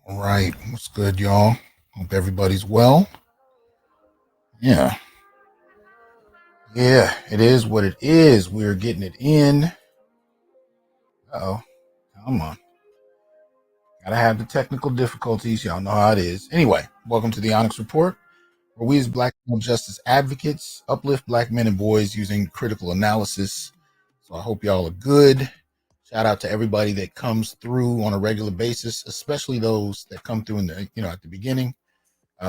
All right, what's good, y'all? Hope everybody's well. Yeah, it is what it is. We're getting it in. Uh-oh, come on. Gotta have the technical difficulties. Y'all know how it is. Anyway, welcome to the Onyx Report, where we as Black justice advocates uplift Black men and boys using critical analysis. So I hope y'all are good. Shout out to everybody that comes through on a regular basis, especially those that come through in the, at the beginning.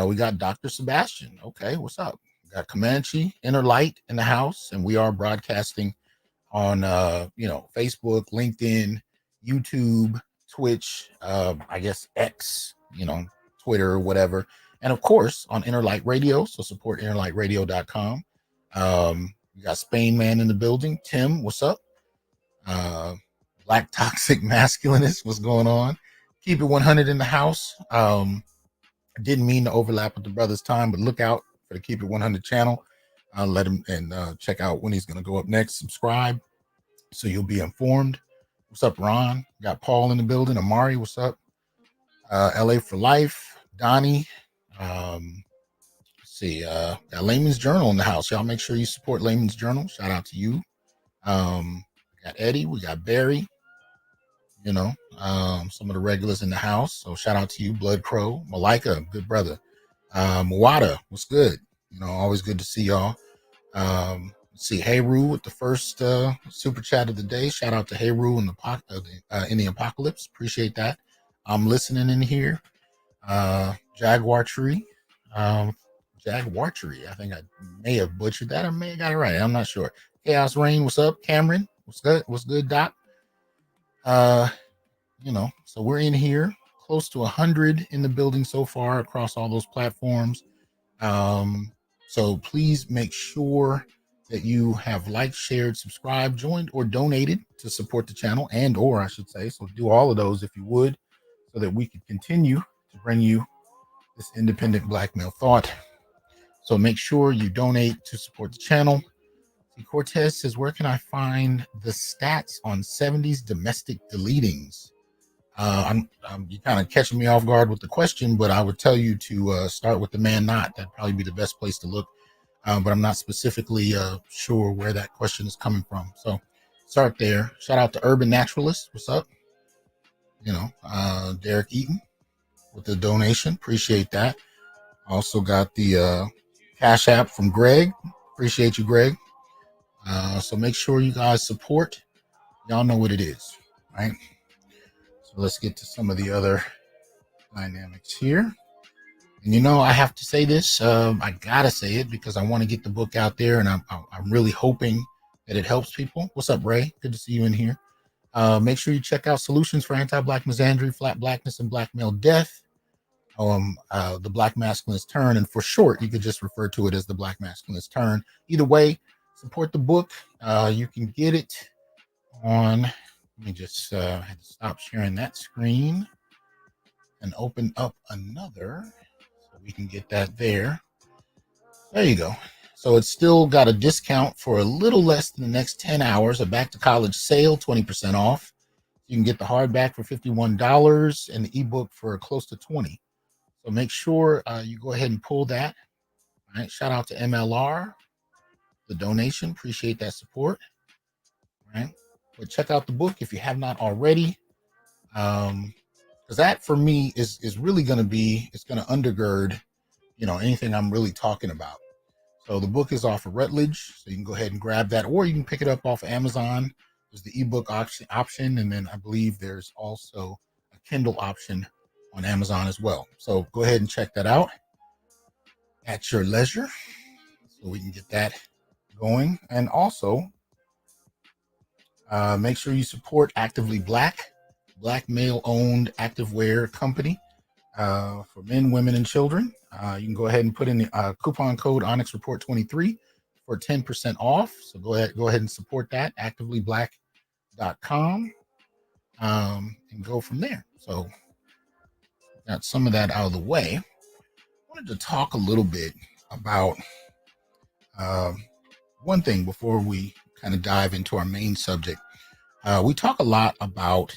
We got Dr. Sebastian. Okay, what's up? We got Comanche, Inner Light in the house, and we are broadcasting on, Facebook, LinkedIn, YouTube, Twitch, I guess X, Twitter or whatever. And of course, on Inner Light Radio. So support innerlightradio.com. We got Spain Man in the building. Tim, what's up? Black Toxic Masculinist, what's going on? Keep it 100 in the house. I didn't mean to overlap with the brother's time, but look out for the Keep It 100 channel. I'll let him and check out when he's going to go up next. Subscribe so you'll be informed. What's up, Ron? Got Paul in the building. Amari, what's up? LA for Life. Donnie. Let's see. Got Layman's Journal in the house. Y'all make sure you support Layman's Journal. Shout out to you. We got Eddie. We got Barry. Some of the regulars in the house. So shout out to you, Blood Crow, Malika, good brother. Mwada, what's good? Always good to see y'all. Let's see, Heyru with the first super chat of the day. Shout out to Heyru in the apocalypse. Appreciate that. I'm listening in here. Jaguar Tree. I think I may have butchered that. I may have got it right. I'm not sure. Chaos Rain, what's up? Cameron, what's good? What's good, Doc? So we're in here close to 100 in the building so far across all those platforms. So please make sure that you have liked, shared, subscribed, joined, or donated to support the channel, or I should say. So do all of those if you would, so that we can continue to bring you this independent Black male thought. So make sure you donate to support the channel. Cortez says, where can I find the stats on 70s domestic deletings? You're kind of catching me off guard with the question, but I would tell you to start with the man not. That'd probably be the best place to look. But I'm not specifically sure where that question is coming from. So start there. Shout out to Urban Naturalist. What's up? Derek Eaton with the donation. Appreciate that. Also got the Cash App from Greg. Appreciate you, Greg. So make sure you guys support. Y'all know what it is, right? So let's get to some of the other dynamics here. And I have to say this. I gotta say it because I want to get the book out there, and I'm really hoping that it helps people. What's up, Ray? Good to see you in here. Make sure you check out Solutions for Anti-Black Misandry, Flat Blackness, and Black Male Death. The Black Masculinist Turn, and for short, you could just refer to it as the Black Masculinist Turn. Either way, support the book. You can get it on. Let me just had to stop sharing that screen and open up another so we can get that there. There you go. So it's still got a discount for a little less than the next 10 hours. A back to college sale, 20% off. You can get the hardback for $51 and the ebook for close to $20. So make sure you go ahead and pull that. All right. Shout out to MLR, the donation. Appreciate that support. All right. But check out the book if you have not already. Because that for me is really going to be, it's going to undergird, anything I'm really talking about. So the book is off of Routledge, so you can go ahead and grab that, or you can pick it up off of Amazon. There's the ebook option, and then I believe there's also a Kindle option on Amazon as well. So go ahead and check that out at your leisure, so we can get that going. And also, make sure you support Actively Black male-owned activewear company for men, women, and children. You can go ahead and put in the coupon code Onyx Report 23 for 10% off. So go ahead and support that, activellyblack.com, and go from there. So got some of that out of the way. I wanted to talk a little bit about one thing before we kind of dive into our main subject. We talk a lot about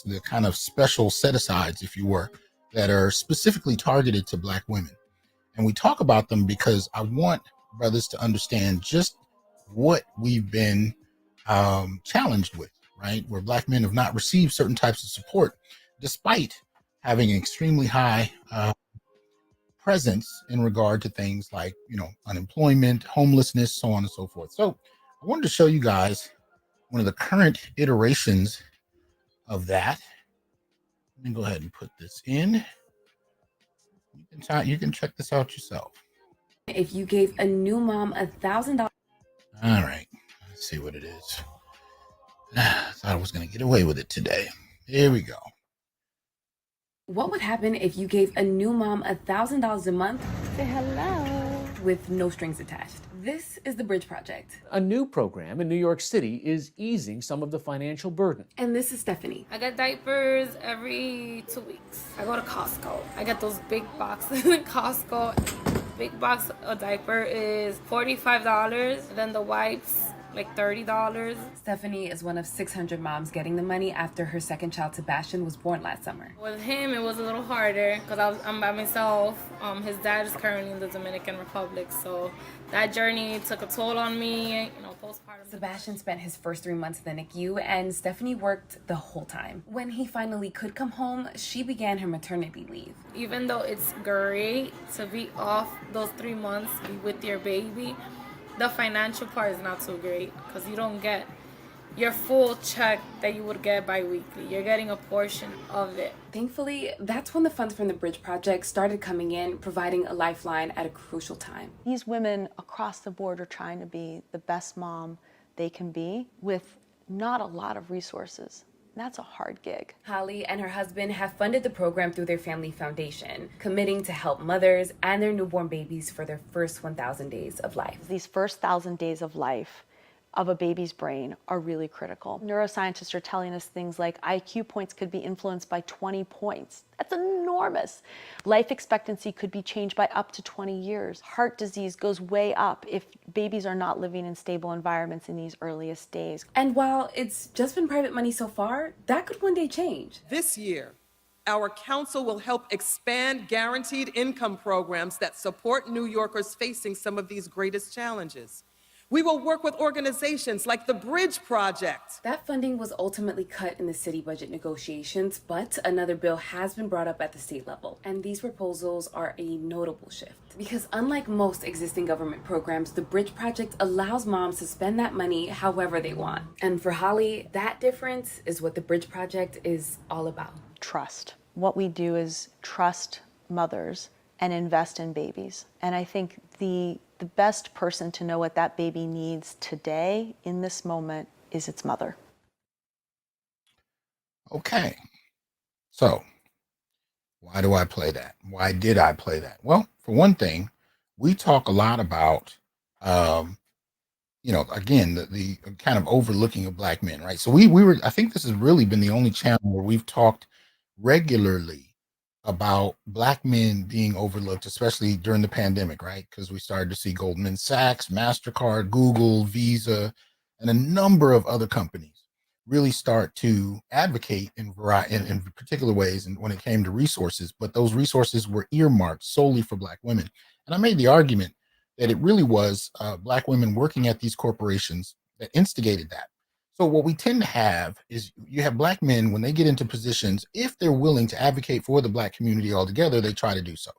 the kind of special set-asides, if you were, that are specifically targeted to Black women. And we talk about them because I want brothers to understand just what we've been challenged with, right? Where Black men have not received certain types of support, despite having an extremely high presence in regard to things like, unemployment, homelessness, so on and so forth. So I wanted to show you guys one of the current iterations of that. Let me go ahead and put this in. You can check this out yourself. If you gave a new mom $1,000. All right, let's see what it is. I thought I was going to get away with it today. Here we go. What would happen if you gave a new mom $1,000 a month? Say hello. With no strings attached. This is the Bridge Project. A new program in New York City is easing some of the financial burden. And this is Stephanie. I get diapers every 2 weeks. I go to Costco. I get those big boxes in Costco. Big box of diaper is $45. And then the wipes, like $30. Stephanie is one of 600 moms getting the money after her second child, Sebastian, was born last summer. With him, it was a little harder because I'm by myself. His dad is currently in the Dominican Republic, so that journey took a toll on me, postpartum. Sebastian spent his first 3 months in the NICU, and Stephanie worked the whole time. When he finally could come home, she began her maternity leave. Even though it's great to be off those 3 months, be with your baby, the financial part is not so great because you don't get your full check that you would get bi-weekly. You're getting a portion of it. Thankfully, that's when the funds from the Bridge Project started coming in, providing a lifeline at a crucial time. These women across the board are trying to be the best mom they can be with not a lot of resources. That's a hard gig. Holly and her husband have funded the program through their family foundation, committing to help mothers and their newborn babies for their first 1,000 days of life. These first 1,000 days of life of a baby's brain are really critical. Neuroscientists are telling us things like IQ points could be influenced by 20 points. That's enormous. Life expectancy could be changed by up to 20 years. Heart disease goes way up if babies are not living in stable environments in these earliest days. And while it's just been private money so far, that could one day change. This year, our council will help expand guaranteed income programs that support New Yorkers facing some of these greatest challenges. We will work with organizations like the Bridge Project. That funding was ultimately cut in the city budget negotiations, but another bill has been brought up at the state level. And these proposals are a notable shift. Because unlike most existing government programs, the Bridge Project allows moms to spend that money however they want. And for Holly, that difference is what the Bridge Project is all about. Trust. What we do is trust mothers and invest in babies. And I think the best person to know what that baby needs today in this moment is its mother. Okay. So why do I play that? Why did I play that? Well, for one thing, we talk a lot about, again, the kind of overlooking of Black men, right? So I think this has really been the only channel where we've talked regularly about Black men being overlooked, especially during the pandemic, right? Because we started to see Goldman Sachs, MasterCard, Google, Visa, and a number of other companies really start to advocate in in particular ways, and when it came to resources, but those resources were earmarked solely for Black women. And I made the argument that it really was Black women working at these corporations that instigated that. So what we tend to have is you have Black men, when they get into positions, if they're willing to advocate for the Black community altogether, they try to do so.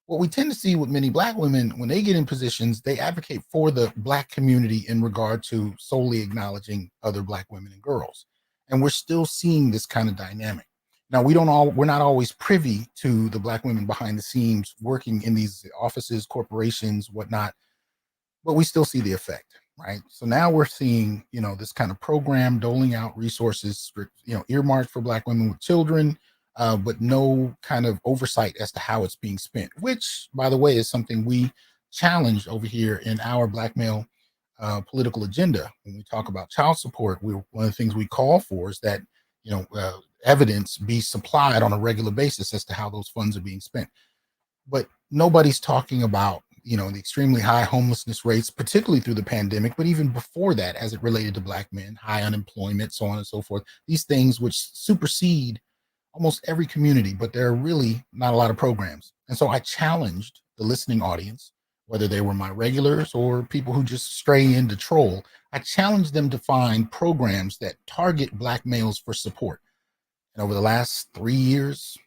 What we tend to see with many Black women, when they get in positions, they advocate for the Black community in regard to solely acknowledging other Black women and girls. And we're still seeing this kind of dynamic. Now, we're not always privy to the Black women behind the scenes working in these offices, corporations, whatnot, but we still see the effect, right? So now we're seeing, this kind of program doling out resources, earmarked for Black women with children, but no kind of oversight as to how it's being spent, which, by the way, is something we challenge over here in our Black male political agenda. When we talk about child support, one of the things we call for is that, evidence be supplied on a regular basis as to how those funds are being spent. But nobody's talking about the extremely high homelessness rates, particularly through the pandemic, but even before that, as it related to Black men, high unemployment, so on and so forth. These things which supersede almost every community, but there are really not a lot of programs. And so I challenged the listening audience, whether they were my regulars or people who just stray in to troll. I challenged them to find programs that target Black males for support. And over the last 3 years,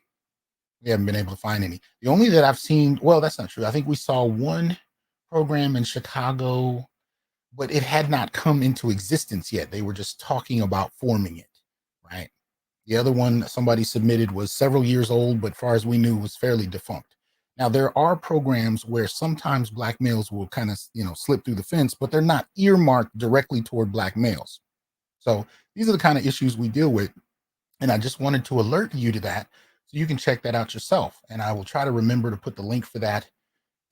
we haven't been able to find any. The only that I've seen, well, that's not true. I think we saw one program in Chicago, but it had not come into existence yet. They were just talking about forming it, right? The other one somebody submitted was several years old, but far as we knew, was fairly defunct. Now, there are programs where sometimes Black males will kind of, slip through the fence, but they're not earmarked directly toward Black males. So these are the kind of issues we deal with. And I just wanted to alert you to that so you can check that out yourself. And I will try to remember to put the link for that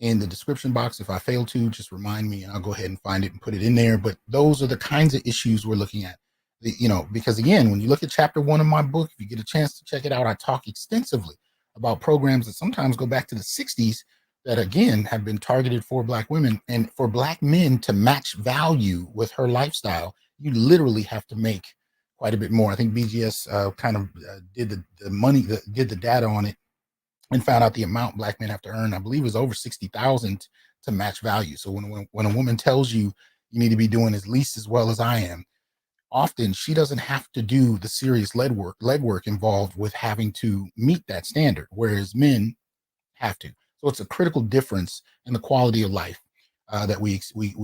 in the description box. If I fail to, just remind me and I'll go ahead and find it and put it in there. But those are the kinds of issues we're looking at. Because again, when you look at chapter 1 of my book, if you get a chance to check it out, I talk extensively about programs that sometimes go back to the 60s that, again, have been targeted for Black women. And for Black men to match value with her lifestyle, you literally have to make quite a bit more. I think BGS did did the data on it and found out the amount Black men have to earn. I believe is over 60,000 to match value. So when a woman tells you you need to be doing at least as well as I am, often she doesn't have to do the serious legwork involved with having to meet that standard, whereas men have to. So it's a critical difference in the quality of life that we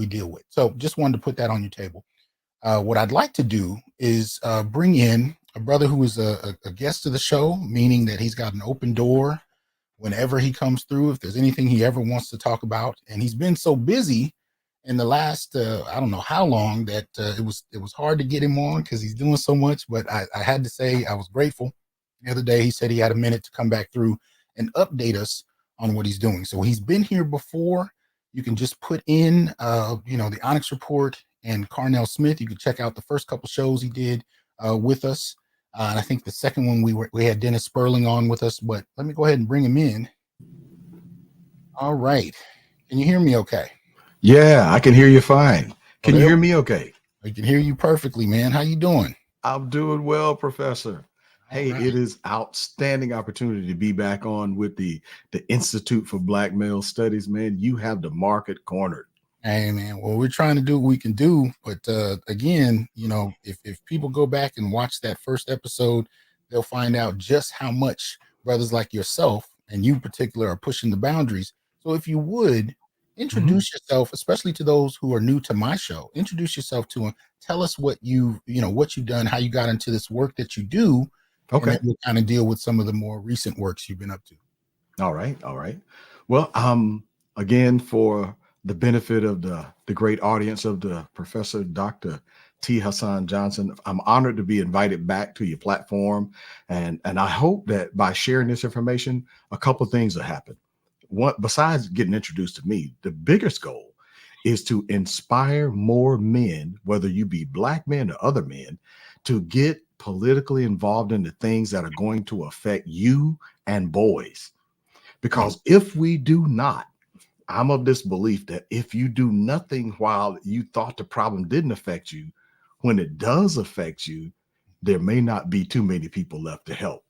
deal with. So just wanted to put that on your table. What I'd like to do is bring in a brother who is a guest of the show, meaning that he's got an open door whenever he comes through, if there's anything he ever wants to talk about. And he's been so busy in the last, I don't know how long, that it was hard to get him on because he's doing so much. But I had to say I was grateful. The other day, he said he had a minute to come back through and update us on what he's doing. So he's been here before. You can just put in, the Onyx Report and Carnell Smith. You can check out the first couple shows he did with us. And I think the second one we had Dennis Sperling on with us, but let me go ahead and bring him in. All right. Can you hear me okay? Yeah, I can hear you fine. Can you hear me okay? I can hear you perfectly, man. How you doing? I'm doing well, Professor. Hey, right. It is outstanding opportunity to be back on with the Institute for Black Male Studies, man. You have the market cornered. Hey, man. Well, we're trying to do what we can do. But again, if people go back and watch that first episode, they'll find out just how much brothers like yourself and you in particular are pushing the boundaries. So if you would introduce yourself, especially to those who are new to my show, introduce yourself to them. Tell us what you've done, how you got into this work that you do. Okay. And then we'll kind of deal with some of the more recent works you've been up to. All right. Well, again, for the benefit of the great audience of the Professor Dr. T. Hasan Johnson, I'm honored to be invited back to your platform. And I hope that by sharing this information, a couple of things will happen. One, besides getting introduced to me, the biggest goal is to inspire more men, whether you be Black men or other men, to get politically involved in the things that are going to affect you and boys. Because if we do not, I'm of this belief that if you do nothing while you thought the problem didn't affect you, when it does affect you, there may not be too many people left to help.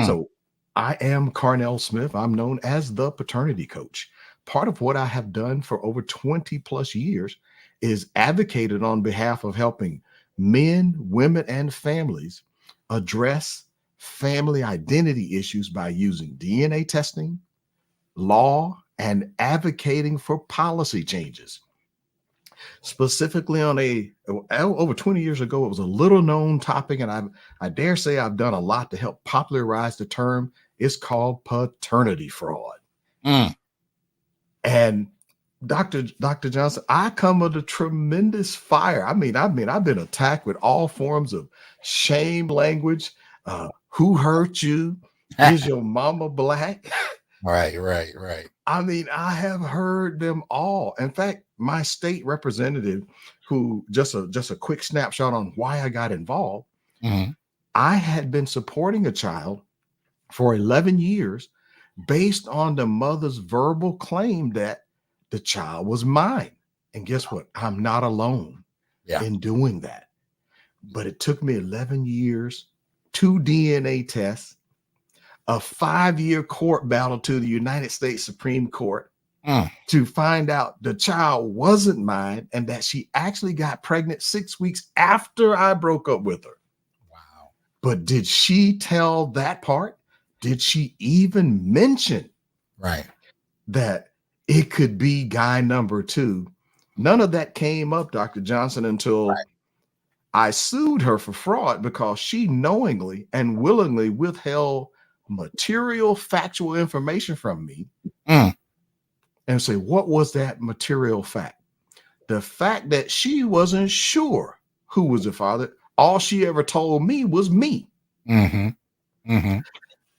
So I am Carnell Smith. I'm known as the paternity coach. Part of what I have done for over 20 plus years is advocated on behalf of helping men, women, and families address family identity issues by using DNA testing, law, and advocating for policy changes. Specifically on over 20 years ago, it was a little known topic, and I dare say I've done a lot to help popularize the term. It's called paternity fraud. And Dr. Johnson, I come under tremendous fire. I mean, I've been attacked with all forms of shame language. Who hurt you? Is your mama black? Right. I mean, I have heard them all. In fact, my state representative, who just a quick snapshot on why I got involved. I had been supporting a child for 11 years based on the mother's verbal claim that the child was mine. And guess what? I'm not alone in doing that. But it took me 11 years, 2 DNA tests, a 5-year court battle to the United States Supreme Court to find out the child wasn't mine and that she actually got pregnant 6 weeks after I broke up with her. Wow. But did she tell that part? Did she even mention that it could be guy number 2? None of that came up, Dr. Johnson, until I sued her for fraud because she knowingly and willingly withheld material factual information from me. And say, what was that material fact? The fact that she wasn't sure who was the father. All she ever told me was me.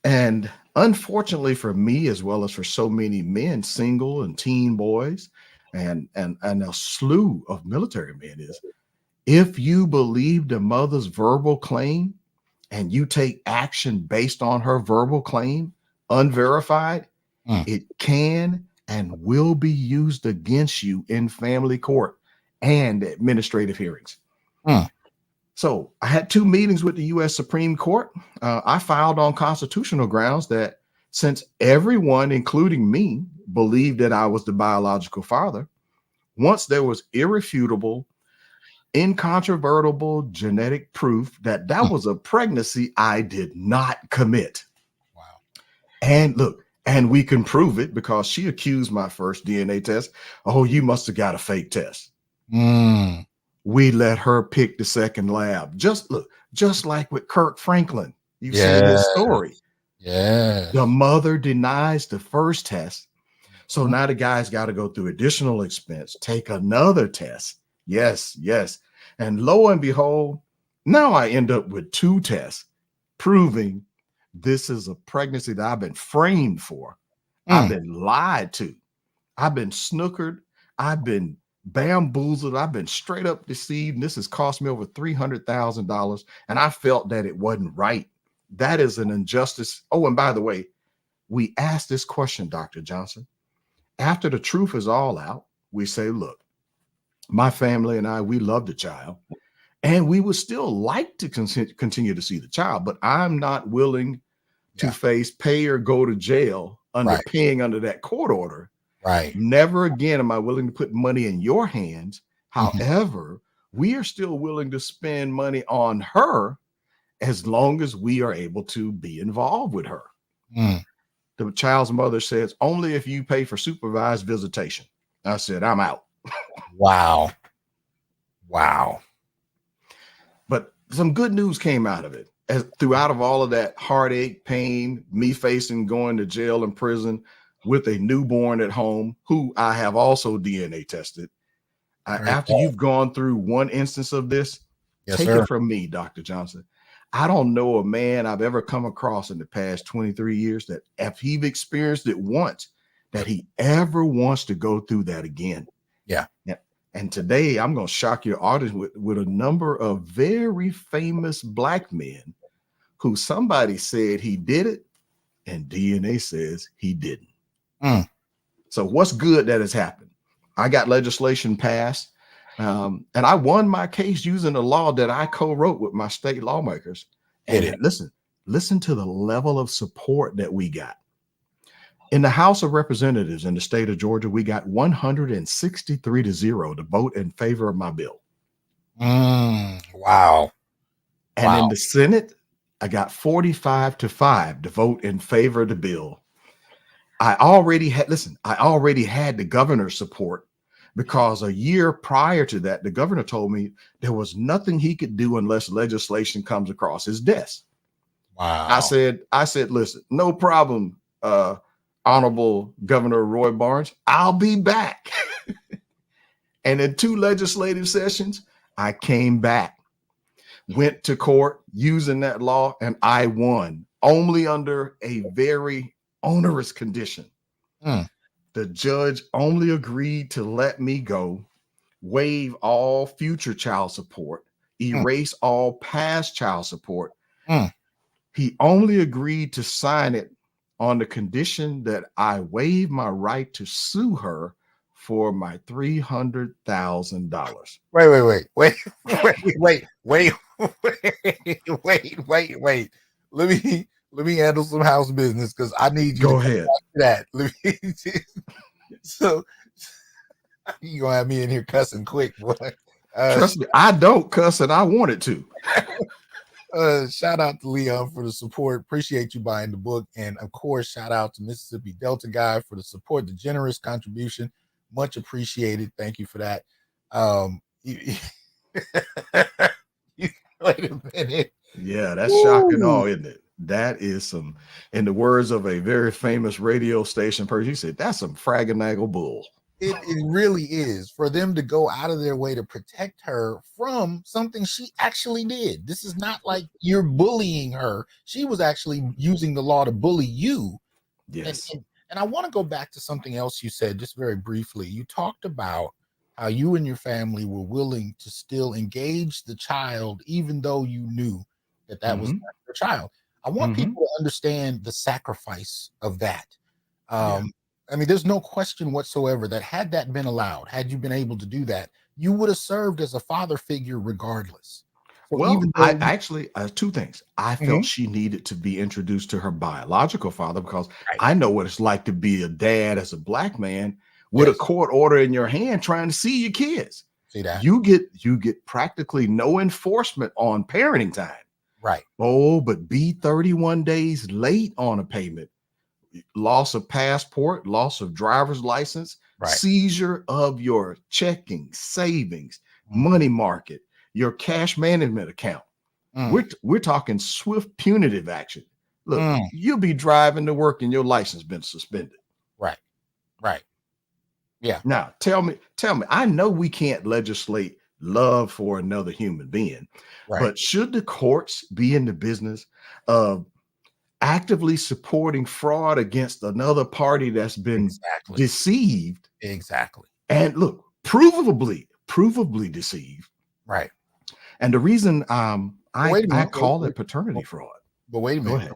And unfortunately for me, as well as for so many men, single and teen boys, and a slew of military men, is if you believe the mother's verbal claim and you take action based on her verbal claim, unverified, it can and will be used against you in family court and administrative hearings. So I had 2 meetings with the U.S. Supreme Court. I filed on constitutional grounds that since everyone, including me, believed that I was the biological father, once there was irrefutable, incontrovertible genetic proof that that was a pregnancy I did not commit. Wow. And look, and we can prove it because she accused my first DNA test. Oh, you must have got a fake test. We let her pick the second lab. Just like with Kirk Franklin. You've seen his story. The mother denies the first test. So now the guy's got to go through additional expense, take another test. Yes. And lo and behold, now I end up with 2 tests proving this is a pregnancy that I've been framed for. I've been lied to. I've been snookered. I've been bamboozled. I've been straight up deceived. And this has cost me over $300,000. And I felt that it wasn't right. That is an injustice. Oh, and by the way, we asked this question, Dr. Johnson. After the truth is all out, we say, look, my family and I, we love the child. And we would still like to continue to see the child, but I'm not willing to face pay or go to jail under paying under that court order. Never again am I willing to put money in your hands. However, we are still willing to spend money on her as long as we are able to be involved with her. The child's mother says, only if you pay for supervised visitation. I said, I'm out. Wow. But some good news came out of it. As throughout of all of that heartache, pain, me facing going to jail and prison with a newborn at home, who I have also DNA tested. After you've gone through one instance of this, take it from me, Dr. Johnson. I don't know a man I've ever come across in the past 23 years that if he's experienced it once, that he ever wants to go through that again. And today I'm going to shock your audience with a number of very famous Black men who somebody said he did it and DNA says he didn't. So what's good that has happened? I got legislation passed And I won my case using a law that I co-wrote with my state lawmakers. And listen to the level of support that we got. In the House of Representatives in the state of Georgia, we got 163-0 to vote in favor of my bill. Wow. And in the Senate, I got 45-5 to vote in favor of the bill. I already had the governor's support, because a year prior to that, the governor told me there was nothing he could do unless legislation comes across his desk. Wow. I said, listen, no problem, Honorable Governor Roy Barnes, I'll be back. And in 2 legislative sessions, I came back, went to court using that law, and I won, only under a very onerous condition. The judge only agreed to let me go, waive all future child support, erase all past child support. He only agreed to sign it on the condition that I waive my right to sue her for my $300,000. Wait. Let me handle some house business, because I need you Go to ahead. That. So you gonna have me in here cussing quick, boy. Trust me, I don't cuss, and I wanted to. Shout out to Leon for the support. Appreciate you buying the book. And of course, shout out to Mississippi Delta Guy for the support, the generous contribution. Much appreciated. Thank you for that. Wait a minute. Yeah, that's shocking, all, isn't it? That is some, in the words of a very famous radio station person, he said, that's some fraggle bull. It really is, for them to go out of their way to protect her from something she actually did. This is not like you're bullying her. She was actually using the law to bully you. Yes. And I want to go back to something else you said just very briefly. You talked about how you and your family were willing to still engage the child, even though you knew that was not your child. I want people to understand the sacrifice of that. I mean, there's no question whatsoever that had that been allowed, had you been able to do that, you would have served as a father figure regardless. So well, even though I actually, 2 things. I felt she needed to be introduced to her biological father, because I know what it's like to be a dad as a Black man with a court order in your hand trying to see your kids. See that? You get practically no enforcement on parenting time. Right. Oh, but be 31 days late on a payment, loss of passport, loss of driver's license, seizure of your checking, savings, money market, your cash management account. We're talking swift punitive action. Look, you'll be driving to work and your license been suspended. Right. Yeah. Now tell me, I know we can't legislate love for another human being, but should the courts be in the business of actively supporting fraud against another party that's been deceived? Exactly. And look, provably deceived. Right. And the reason I call it paternity fraud. But wait a minute.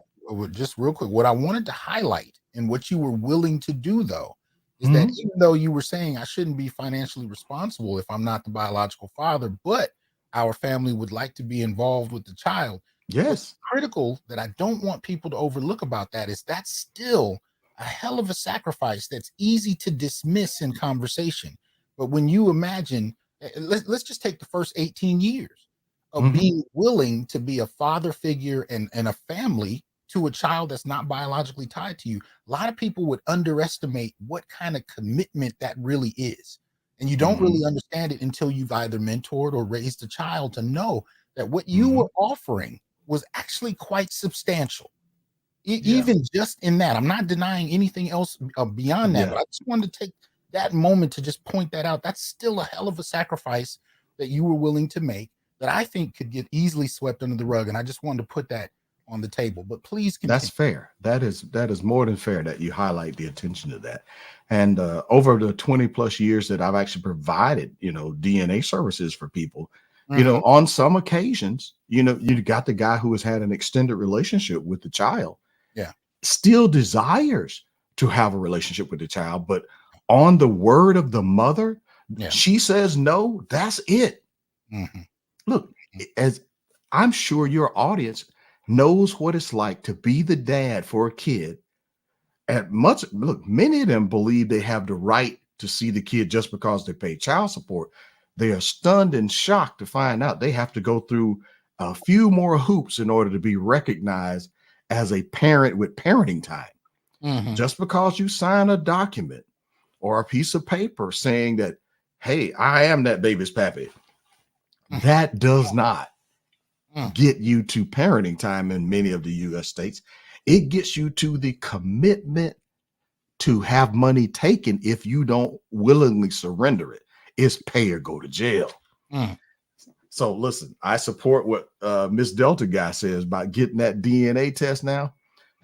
Just real quick. What I wanted to highlight and what you were willing to do, though, is that even though you were saying I shouldn't be financially responsible if I'm not the biological father, but our family would like to be involved with the child. Yes. What's critical that I don't want people to overlook about that is that's still a hell of a sacrifice that's easy to dismiss in conversation. But when you imagine, let's just take the first 18 years of being willing to be a father figure and a family to a child that's not biologically tied to you. A lot of people would underestimate what kind of commitment that really is. And you don't really understand it until you've either mentored or raised a child to know that what you were offering was actually quite substantial. Even just in that, I'm not denying anything else beyond that, but I just wanted to take that moment to just point that out. That's still a hell of a sacrifice that you were willing to make that I think could get easily swept under the rug. And I just wanted to put that on the table, but please continue. That's fair. That is more than fair that you highlight the attention to that. And over the 20 plus years that I've actually provided, DNA services for people, on some occasions, you got the guy who has had an extended relationship with the child, still desires to have a relationship with the child, but on the word of the mother, Yeah. She says no, that's it. Mm-hmm. Look, as I'm sure your audience knows what it's like to be the dad for a kid. Look, many of them believe they have the right to see the kid just because they pay child support. They are stunned and shocked to find out they have to go through a few more hoops in order to be recognized as a parent with parenting time. Mm-hmm. Just because you sign a document or a piece of paper saying that, hey, I am that baby's pappy, that does not get you to parenting time in many of the US states. It gets you to the commitment to have money taken if you don't willingly surrender it. It's pay or go to jail. So listen, I support what Miss Delta guy says about getting that DNA test now.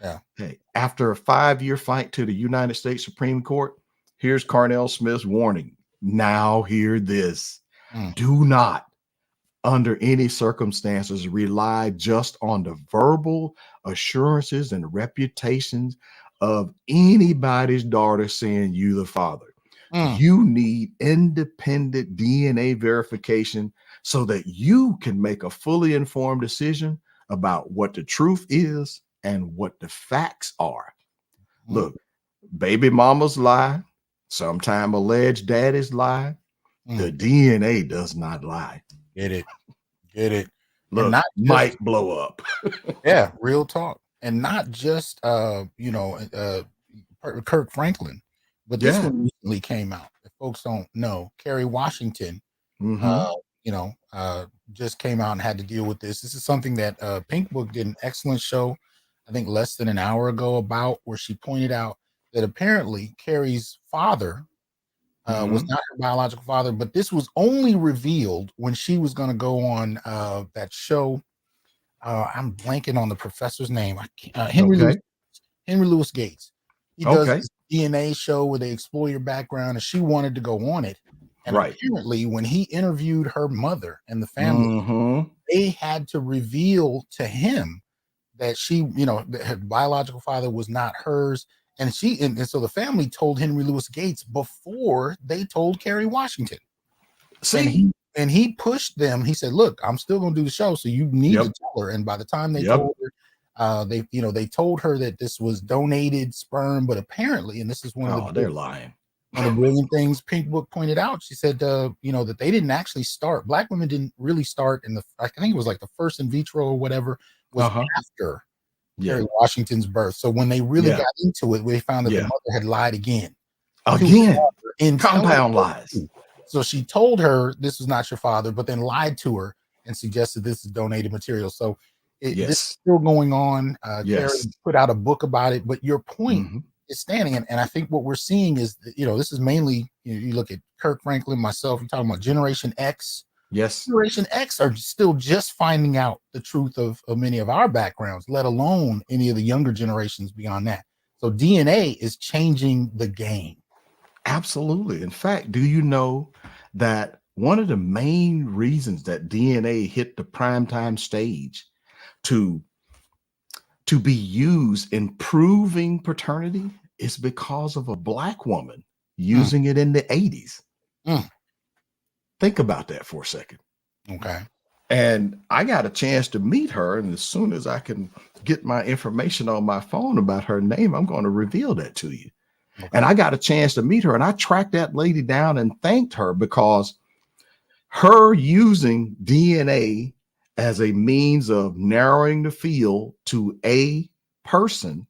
Yeah. Hey, after a 5-year fight to the United States Supreme Court, here's Carnell Smith's warning. Now hear this. Do not, under any circumstances, rely just on the verbal assurances and reputations of anybody's daughter saying you the father. You need independent DNA verification so that you can make a fully informed decision about what the truth is and what the facts are. Look, baby mamas lie. Sometimes alleged daddies lie. The DNA does not lie. Get it. Get it. Look, and not just, might blow up. Yeah, real talk. And not just Kirk Franklin, but this one recently came out. If folks don't know, Kerry Washington just came out and had to deal with this. This is something that Pink Book did an excellent show, I think less than an hour ago, about, where she pointed out that apparently Kerry's father was not her biological father, but this was only revealed when she was going to go on that show. I'm blanking on the professor's name. Henry Louis Gates. He does this DNA show where they explore your background, and she wanted to go on it. And apparently, when he interviewed her mother and the family, they had to reveal to him that that her biological father was not hers. And so the family told Henry Louis Gates before they told Kerry Washington. And he pushed them. He said, "Look, I'm still going to do the show, so you need to tell her." And by the time they told her, they told her that this was donated sperm, but apparently, and this is one of the they're lying. One of the brilliant things Pink Book pointed out, she said, that they didn't actually start. Black women didn't really start I think it was like the first in vitro or whatever was after Kerry Washington's birth. So when they really got into it, they found that the mother had lied again. In compound lies. So she told her this was not your father, but then lied to her and suggested this is donated material. So this is still going on. Kerry put out a book about it, but your point is standing. And I think what we're seeing is, this is mainly, you look at Kirk Franklin, myself, you're talking about Generation X. Yes. Generation X are still just finding out the truth of many of our backgrounds, let alone any of the younger generations beyond that. So DNA is changing the game. Absolutely. In fact, do you know that one of the main reasons that DNA hit the primetime stage to be used in proving paternity is because of a Black woman using it in the 80s? Think about that for a second. Okay. And I got a chance to meet her, and as soon as I can get my information on my phone about her name, I'm going to reveal that to you. Okay. And I got a chance to meet her, and I tracked that lady down and thanked her, because her using DNA as a means of narrowing the field to a person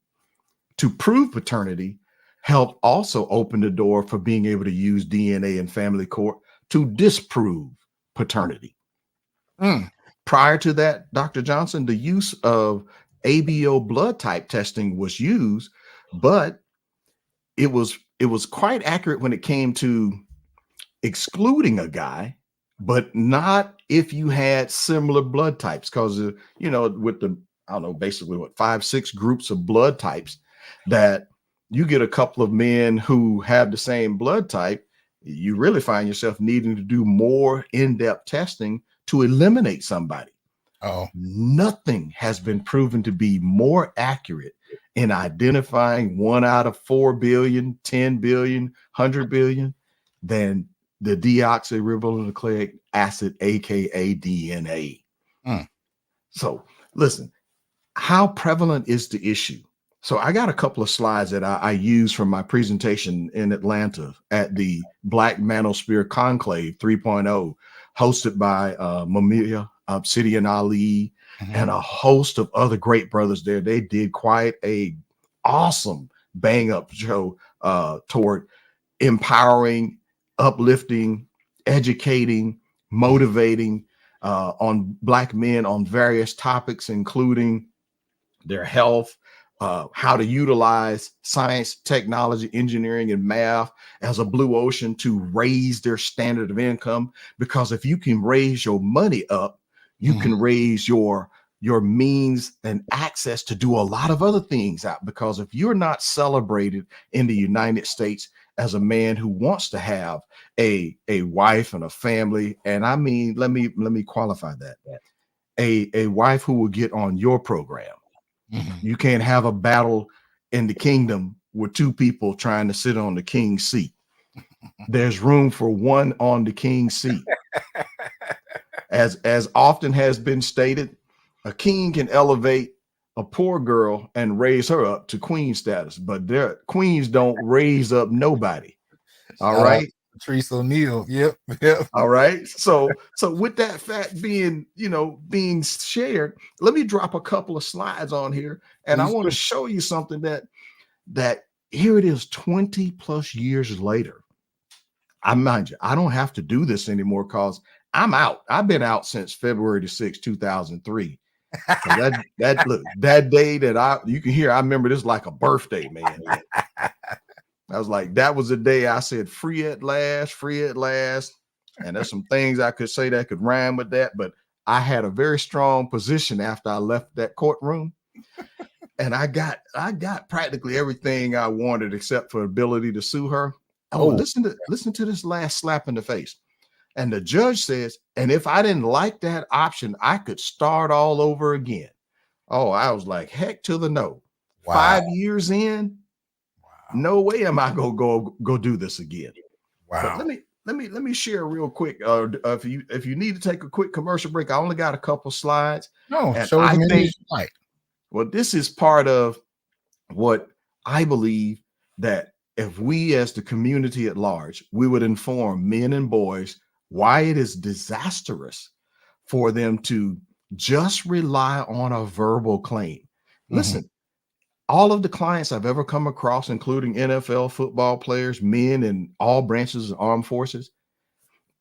to prove paternity helped also open the door for being able to use DNA in family court to disprove paternity. Prior to that, Dr. Johnson, the use of ABO blood type testing was used, but it was quite accurate when it came to excluding a guy, but not if you had similar blood types. Because with the, I don't know, basically 5-6 groups of blood types, that you get a couple of men who have the same blood type, you really find yourself needing to do more in-depth testing to eliminate somebody. Nothing has been proven to be more accurate in identifying 1 out of 4 billion, 10 billion, 100 billion than the deoxyribonucleic acid, aka DNA. Mm. So listen, how prevalent is the issue? So I got a couple of slides that I used from my presentation in Atlanta at the Black Manosphere Conclave 3.0, hosted by Mamiya Obsidian Ali and a host of other great brothers there. They did quite a awesome bang up show toward empowering, uplifting, educating, motivating on Black men on various topics, including their health, how to utilize science, technology, engineering, and math as a blue ocean to raise their standard of income. Because if you can raise your money up, you can raise your means and access to do a lot of other things out. Because if you're not celebrated in the United States as a man who wants to have a wife and a family, and I mean, let me qualify that, a wife who will get on your program. You can't have a battle in the kingdom with two people trying to sit on the king's seat. There's room for one on the king's seat. As often has been stated, a king can elevate a poor girl and raise her up to queen status, but their queens don't raise up nobody. All right. Patrice O'Neal. Yep. Yep. All right. So with that fact being, being shared, let me drop a couple of slides on here. And I want to show you something that here it is 20 plus years later. I mind you, I don't have to do this anymore because I'm out. I've been out since February the 6th, 2003. that day that you can hear, I remember this like a birthday, man. I was like, that was the day I said, free at last, free at last. And there's some things I could say that could rhyme with that, but I had a very strong position after I left that courtroom. And I got practically everything I wanted except for ability to sue her. Oh, listen to this last slap in the face. And the judge says, and if I didn't like that option, I could start all over again. Oh, I was like, heck to the no. Wow. 5 years in, no way am I gonna go do this again. Wow. But let me share real quick. If you need to take a quick commercial break, I only got a couple slides. No, show as many as you like. Well, this is part of what I believe, that if we as the community at large, we would inform men and boys why it is disastrous for them to just rely on a verbal claim. Listen, all of the clients I've ever come across, including NFL football players, men in all branches of armed forces,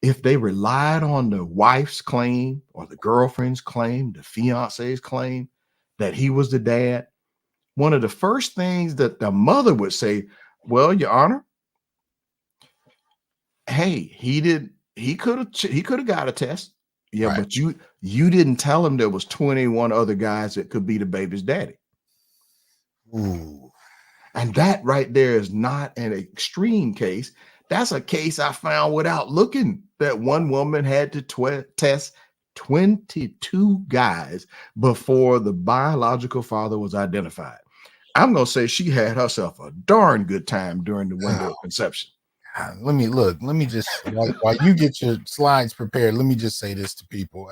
if they relied on the wife's claim or the girlfriend's claim, the fiance's claim that he was the dad, one of the first things that the mother would say, well, Your Honor, hey, he could have got a test. Yeah, right. But you didn't tell him there was 21 other guys that could be the baby's daddy. Ooh. And that right there is not an extreme case. That's a case I found without looking, that one woman had to test 22 guys before the biological father was identified. I'm going to say she had herself a darn good time during the window of conception. Let me just, while you get your slides prepared, let me just say this to people.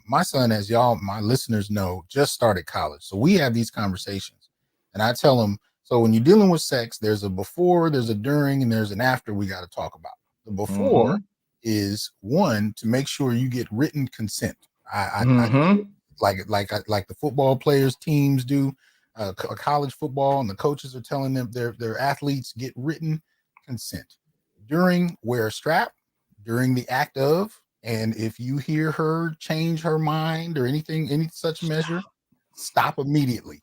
My son, as my listeners know, just started college. So we have these conversations and I tell him, so when you're dealing with sex, there's a before, there's a during, and there's an after we got to talk about. The before is one, to make sure you get written consent. I like the football players teams do, college football, and the coaches are telling them their athletes get written consent. During, wear a strap. During the act of, and if you hear her change her mind or any such measure, stop immediately.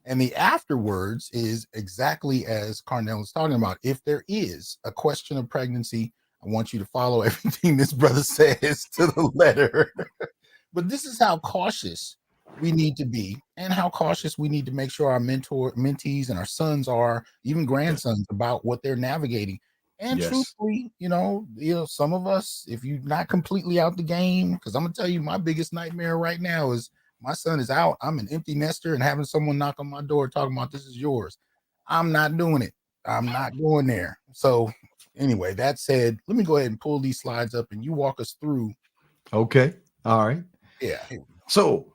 And the afterwards is exactly as Carnell is talking about. If there is a question of pregnancy, I want you to follow everything this brother says to the letter. But this is how cautious we need to be, and how cautious we need to make sure our mentees and our sons are, even grandsons, about what they're navigating. And truthfully, some of us, if you're not completely out the game, because I'm gonna tell you, my biggest nightmare right now is my son is out. I'm an empty nester and having someone knock on my door talking about this is yours. I'm not doing it. I'm not going there. So Anyway, that said, let me go ahead and pull these slides up and you walk us through. Okay. All right. Yeah. So,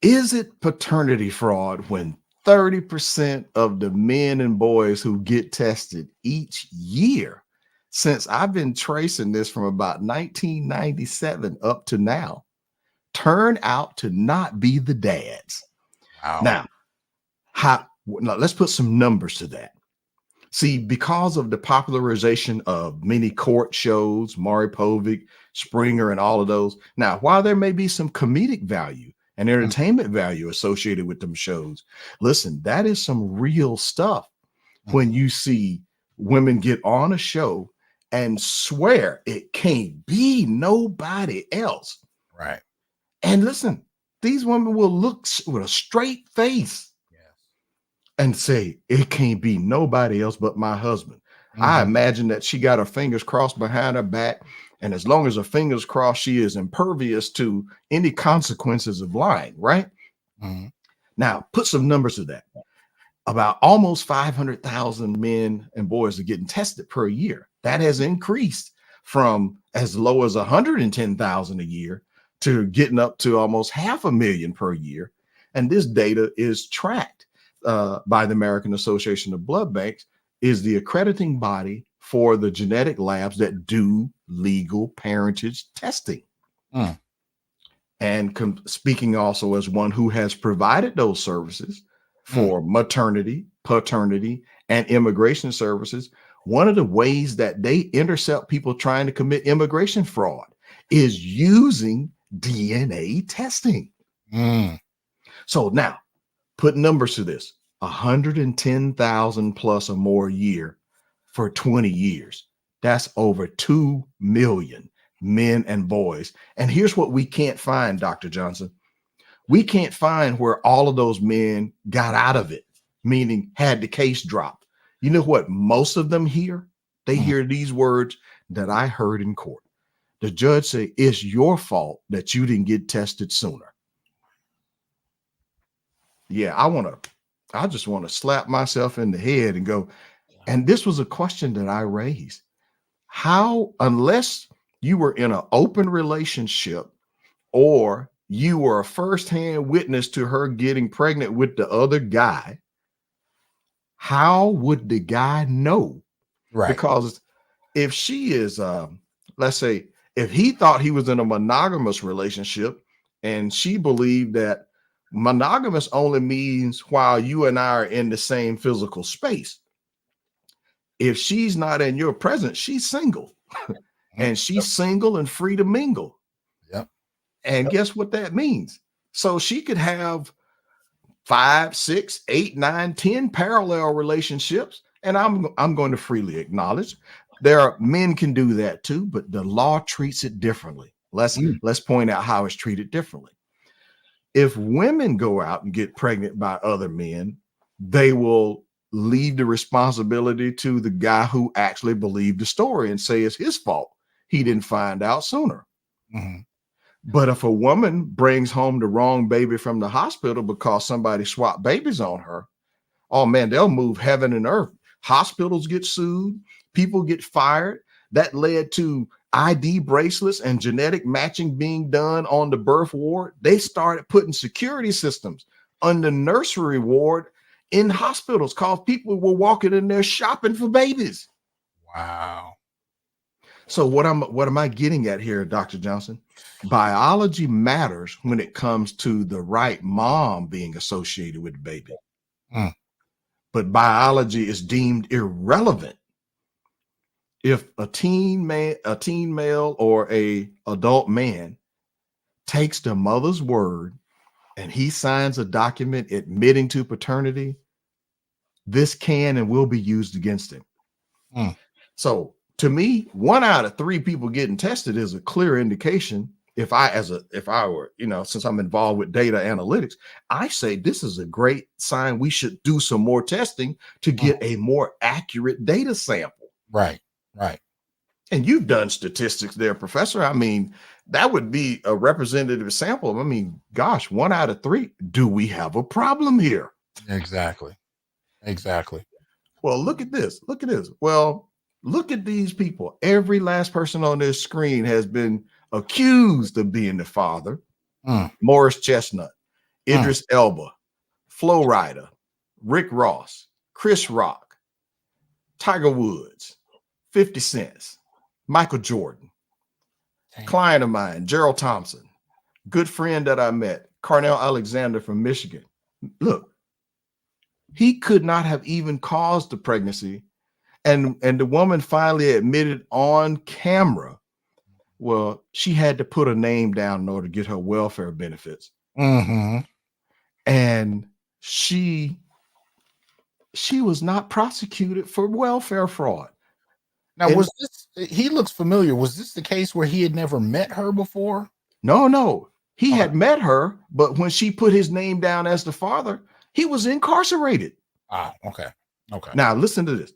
is it paternity fraud when 30% of the men and boys who get tested each year, since I've been tracing this from about 1997 up to now, turn out to not be the dads? Wow. Now, let's put some numbers to that. See, because of the popularization of many court shows, Maury Povich, Springer, and all of those. Now, while there may be some comedic value and entertainment value associated with them shows, listen, that is some real stuff when you see women get on a show and swear it can't be nobody else. Right. And listen, these women will look with a straight face and say, it can't be nobody else but my husband. I imagine that she got her fingers crossed behind her back. And as long as her fingers crossed, she is impervious to any consequences of lying, right? Now, put some numbers to that. About almost 500,000 men and boys are getting tested per year. That has increased from as low as 110,000 a year to getting up to almost 500,000 per year. And this data is tracked by the American Association of Blood Banks, is the accrediting body for the genetic labs that do legal parentage testing. And speaking also as one who has provided those services for maternity, paternity, and immigration services, one of the ways that they intercept people trying to commit immigration fraud is using DNA testing. So now, put numbers to this: 110,000 plus or more a year for 20 years. That's over 2 million men and boys. And here's what we can't find, Dr. Johnson. We can't find where all of those men got out of it, meaning had the case dropped. You know what most of them hear? They hear these words that I heard in court. The judge say, it's your fault that you didn't get tested sooner. Yeah, I just want to slap myself in the head and go, and this was a question that I raised. How, unless you were in an open relationship or you were a firsthand witness to her getting pregnant with the other guy, how would the guy know? Right. Because if she is, let's say, if he thought he was in a monogamous relationship and she believed that monogamous only means while you and I are in the same physical space. If she's not in your presence, she's single. And she's single and free to mingle. Yep. And guess what that means? So she could have 5, 6, 8, 9, 10 parallel relationships. And I'm going to freely acknowledge men can do that too, but the law treats it differently. Let's point out how it's treated differently. If women go out and get pregnant by other men, they will leave the responsibility to the guy who actually believed the story and say it's his fault. He didn't find out sooner. But if a woman brings home the wrong baby from the hospital because somebody swapped babies on her, oh man, they'll move heaven and earth. Hospitals get sued, people get fired. That led to ID bracelets and genetic matching being done on the birth ward. They started putting security systems on the nursery ward in hospitals because people were walking in there shopping for babies. Wow. So what am I getting at here, Dr. Johnson? Biology matters when it comes to the right mom being associated with the baby. But biology is deemed irrelevant if a teen male or a adult man takes the mother's word and he signs a document admitting to paternity. This can and will be used against him. So to me, 1 out of 3 people getting tested is a clear indication. If I were, since I'm involved with data analytics, I say this is a great sign. We should do some more testing to get a more accurate data sample. Right. And you've done statistics there, Professor. I mean, that would be a representative sample. I mean, gosh, 1 out of 3. Do we have a problem here? Exactly. Well, look at this. Well, Look at these people. Every last person on this screen has been accused of being the father. Morris Chestnut, Idris Elba, Flo Rida, Rick Ross, Chris Rock, Tiger Woods, 50 Cent, Michael Jordan, client of mine, Gerald Thompson, good friend that I met, Carnell Alexander from Michigan. Look, he could not have even caused the pregnancy. And the woman finally admitted on camera, well, she had to put a name down in order to get her welfare benefits. And she was not prosecuted for welfare fraud. Now, was this, he looks familiar. Was this the case where he had never met her before? No. He had met her, but when she put his name down as the father, he was incarcerated. Okay. Now, listen to this.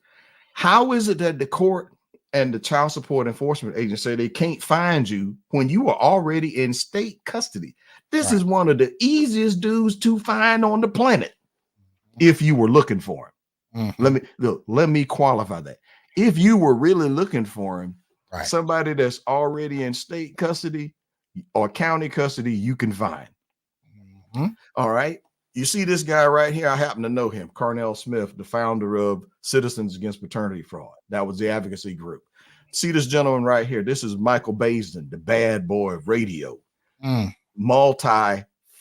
How is it that the court and the child support enforcement agents say they can't find you when you are already in state custody? This is one of the easiest dudes to find on the planet if you were looking for him. Let me qualify that. If you were really looking for him, somebody that's already in state custody or county custody, you can find. All right. You see this guy right here. I happen to know him, Carnell Smith, the founder of Citizens Against Paternity Fraud. That was the advocacy group. See this gentleman right here. This is Michael Baisden, the bad boy of radio,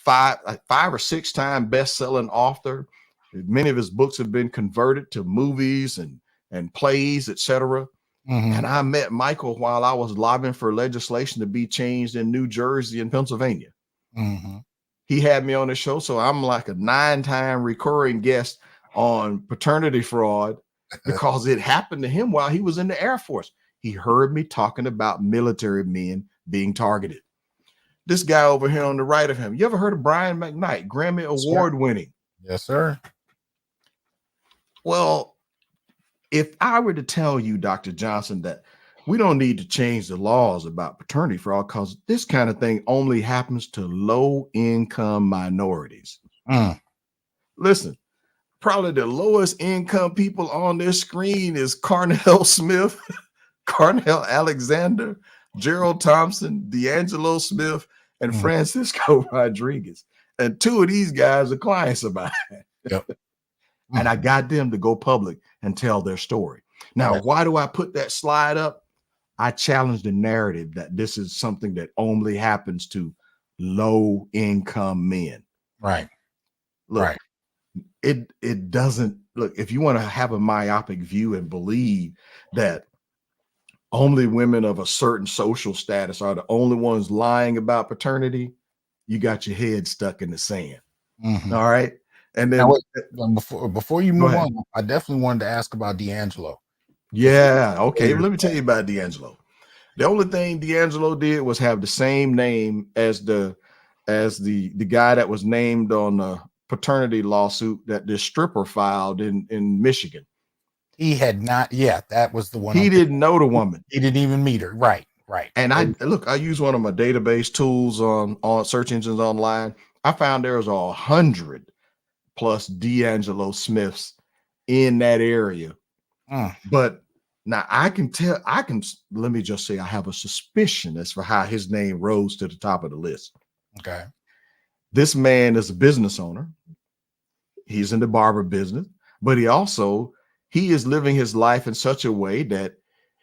five or six time best-selling author. Many of his books have been converted to movies and plays, etc. And I met Michael while I was lobbying for legislation to be changed in New Jersey and Pennsylvania. He had me on the show, so I'm like a 9-time recurring guest on paternity fraud because it happened to him while he was in the Air Force. He heard me talking about military men being targeted. This guy over here on the right of him, you ever heard of Brian McKnight, Grammy Award winning? Yes, sir. Well, if I were to tell you, Dr. Johnson, that we don't need to change the laws about paternity fraud because this kind of thing only happens to low-income minorities. Listen, probably the lowest income people on this screen is Carnell Smith, Carnell Alexander, Gerald Thompson, D'Angelo Smith, and Francisco Rodriguez. And two of these guys are clients of mine. And I got them to go public and tell their story. Now, why do I put that slide up? I challenge the narrative that this is something that only happens to low income men. Look, it doesn't. Look, if you want to have a myopic view and believe that only women of a certain social status are the only ones lying about paternity, you got your head stuck in the sand. All right. And then before you move on, I definitely wanted to ask about D'Angelo. Yeah. Okay. Let me tell you about D'Angelo. The only thing D'Angelo did was have the same name as the guy that was named on the paternity lawsuit that this stripper filed in Michigan. He had not. Yeah, that was the one. He didn't know the woman. He didn't even meet her. Right. And I use one of my database tools on search engines online. I found there was 100+ D'Angelo Smiths in that area. But now let me just say I have a suspicion as for how his name rose to the top of the list. Okay. This man is a business owner. He's in the barber business, but he is living his life in such a way that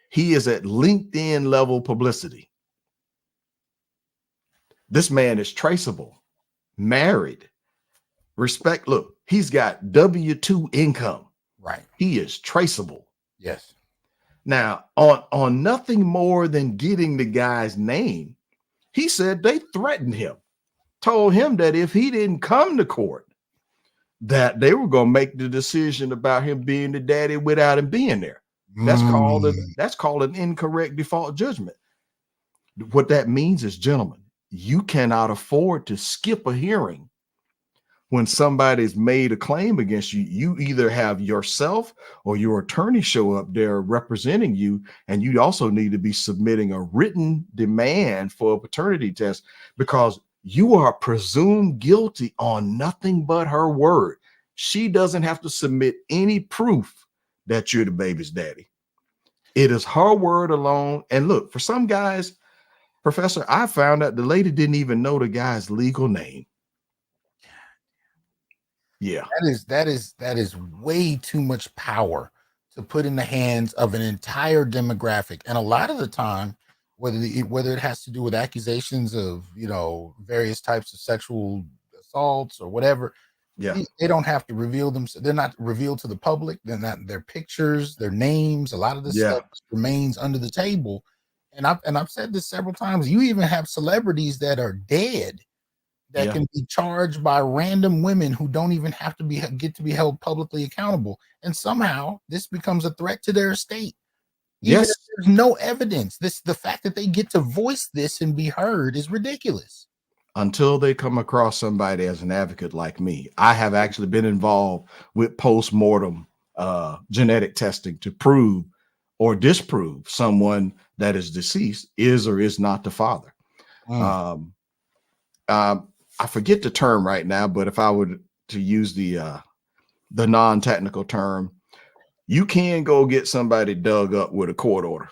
he is at LinkedIn level publicity. This man is traceable, married, respect. Look, he's got W-2 income. Right. He is traceable. Yes. Now, on nothing more than getting the guy's name, he said they threatened him, told him that if he didn't come to court, that they were going to make the decision about him being the daddy without him being there. That's called an incorrect default judgment. What that means is, gentlemen, you cannot afford to skip a hearing when somebody's made a claim against you. You either have yourself or your attorney show up there representing you, and you also need to be submitting a written demand for a paternity test because you are presumed guilty on nothing but her word. She doesn't have to submit any proof that you're the baby's daddy. It is her word alone. And look, for some guys, Professor, I found out the lady didn't even know the guy's legal name. Yeah. That is way too much power to put in the hands of an entire demographic. And a lot of the time, whether it has to do with accusations of, you know, various types of sexual assaults or whatever, Yeah. they don't have to reveal them. They're not revealed to the public. They're not their pictures, their names. A lot of this stuff remains under the table. And I've said this several times. You even have celebrities that are dead that can be charged by random women who don't even have to get to be held publicly accountable. And somehow this becomes a threat to their estate. Even if there's no evidence. The fact that they get to voice this and be heard is ridiculous. Until they come across somebody as an advocate like me. I have actually been involved with post-mortem genetic testing to prove or disprove someone that is deceased is or is not the father. I forget the term right now, but if I were to use the non-technical term, you can go get somebody dug up with a court order.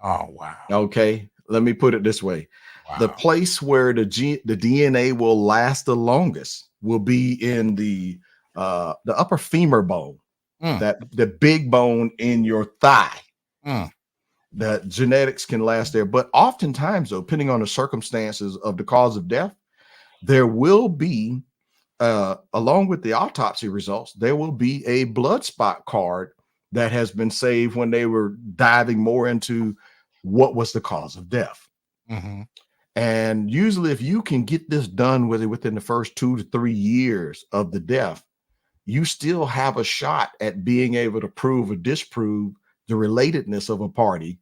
Oh, wow. Okay. Let me put it this way. Wow. The place where the DNA will last the longest will be in the upper femur bone, that the big bone in your thigh. The genetics can last there. But oftentimes, though, depending on the circumstances of the cause of death, there will be, along with the autopsy results, there will be a blood spot card that has been saved when they were diving more into what was the cause of death. And usually if you can get this done within the first 2 to 3 years of the death, you still have a shot at being able to prove or disprove the relatedness of a party.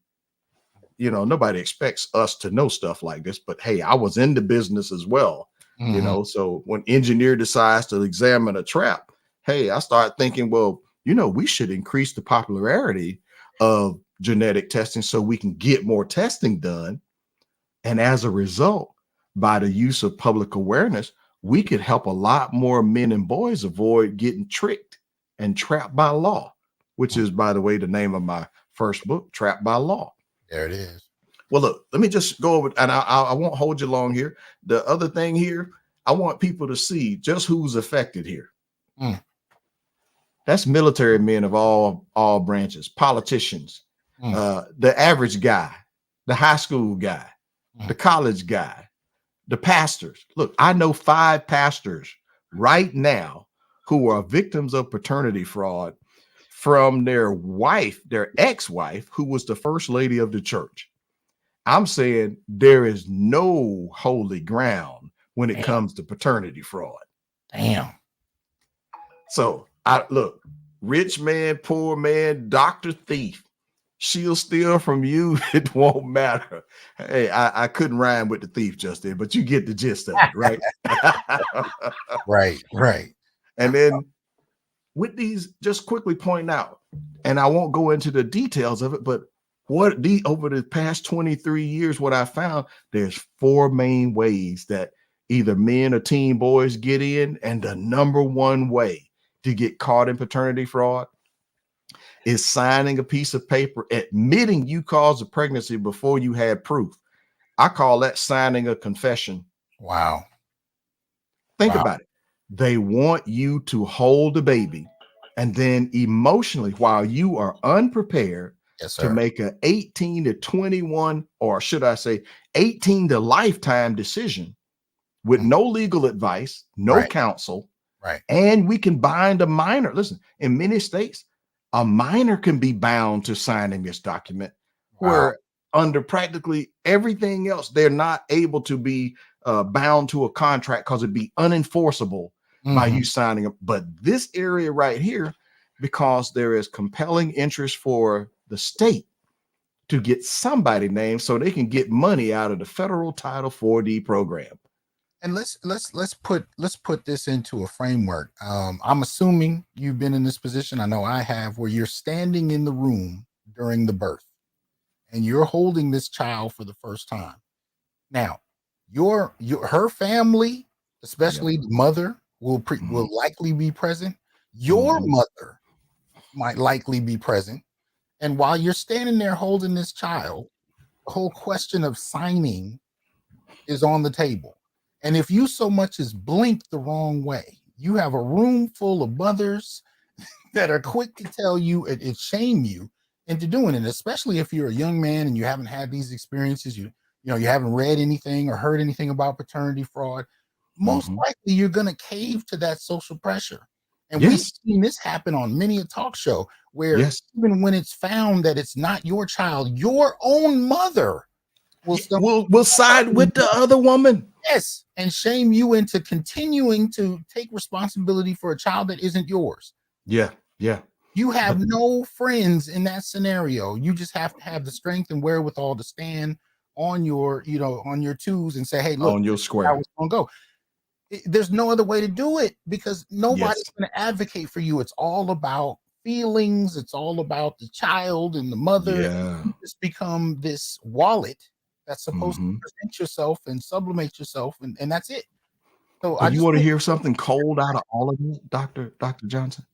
You know, nobody expects us to know stuff like this, but hey, I was in the business as well. You know, so when engineer decides to examine a trap, hey, I start thinking, well, you know, we should increase the popularity of genetic testing so we can get more testing done. And as a result, by the use of public awareness, we could help a lot more men and boys avoid getting tricked and trapped by law, which is, by the way, the name of my first book, Trapped by Law. There it is. Well, look, let me just go over, and I won't hold you long here. The other thing here, I want people to see just who's affected here. That's military men of all branches, politicians, the average guy, the high school guy, the college guy, the pastors. Look, I know 5 pastors right now who are victims of paternity fraud from their wife, their ex-wife, who was the first lady of the church. I'm saying there is no holy ground when it comes to paternity fraud. Damn. So look, rich man, poor man, doctor, thief, she'll steal from you. It won't matter. Hey, I couldn't rhyme with the thief just then, but you get the gist of it, right? Right. And then with these, just quickly point out, and I won't go into the details of it, but over the past 23 years, what I found, there's 4 main ways that either men or teen boys get in. And the number one way to get caught in paternity fraud is signing a piece of paper admitting you caused a pregnancy before you had proof. I call that signing a confession. Wow. Think about it. They want you to hold the baby, and then emotionally, while you are unprepared, to make an 18 to 21, or should I say 18 to lifetime decision with no legal advice, no counsel, and we can bind a minor. Listen, in many states, a minor can be bound to signing this document, where under practically everything else, they're not able to be bound to a contract because it'd be unenforceable by you signing them. But this area right here, because there is compelling interest for the state to get somebody named so they can get money out of the federal Title 4D program. And let's put this into a framework. I'm assuming you've been in this position. I know I have, where you're standing in the room during the birth and you're holding this child for the first time. Now, her family, especially the mother, will likely be present. Your mother might likely be present. And while you're standing there holding this child, the whole question of signing is on the table. And if you so much as blink the wrong way, you have a room full of mothers that are quick to tell you and shame you into doing it, especially if you're a young man and you haven't had these experiences, you haven't read anything or heard anything about paternity fraud. Most likely you're going to cave to that social pressure. And we've seen this happen on many a talk show where even when it's found that it's not your child, your own mother will side with the other woman. Yes, and shame you into continuing to take responsibility for a child that isn't yours. Yeah. You have no friends in that scenario. You just have to have the strength and wherewithal to stand on your, on your twos and say, hey, look, on your square. How it's gonna go. There's no other way to do it because nobody's going to advocate for you. It's all about feelings. It's all about the child and the mother. Yeah. You just become this wallet that's supposed to present yourself and sublimate yourself, and that's it. So you want to hear something cold out of all of it, Dr. Johnson?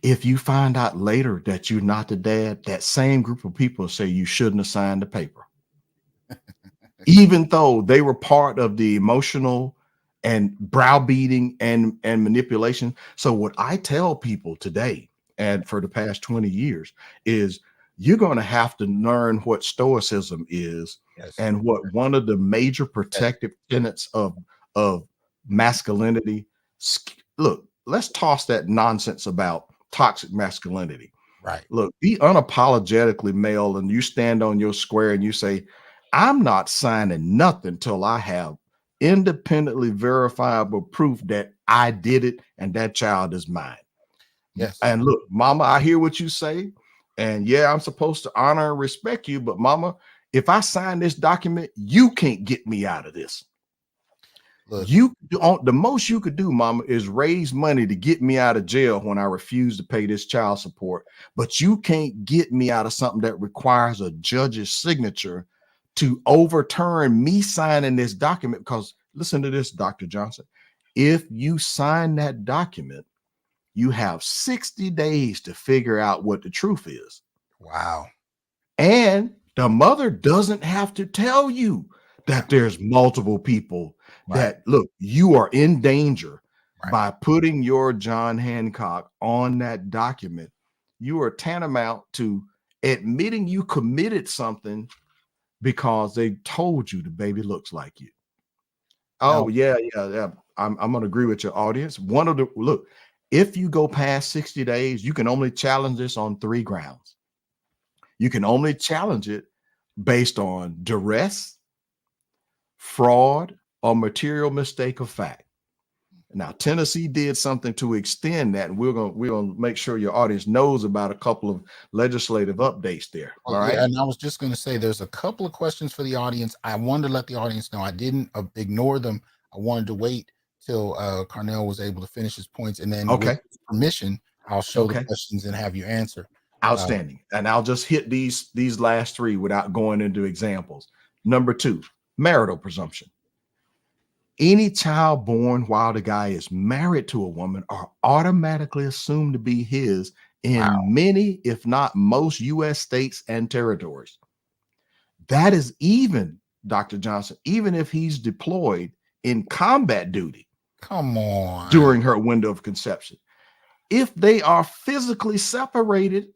If you find out later that you're not the dad, that same group of people say you shouldn't have signed the paper. Even though they were part of the emotional and browbeating and manipulation. So what I tell people today and for the past 20 years is you're going to have to learn what stoicism is and what one of the major protective tenets of masculinity. Look, let's toss that nonsense about toxic masculinity. Right. Look, be unapologetically male and you stand on your square and you say, I'm not signing nothing till I have independently verifiable proof that I did it and that child is mine. Yes. And look, mama, I hear what you say. And yeah, I'm supposed to honor and respect you. But mama, if I sign this document, you can't get me out of this. Look, the most you could do, mama, is raise money to get me out of jail when I refuse to pay this child support. But you can't get me out of something that requires a judge's signature to overturn me signing this document. Because listen to this, Dr. Johnson, if you sign that document, you have 60 days to figure out what the truth is. Wow. And the mother doesn't have to tell you that there's multiple people that look, you are in danger by putting your John Hancock on that document. You are tantamount to admitting you committed something because they told you the baby looks like you. Oh, yeah. I'm going to agree with your audience. Look, if you go past 60 days, you can only challenge this on 3 grounds. You can only challenge it based on duress, fraud, or material mistake of fact. Now, Tennessee did something to extend that, and we're gonna make sure your audience knows about a couple of legislative updates there. All right. And I was just going to say, there's a couple of questions for the audience. I wanted to let the audience know I didn't ignore them. I wanted to wait till Carnell was able to finish his points, and then with permission, I'll show the questions and have you answer. Outstanding. And I'll just hit these last 3 without going into examples. Number 2, marital presumption. Any child born while the guy is married to a woman are automatically assumed to be his in many, if not most, U.S. states and territories. That is even, Dr. Johnson, even if he's deployed in combat duty. Come on. During her window of conception. If they are physically separated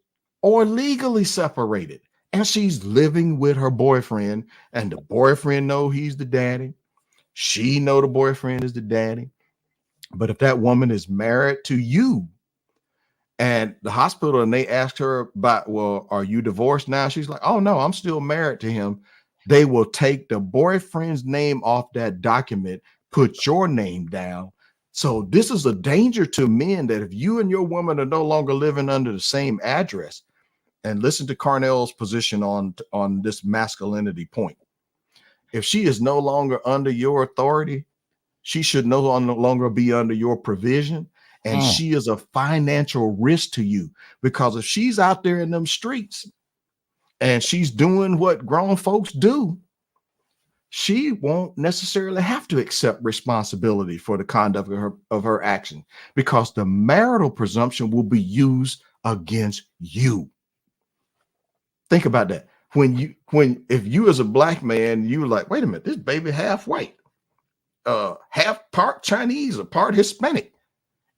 or legally separated, and she's living with her boyfriend, and the boyfriend know he's the daddy, she know the boyfriend is the daddy. But if that woman is married to you and the hospital and they ask her about, well, are you divorced now? She's like, oh no, I'm still married to him. They will take the boyfriend's name off that document, put your name down. So this is a danger to men that if you and your woman are no longer living under the same address, and listen to Carnell's position on this masculinity point. If she is no longer under your authority, she should no longer be under your provision. And she is a financial risk to you, because if she's out there in them streets and she's doing what grown folks do, she won't necessarily have to accept responsibility for the conduct of her action, because the marital presumption will be used against you. Think about that. If you as a black man, you were like, wait a minute, this baby half white, half part Chinese or part Hispanic.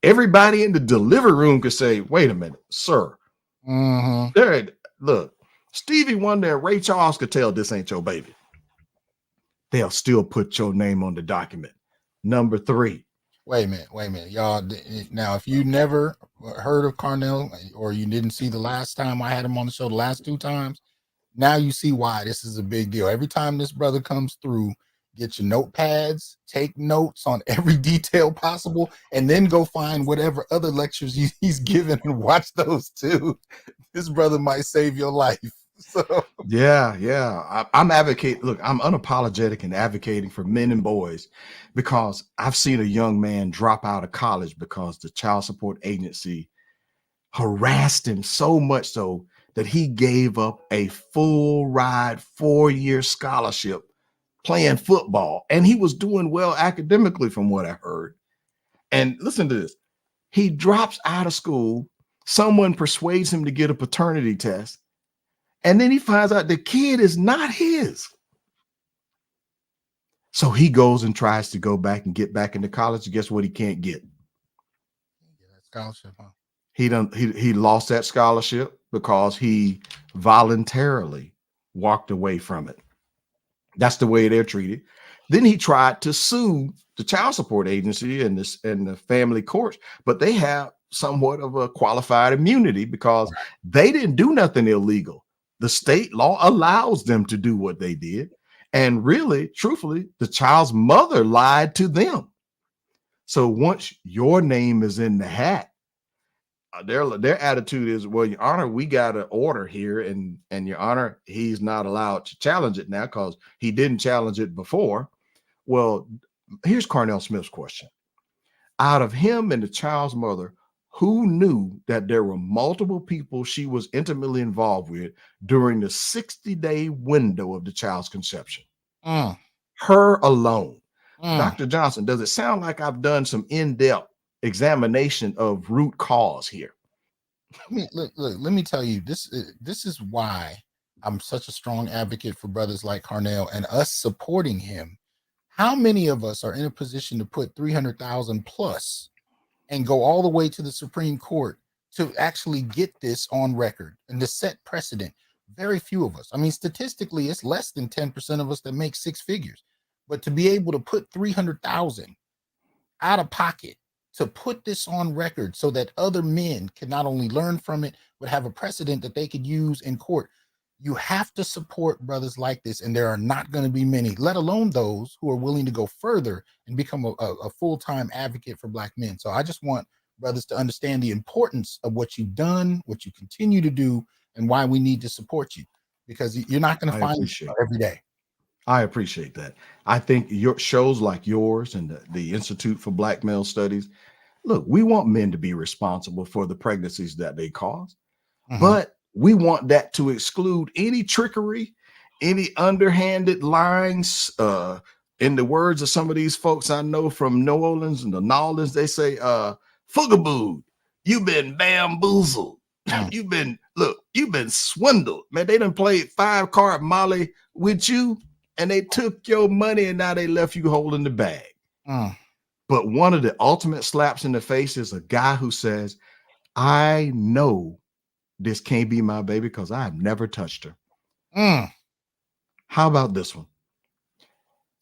Everybody in the delivery room could say, wait a minute, sir. There, look, Stevie Wonder and Ray Charles could tell this ain't your baby. They'll still put your name on the document. Number 3. Wait a minute, y'all. Now, if you never heard of Carnell or you didn't see the last time I had him on the show, the last 2 times, now you see why this is a big deal. Every time this brother comes through, get your notepads, take notes on every detail possible, and then go find whatever other lectures he's given and watch those too. This brother might save your life. So yeah. I'm advocating. Look, I'm unapologetic in advocating for men and boys because I've seen a young man drop out of college because the child support agency harassed him so much so that he gave up a full ride 4-year scholarship playing football. And he was doing well academically from what I heard. And listen to this. He drops out of school. Someone persuades him to get a paternity test. And then he finds out the kid is not his. So he goes and tries to go back and get back into college. Guess what he can't get? Scholarship, huh? He lost that scholarship because he voluntarily walked away from it. That's the way they're treated. Then he tried to sue the child support agency and the family courts, but they have somewhat of a qualified immunity because they didn't do nothing illegal. The state law allows them to do what they did. And really, truthfully, the child's mother lied to them. So once your name is in the hat, their attitude is, well, Your Honor, we got an order here, and Your Honor, he's not allowed to challenge it now because he didn't challenge it before. Well, here's Carnell Smith's question. Out of him and the child's mother, who knew that there were multiple people she was intimately involved with during the 60-day window of the child's conception? Her alone. Dr. Johnson, does it sound like I've done some in-depth examination of root cause here? Look, let me tell you, this is why I'm such a strong advocate for brothers like Carnell and us supporting him. How many of us are in a position to put 300,000 plus and go all the way to the Supreme Court to actually get this on record and to set precedent? Very few of us. I mean, statistically, it's less than 10% of us that make 6 figures. But to be able to put 300,000 out of pocket to put this on record so that other men can not only learn from it, but have a precedent that they could use in court, you have to support brothers like this. And there are not going to be many, let alone those who are willing to go further and become a full-time advocate for Black men. So I just want brothers to understand the importance of what you've done, what you continue to do, and why we need to support you, because you're not going to find it every day. I appreciate that. I think your shows like yours and the Institute for Black Male Studies, look, we want men to be responsible for the pregnancies that they cause, but we want that to exclude any trickery, any underhanded lines. In the words of some of these folks I know from New Orleans and the Nolans, they say, "Fugabooed, you've been bamboozled. You've been swindled, man. They done played 5-card Molly with you, and they took your money, and now they left you holding the bag." But one of the ultimate slaps in the face is a guy who says, "I know this can't be my baby because I've never touched her." How about this one?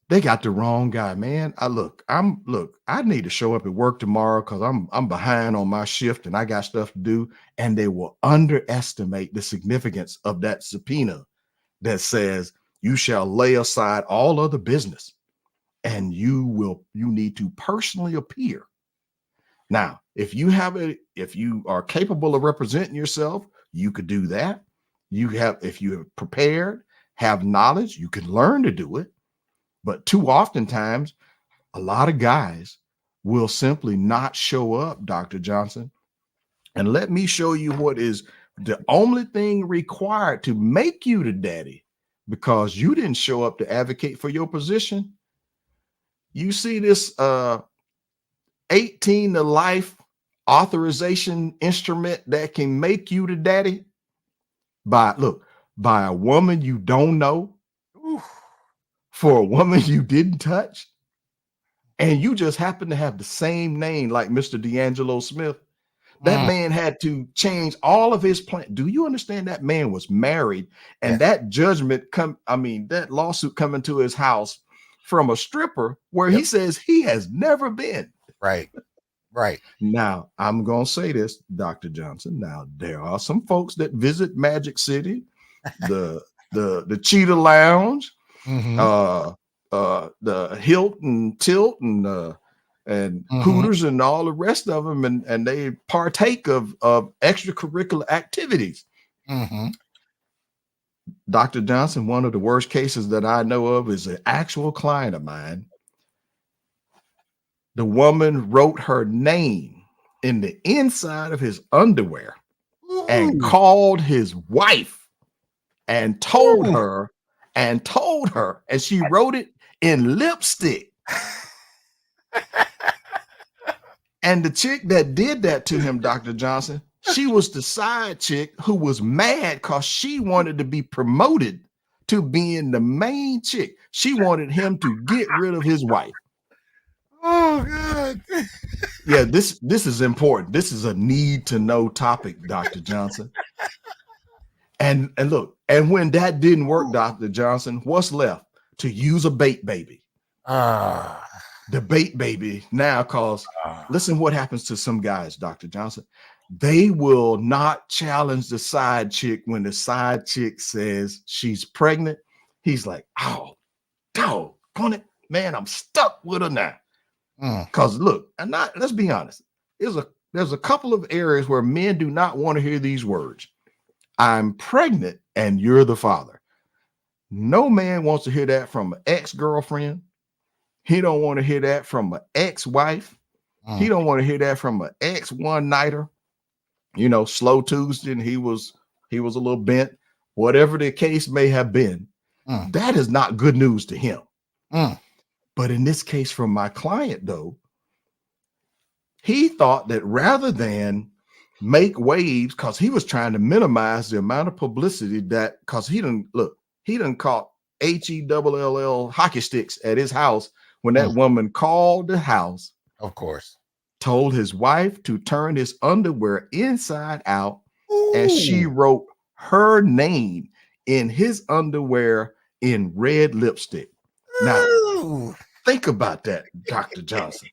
They got the wrong guy, man. I need to show up at work tomorrow because I'm behind on my shift and I got stuff to do. And they will underestimate the significance of that subpoena that says you shall lay aside all other business and you need to personally appear. Now, if you are capable of representing yourself, you could do that. If you're prepared, have knowledge, you can learn to do it. But too oftentimes, a lot of guys will simply not show up, Dr. Johnson. And let me show you what is the only thing required to make you the daddy, because you didn't show up to advocate for your position. You see this 18 to life authorization instrument that can make you the daddy? by a woman you don't know, Ooh. for a woman you didn't touch, and you just happen to have the same name like Mr. D'Angelo Smith, that man had to change all of his plans. Do you understand that man was married, and that judgment that lawsuit coming to his house from a stripper where he says he has never been. Right. Now, I'm going to say this, Dr. Johnson. Now, there are some folks that visit Magic City, the Cheetah Lounge, the Hilton Tilt, and Hooters and all the rest of them, and they partake of extracurricular activities. Dr. Johnson, one of the worst cases that I know of is an actual client of mine. The woman wrote her name in the inside of his underwear and called his wife and told her, and she wrote it in lipstick. And the chick that did that to him, Dr. Johnson, she was the side chick who was mad because she wanted to be promoted to being the main chick. She wanted him to get rid of his wife. Oh, God. Yeah, this is important. This is a need to know topic, Dr. Johnson. And look, and when that didn't work, Dr. Johnson, what's left? To use a bait baby. The bait baby now, cause listen what happens to some guys, Dr. Johnson. They will not challenge the side chick when the side chick says she's pregnant. He's like, oh, doggone it, man, I'm stuck with her now. Because look, let's be honest. There's a couple of areas where men do not want to hear these words. I'm pregnant and you're the father. No man wants to hear that from an ex-girlfriend. He don't want to hear that from an ex-wife. He don't want to hear that from an ex-one-nighter. You know, slow Tuesday, and he was a little bent. Whatever the case may have been, that is not good news to him. But in this case, from my client, though, he thought that rather than make waves, because he was trying to minimize the amount of publicity that, because he done caught HELL hockey sticks at his house when that woman called the house. Of course. Told his wife to turn his underwear inside out, and she wrote her name in his underwear in red lipstick. Now, think about that, Dr. Johnson.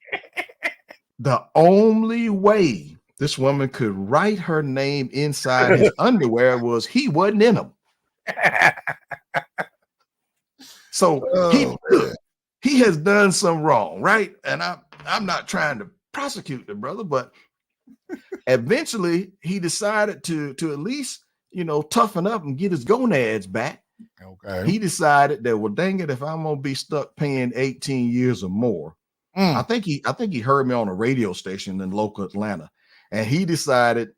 The only way this woman could write her name inside his underwear was he wasn't in them. So he has done some wrong, right? And I'm not trying to prosecute the brother, but eventually he decided to at least, toughen up and get his gonads back. Okay. He decided that, well, dang it, if I'm gonna be stuck paying 18 years or more, I think he heard me on a radio station in local Atlanta, and he decided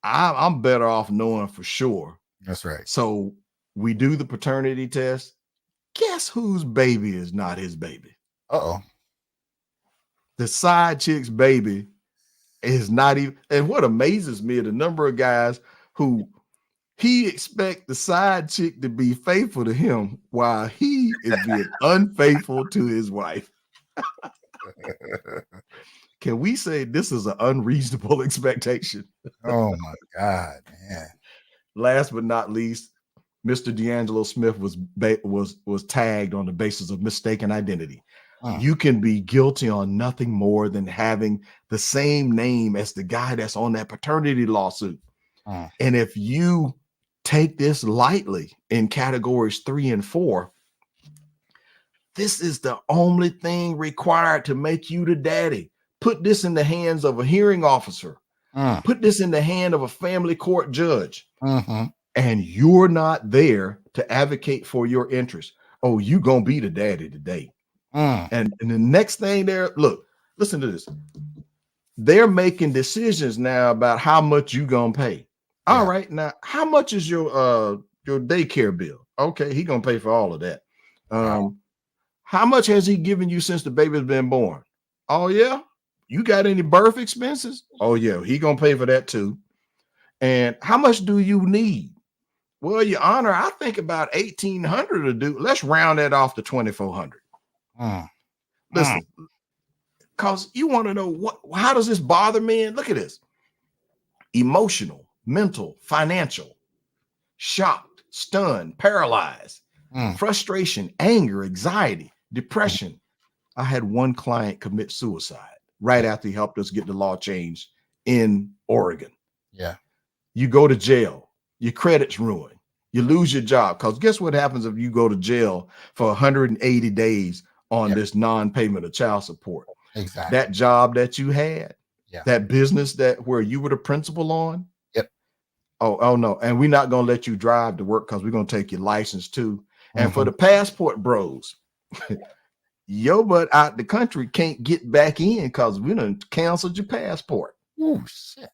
I'm better off knowing for sure. That's right. So we do the paternity test. Guess whose baby is not his baby? Uh-oh. The side chick's baby is not even. And what amazes me, the number of guys who he expect the side chick to be faithful to him while he is being unfaithful to his wife. Can we say this is an unreasonable expectation? Oh my God, man. Last but not least, Mr. D'Angelo Smith was tagged on the basis of mistaken identity. You can be guilty on nothing more than having the same name as the guy that's on that paternity lawsuit. And if you take this lightly in categories 3 and 4, this is the only thing required to make you the daddy. Put this in the hands of a hearing officer. Put this in the hand of a family court judge. And you're not there to advocate for your interests. Oh, you gonna be the daddy today. And the next thing listen to this. They're making decisions now about how much you gonna pay. All right, now how much is your daycare bill? Okay, he gonna pay for all of that. How much has he given you since the baby's been born? Oh yeah, you got any birth expenses? Oh yeah, he gonna pay for that too. And how much do you need? Well, Your Honor, I think about 1,800 to do. Let's round that off to 2,400. Listen, because you want to know how does this bother men? Look at this. Emotional, mental, financial, shocked, stunned, paralyzed, frustration, anger, anxiety, depression. I had one client commit suicide right after he helped us get the law changed in Oregon. Yeah. You go to jail, your credit's ruined, you lose your job. Because guess what happens if you go to jail for 180 days on this non-payment of child support? Exactly. That job that you had, yeah, that business that where you were the principal on. Yep. Oh no. And we're not going to let you drive to work because we're going to take your license too. And for the passport bros, your butt out the country can't get back in because we done canceled your passport. Oh shit.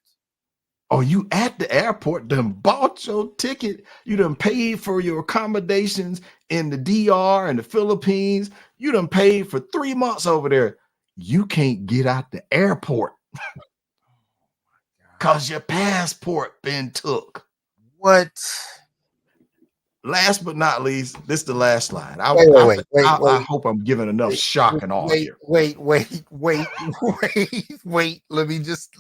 Oh, you at the airport done bought your ticket. You done paid for your accommodations in the DR and the Philippines. You done paid for 3 months over there. You can't get out the airport because your passport been took. What? Last but not least, this is the last slide. Wait. I hope I'm giving enough shock and awe here. Wait. Let me just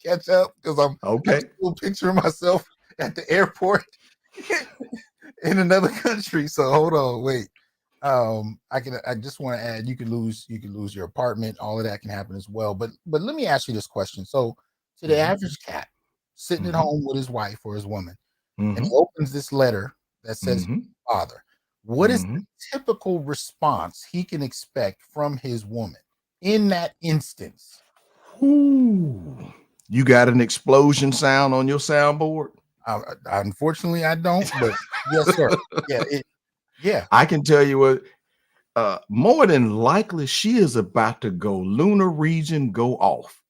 catch up because I'm still picturing myself at the airport in another country. So hold on, wait. I just want to add, you can lose your apartment. All of that can happen as well. But let me ask you this question. So to the average cat sitting at home with his wife or his woman, and he opens this letter that says father, what is the typical response he can expect from his woman in that instance? Ooh. You got an explosion sound on your soundboard? Unfortunately, I don't, but yes, sir. Yeah. I can tell you what, more than likely, she is about to go lunar region, go off.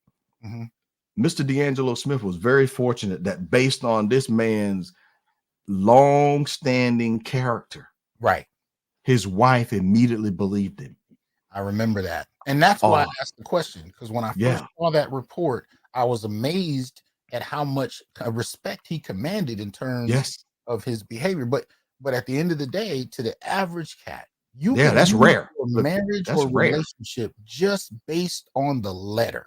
Mr. D'Angelo Smith was very fortunate that based on this man's long-standing character, right, his wife immediately believed him. I remember that, and that's why I asked the question, because when I first saw that report, I was amazed at how much respect he commanded in terms of his behavior. But at the end of the day, to the average cat, that's rare. Marriage or relationship just based on the letter.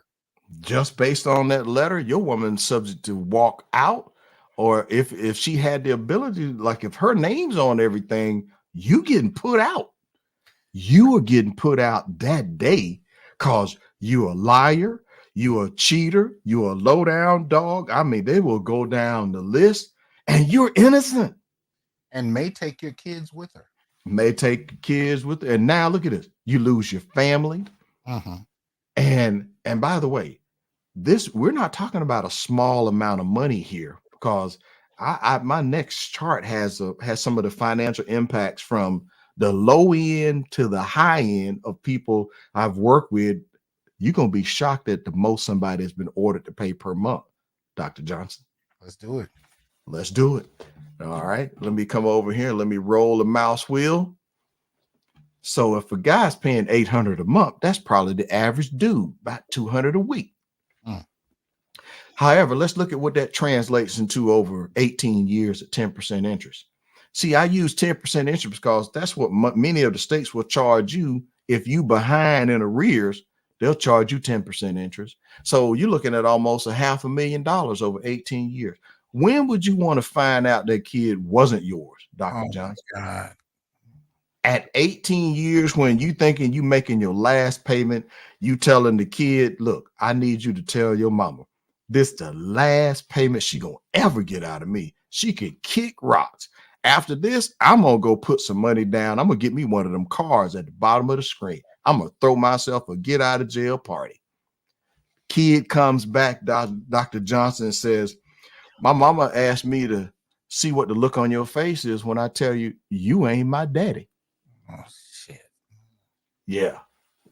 Just based on that letter, your woman's subject to walk out. Or if she had the ability, like if her name's on everything, you getting put out. You are getting put out that day because you a liar, you a cheater, you a low down dog. I mean, they will go down the list and you're innocent. And may take your kids with her. May take kids with her. And now look at this. You lose your family. And by the way, we're not talking about a small amount of money here. Because my next chart has some of the financial impacts from the low end to the high end of people I've worked with. You're gonna be shocked at the most somebody has been ordered to pay per month, Dr. Johnson. Let's do it. Let's do it. All right. Let me come over here. Let me roll the mouse wheel. So if a guy's paying $800 a month, that's probably the average dude, about $200 a week. However, let's look at what that translates into over 18 years at 10% interest. See, I use 10% interest because that's what many of the states will charge you. If you behind in arrears, they'll charge you 10% interest. So you're looking at almost $500,000 over 18 years. When would you want to find out that kid wasn't yours, Dr. Johnson? God. At 18 years, when you thinking you making your last payment, you telling the kid, look, I need you to tell your mama, this the last payment she gonna ever get out of me. She can kick rocks. After this, I'm gonna go put some money down. I'm gonna get me one of them cards at the bottom of the screen. I'm gonna throw myself a get out of jail party. Kid comes back, Dr. Johnson, says, my mama asked me to see what the look on your face is when I tell you, you ain't my daddy. Oh shit. Yeah.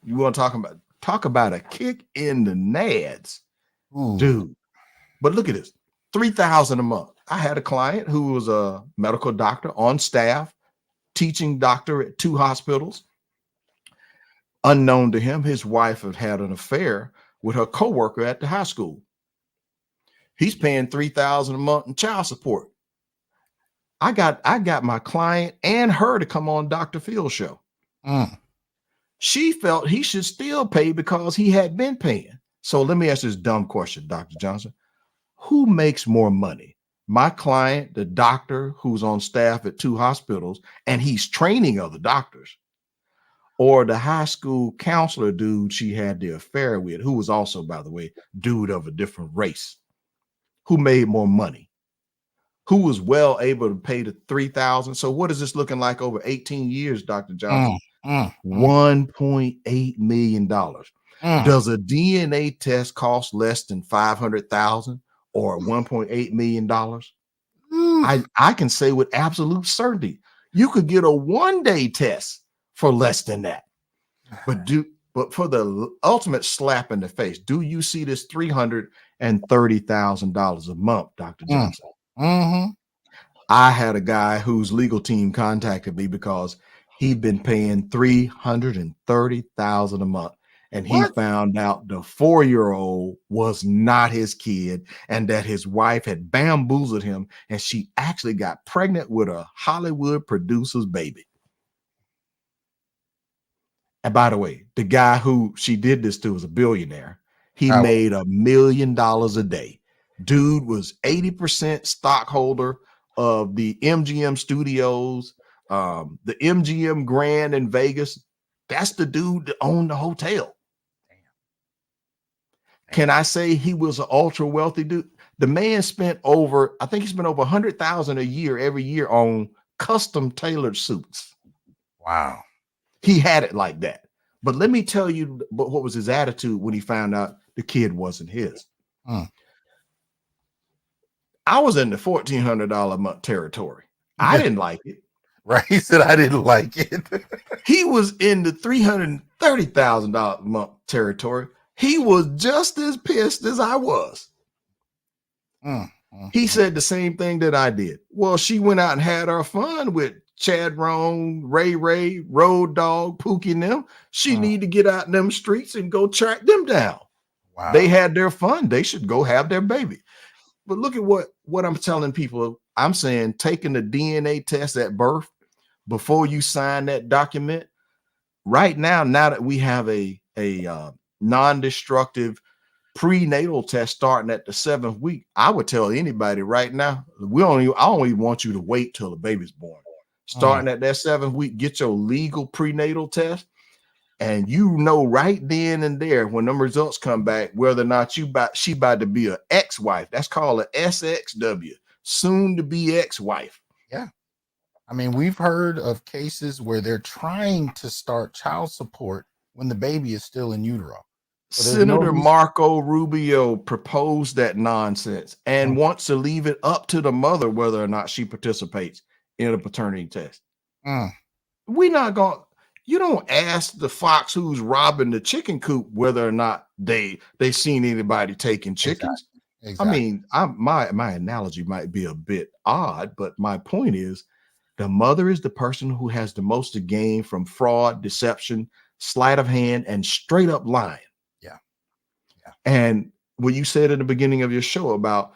You want to talk about a kick in the nads. Ooh. Dude, but look at this, $3,000 a month. I had a client who was a medical doctor on staff, teaching doctor at 2 hospitals. Unknown to him, his wife had an affair with her coworker at the high school. He's paying $3,000 a month in child support. I got my client and her to come on Dr. Phil's show. She felt he should still pay because he had been paying. So let me ask this dumb question, Dr. Johnson. Who makes more money? My client, the doctor who's on staff at 2 hospitals and he's training other doctors, or the high school counselor dude she had the affair with, who was also, by the way, dude of a different race? Who made more money? Who was well able to pay the $3,000? So what is this looking like over 18 years, Dr. Johnson? $1.8 million. Does a DNA test cost less than $500,000 or $1.8 million? I can say with absolute certainty, you could get a 1-day test for less than that. But for the ultimate slap in the face, do you see this $330,000 a month, Dr. Johnson? I had a guy whose legal team contacted me because he'd been paying $330,000 a month. And he found out the 4-year-old was not his kid and that his wife had bamboozled him and she actually got pregnant with a Hollywood producer's baby. And by the way, the guy who she did this to was a billionaire. He made $1 million a day. Dude was 80% stockholder of the MGM Studios, the MGM Grand in Vegas. That's the dude that owned the hotel. Can I say he was an ultra wealthy dude? The man spent over, I think he spent over $100,000 a year every year on custom tailored suits. Wow. He had it like that. But let me tell you what was his attitude when he found out the kid wasn't his. I was in the $1,400 a month territory. I didn't like it. Right. He said, I didn't like it. He was in the $330,000 a month territory. He was just as pissed as I was. He said the same thing that I did. Well, she went out and had her fun with Chad Roan, Ray, Road Dogg, Pookie and them. She need to get out in them streets and go track them down. Wow. They had their fun. They should go have their baby. But look at what I'm telling people. I'm saying taking the DNA test at birth before you sign that document. Right now that we have a non-destructive prenatal test starting at the 7th week, I would tell anybody right now, I only want you to wait till the baby's born. Starting at that 7th week, get your legal prenatal test, and right then and there when them results come back whether or not she about to be an ex-wife. That's called an SXW, soon to be ex-wife. Yeah. I mean, we've heard of cases where they're trying to start child support when the baby is still in utero. So Senator Marco Rubio proposed that nonsense and wants to leave it up to the mother whether or not she participates in a paternity test. We're not going. You don't ask the fox who's robbing the chicken coop whether or not they seen anybody taking chickens. Exactly. I mean, my analogy might be a bit odd, but my point is, the mother is the person who has the most to gain from fraud, deception, sleight of hand, and straight up lying. Yeah. And what you said at the beginning of your show about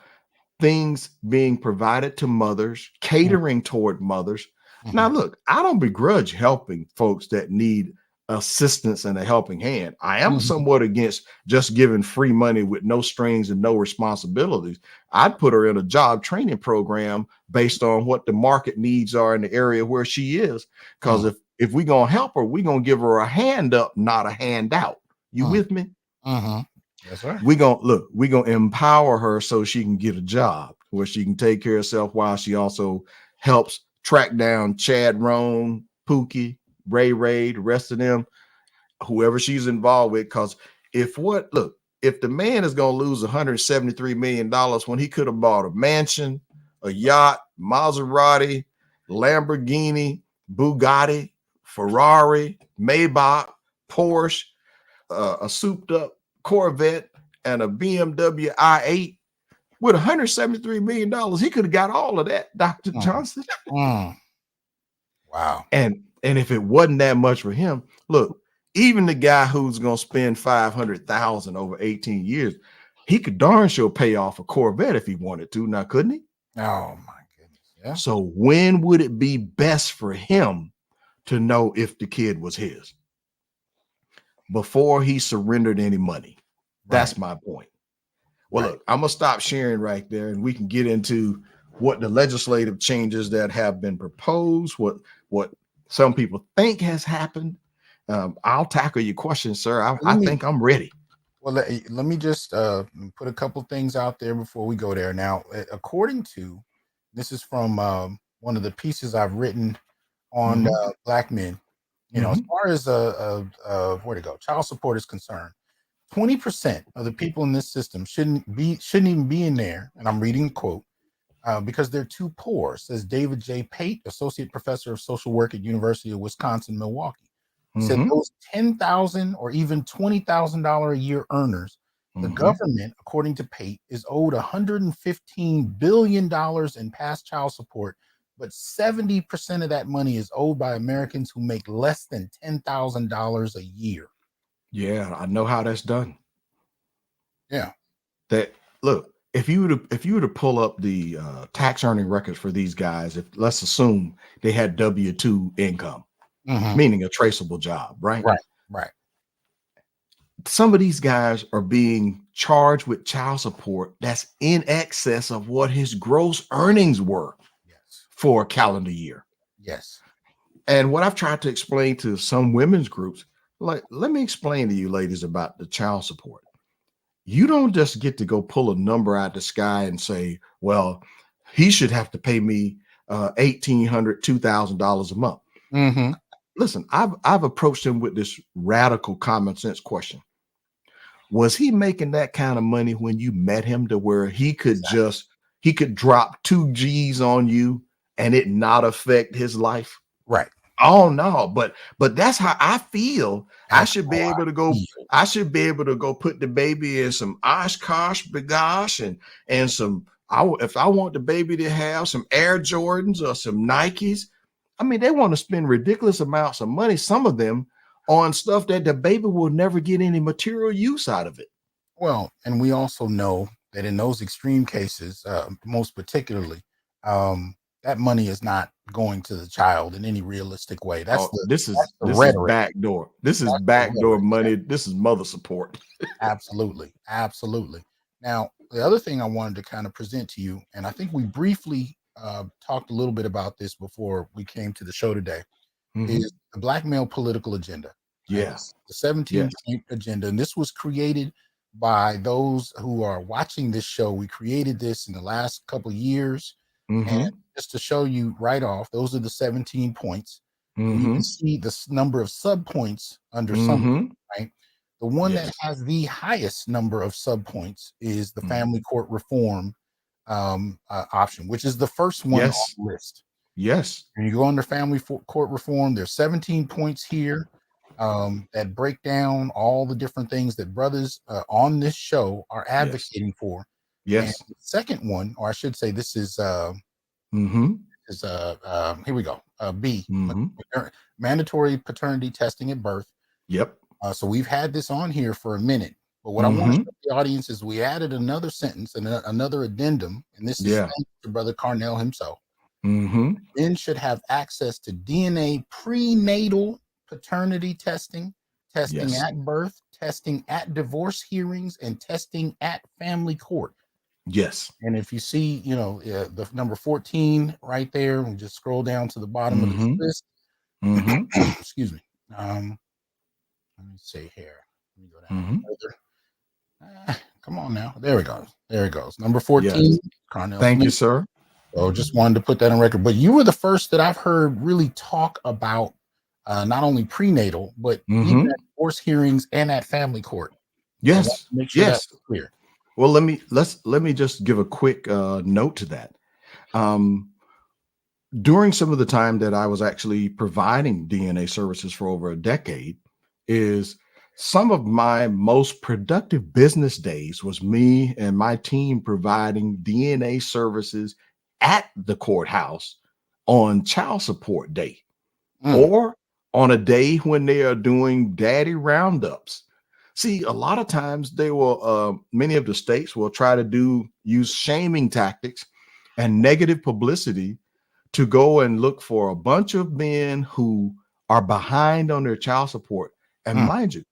things being provided to mothers, catering toward mothers. Now, look, I don't begrudge helping folks that need assistance and a helping hand. I am somewhat against just giving free money with no strings and no responsibilities. I'd put her in a job training program based on what the market needs are in the area where she is. Because if we're going to help her, we're going to give her a hand up, not a handout. You with me? That's right. We're going to empower her so she can get a job where she can take care of herself while she also helps track down Chad Roan, Pookie, Ray, the rest of them, whoever she's involved with. Because if the man is going to lose $173 million when he could have bought a mansion, a yacht, Maserati, Lamborghini, Bugatti, Ferrari, Maybach, Porsche, a souped up Corvette, and a BMW i8 with $173 million, he could have got all of that, Dr. Johnson. Wow. And if it wasn't that much for him, look, even the guy who's going to spend $500,000 over 18 years, he could darn sure pay off a Corvette if he wanted to. Now, couldn't he? Oh my goodness. Yeah. So when would it be best for him to know if the kid was his? Before he surrendered any money. That's Right. my point. Well, Right. look, I'm gonna stop sharing right there, and we can get into what the legislative changes that have been proposed, what some people think has happened. I'll tackle your question, sir. I Let me think I'm ready. well let me just put a couple things out there before we go there. Now, according to this is from one of the pieces I've written on Mhm. black men. You know, as Mhm. far as where to go, child support is concerned, 20% of the people in this system shouldn't even be in there. And I'm reading a quote because they're too poor, says David J. Pate, associate professor of social work at University of Wisconsin, Milwaukee. He said Mhm. those $10,000 or even $20,000 a year earners, the Mhm. government, according to Pate, is owed $115 billion in past child support, but 70% of that money is owed by Americans who make less than $10,000 a year. Yeah, I know how that's done. Yeah. That look, if you were to pull up the tax earning records for these guys, if let's assume they had W-2 income, Mhm. meaning a traceable job, right? Right. Right. Some of these guys are being charged with child support that's in excess of what his gross earnings were Yes. for a calendar year. Yes. And what I've tried to explain to some women's groups, like, let me explain to you ladies about the child support. You don't just get to go pull a number out the sky and say, well, he should have to pay me $1,800, $2,000 a month. Mhm. Listen, I've approached him with this radical common sense question. Was he making that kind of money when you met him to where Exactly. he could drop 2 G's on you and it not affect his life? Right. Oh no, but that's how I feel. I That's should be how I able to go. feel. I should be able to go put the baby in some Oshkosh bagosh and some. If I want the baby to have some Air Jordans or some Nikes, I mean they want to spend ridiculous amounts of money. Some of them on stuff that the baby will never get any material use out of it. Well, and we also know that in those extreme cases, most particularly, that money is not going to the child in any realistic way. Oh, That's the this is rhetoric. backdoor. This is That's the backdoor rhetoric. money. This is mother support. Absolutely. Absolutely. Now, the other thing I wanted to kind of present to you, and I think we briefly talked a little bit about this before we came to the show today, Mhm. is the black male political agenda. Right? Yeah. It's the 17 Yes. point agenda. And this was created by those who are watching this show. We created this in the last couple of years. And Mhm. just to show you right off, those are the 17 points. And you can Mhm. see the number of sub points under some of them, Mhm. right? The one that Yes. has the highest number of sub points is the Mhm. family court reform option, which is the first one on Yes. the list. Yes. And you go under court reform, there's 17 points here that break down all the different things that brothers on this show are Yes. advocating for. And Yes. the second one, or I should say, this Mhm. is here we go. B, Mhm. mandatory paternity testing at birth. Yep. So we've had this on here for a minute, but what I want to Mhm. show the audience is we added another sentence and another addendum, and this is Yeah. thanks to Brother Carnell himself. Mhm. Men should have access to DNA prenatal paternity testing, testing Yes. at birth, testing at divorce hearings, and testing at family court. Yes. And if you see, the number 14 right there, we just scroll down to the bottom of this Mhm. list. Mhm. Excuse me. Let me see here. Let me go down Mhm. further. Come on now. There we go. There it goes. Number Yes. 14, Carnell Thank you, Smith. sir. So just wanted to put that on record. But you were the first that I've heard really talk about not only prenatal, but even Mhm. at divorce hearings and at family court. So I want Yes. to make sure that Yes. was clear. Well, let me just give a quick note to that. Um, During some of the time that I was actually providing DNA services for over a decade, is some of my most productive business days was me and my team providing DNA services at the courthouse on child support day Mm, or on a day when they are doing daddy roundups. See, a lot of times they will, many of the states will try to use shaming tactics and negative publicity to go and look for a bunch of men who are behind on their child support. And mind you,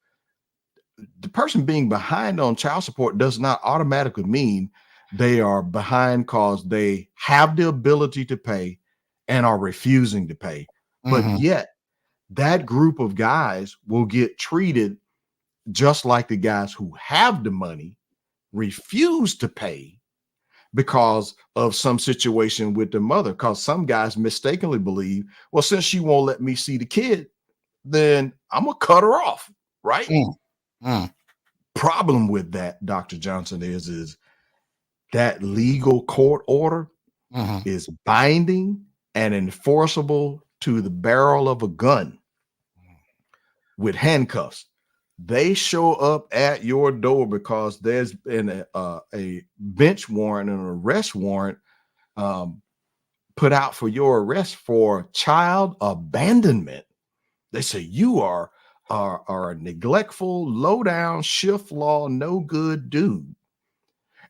the person being behind on child support does not automatically mean they are behind because they have the ability to pay and are refusing to pay. But yet that group of guys will get treated just like the guys who have the money, refuse to pay because of some situation with the mother. Because some guys mistakenly believe, well, since she won't let me see the kid, then I'm gonna cut her off, right? Problem with that, Dr. Johnson, is that legal court order is binding and enforceable to the barrel of a gun with handcuffs. They show up at your door because there's been a bench warrant and an arrest warrant put out for your arrest for child abandonment. They say you are a neglectful, low down, shift law, no good dude.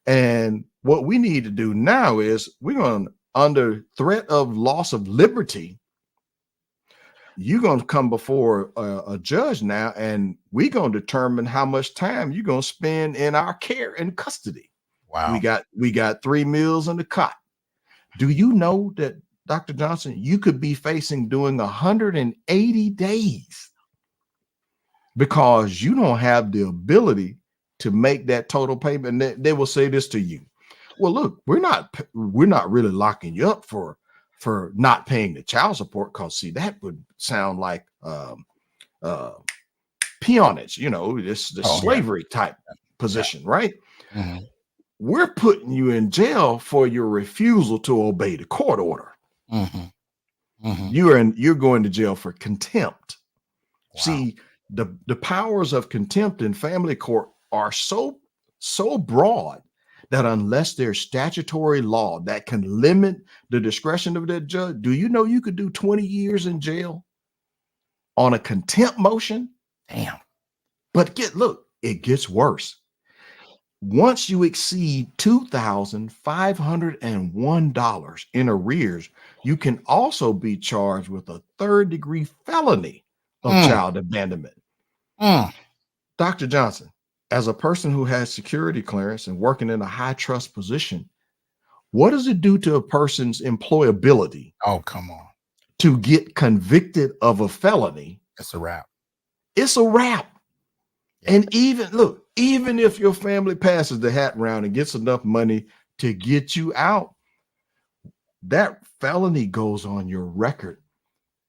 And what we need to do now is we're going to, under threat of loss of liberty, you're going to come before a judge now, and we're going to determine how much time you're going to spend in our care and custody. Wow. We got 3 meals in the cot. Do you know that, Dr. Johnson, you could be facing doing 180 days because you don't have the ability to make that total payment? And they will say this to you. Well, look, we're not really locking you up for not paying the child support, because see, that would sound like peonage, this slavery type position, right? We're putting you in jail for your refusal to obey the court order. You're going to jail for contempt. Wow. See, the powers of contempt in family court are so broad that unless there's statutory law that can limit the discretion of that judge, do you know you could do 20 years in jail on a contempt motion? Damn. But it gets worse. Once you exceed $2,501 in arrears, you can also be charged with a 3rd-degree felony of child abandonment. Dr. Johnson, as a person who has security clearance and working in a high trust position, what does it do to a person's employability? Oh, come on. To get convicted of a felony? It's a wrap. It's a wrap. Yeah. And even if your family passes the hat round and gets enough money to get you out, that felony goes on your record.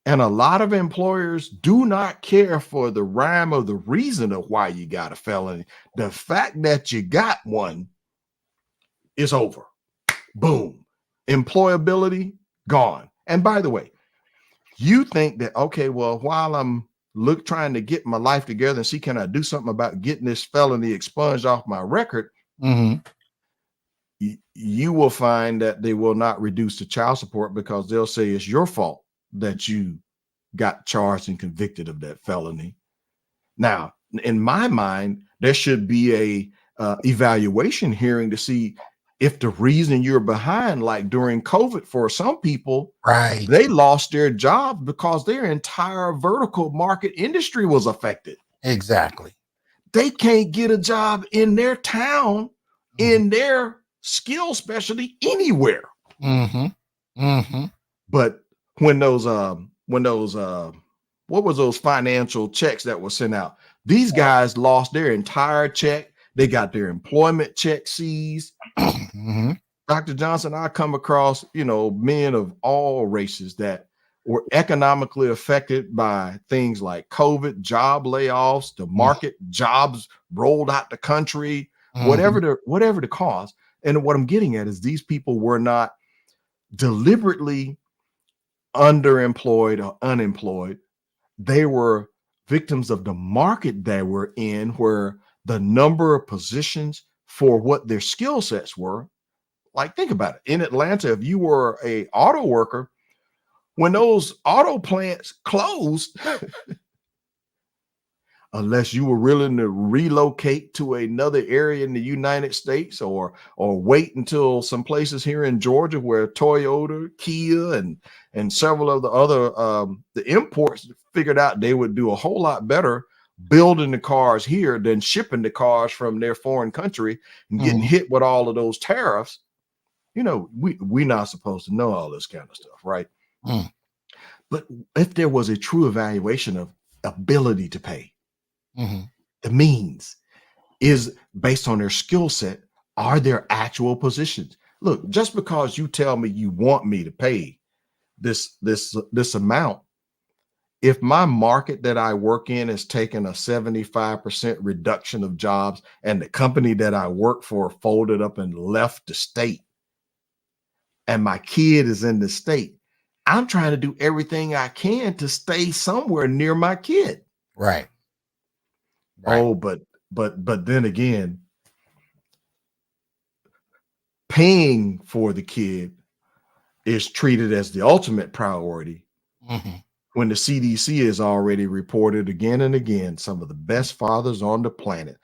And a lot of employers do not care for the rhyme or the reason of why you got a felony. The fact that you got one is over. Boom. Employability gone. And by the way, you think that, okay, well, while I'm trying to get my life together and see, can I do something about getting this felony expunged off my record? You will find that they will not reduce the child support because they'll say it's your fault that you got charged and convicted of that felony. Now, in my mind, there should be a evaluation hearing to see if the reason you're behind, like during COVID, for some people, right, they lost their jobs because their entire vertical market industry was affected. Exactly. They can't get a job in their town, in their skill specialty anywhere. But when those what was those financial checks that were sent out? These guys lost their entire check. They got their employment check seized. Dr. Johnson, I come across, men of all races that were economically affected by things like COVID, job layoffs, the market, jobs rolled out the country, whatever the cause. And what I'm getting at is these people were not deliberately underemployed or unemployed. They were victims of the market they were in, where the number of positions for what their skill sets were. Like, think about it. In Atlanta, if you were a auto worker, when those auto plants closed, unless you were willing to relocate to another area in the United States, or wait until some places here in Georgia where Toyota, Kia, and several of the other the imports figured out they would do a whole lot better building the cars here than shipping the cars from their foreign country and getting hit with all of those tariffs. You know, we're not supposed to know all this kind of stuff, right? But if there was a true evaluation of ability to pay, the means is based on their skill set, are there actual positions? Look, just because you tell me you want me to pay this amount, if my market that I work in is taking a 75% reduction of jobs and the company that I work for folded up and left the state, and my kid is in the state, I'm trying to do everything I can to stay somewhere near my kid. Right. Oh, but then again, paying for the kid is treated as the ultimate priority. When the CDC has already reported again and again, some of the best fathers on the planet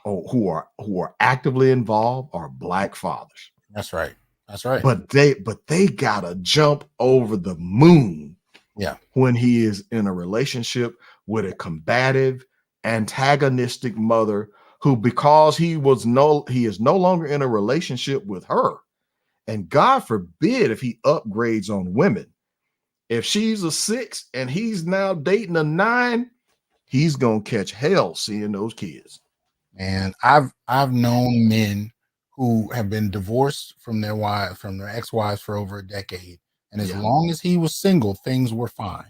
who are actively involved are Black fathers. That's right. That's right. But they gotta jump over the moon. Yeah. When he is in a relationship with a combative, antagonistic mother who, because he is no longer in a relationship with her, and God forbid if he upgrades on women, if she's a 6 and he's now dating a 9, he's gonna catch hell seeing those kids. And I've known men who have been divorced from their ex-wives for over a decade, and as long as he was single, things were fine.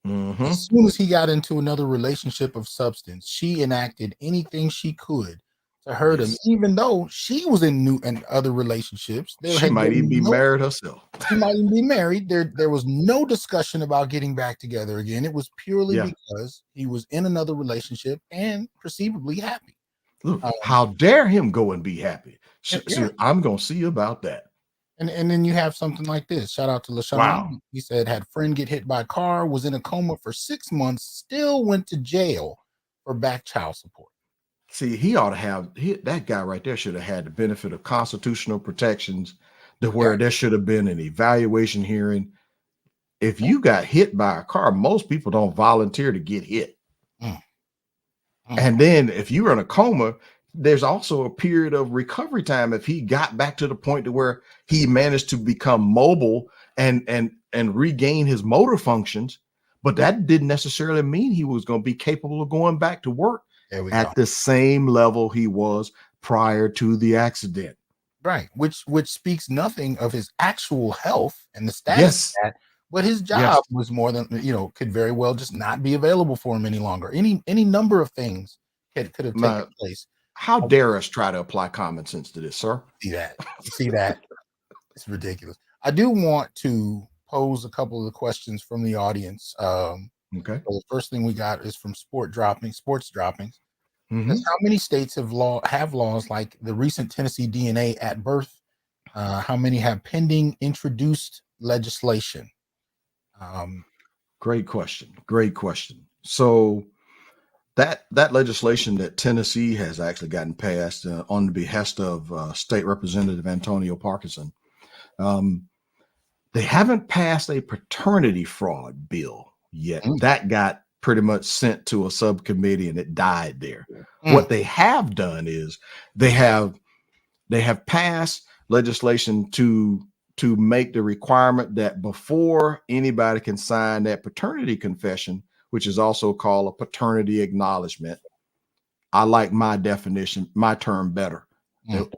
As soon as he got into another relationship of substance, she enacted anything she could to hurt him, even though she was in new and other relationships. She might even be married herself. She might even be married. There was no discussion about getting back together again. It was purely because he was in another relationship and perceivably happy. Look, how dare him go and be happy? I'm gonna see about that. And then you have something like this. Shout out to LaShawn. Wow. He said, had friend get hit by a car, was in a coma for 6 months, still went to jail for back child support. See, he ought to have that guy right there should have had the benefit of constitutional protections, to where there should have been an evaluation hearing. If you got hit by a car, most people don't volunteer to get hit. And then if you're in a coma, there's also a period of recovery time if he got back to the point to where he managed to become mobile and regain his motor functions. But that didn't necessarily mean he was going to be capable of going back to work at the same level he was prior to the accident. Right, which speaks nothing of his actual health and the status of that, but his job was more than, could very well just not be available for him any longer. Any number of things could have taken place. How dare us try to apply common sense to this, sir? See that? It's ridiculous. I do want to pose a couple of the questions from the audience. Okay. So the first thing we got is from sports droppings. How many states have laws like the recent Tennessee DNA at birth? How many have pending introduced legislation? Great question. So that legislation that Tennessee has actually gotten passed on the behest of State Representative Antonio Parkinson. They haven't passed a paternity fraud bill yet. That got pretty much sent to a subcommittee and it died there. What they have done is they have passed legislation to make the requirement that before anybody can sign that paternity confession, which is also called a paternity acknowledgement. I like my definition, my term better.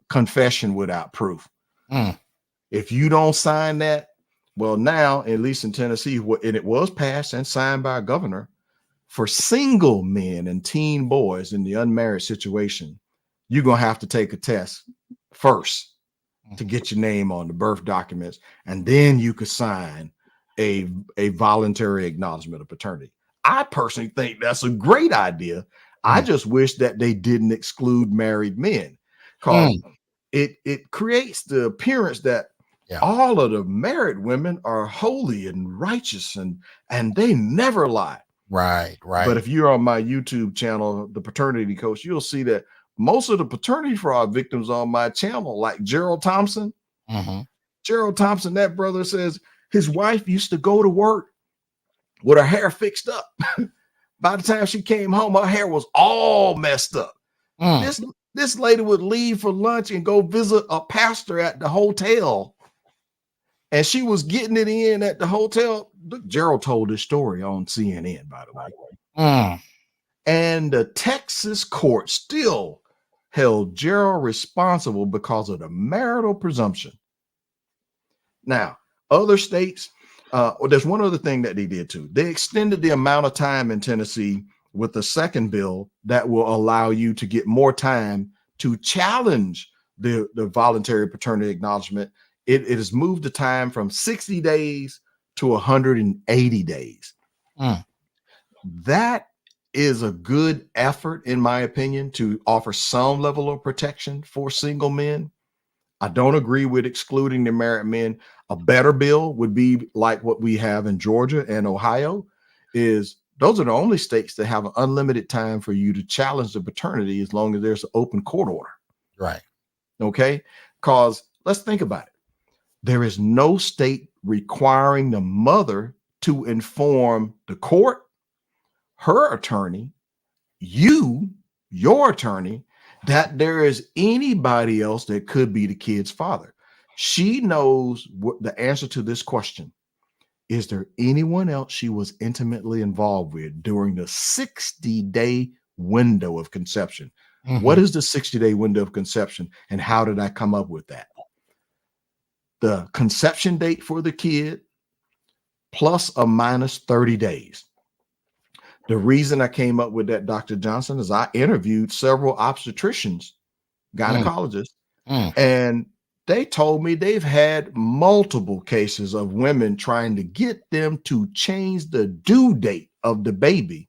Confession without proof. If you don't sign that, well, now, at least in Tennessee, and it was passed and signed by a governor, for single men and teen boys in the unmarried situation, you're going to have to take a test first to get your name on the birth documents, and then you could sign a voluntary acknowledgement of paternity. I personally think that's a great idea. I just wish that they didn't exclude married men, because it creates the appearance that all of the married women are holy and righteous and they never lie. Right. But if you're on my YouTube channel, The Paternity Coach, you'll see that most of the paternity fraud victims on my channel, like Gerald Thompson, that brother says his wife used to go to work with her hair fixed up. By the time she came home, her hair was all messed up. This lady would leave for lunch and go visit a pastor at the hotel, and she was getting it in at the hotel. Gerald told this story on CNN, by the way. And the Texas court still held Gerald responsible because of the marital presumption. Now, other states, there's one other thing that they did too. They extended the amount of time in Tennessee with the second bill that will allow you to get more time to challenge the voluntary paternity acknowledgement. It has moved the time from 60 days to 180 days. That is a good effort, in my opinion, to offer some level of protection for single men. I don't agree with excluding the married men. A better bill would be like what we have in Georgia and Ohio. Those are the only states that have an unlimited time for you to challenge the paternity as long as there's an open court order. Right. Okay. Because let's think about it. There is no state requiring the mother to inform the court, her attorney, your attorney, that there is anybody else that could be the kid's father. She knows what the answer to this question. Is there anyone else she was intimately involved with during the 60-day window of conception? What is the 60-day window of conception, and how did I come up with that? The conception date for the kid plus or minus 30 days. The reason I came up with that, Dr. Johnson, is I interviewed several obstetricians, gynecologists, and they told me they've had multiple cases of women trying to get them to change the due date of the baby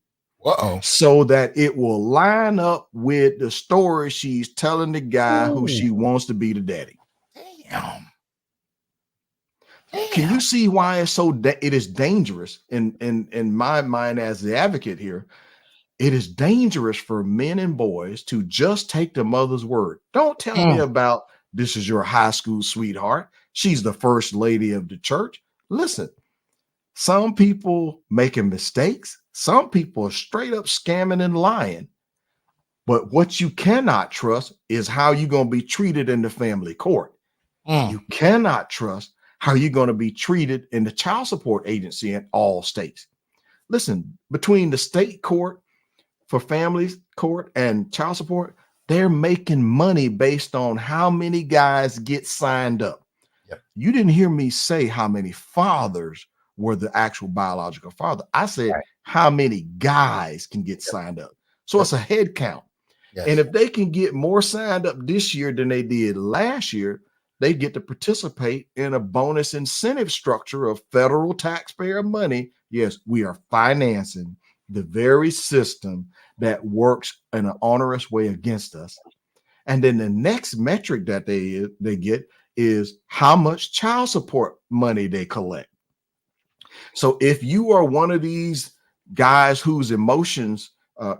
so that it will line up with the story she's telling the guy who she wants to be the daddy. Damn. Can you see why it's it is dangerous in my mind as the advocate here? It is dangerous for men and boys to just take the mother's word. Don't tell me about this is your high school sweetheart. She's the first lady of the church. Listen, some people making mistakes. Some people are straight up scamming and lying. But what you cannot trust is how you're going to be treated in the family court. You cannot trust how you're going to be treated in the child support agency in all states. Listen, between the state court for families court and child support, they're making money based on how many guys get signed up. You didn't hear me say how many fathers were the actual biological father. I said how many guys can get signed up. So it's a head count. And if they can get more signed up this year than they did last year, they get to participate in a bonus incentive structure of federal taxpayer money. Yes, we are financing the very system that works in an onerous way against us. And then the next metric that they get is how much child support money they collect. So if you are one of these guys whose emotions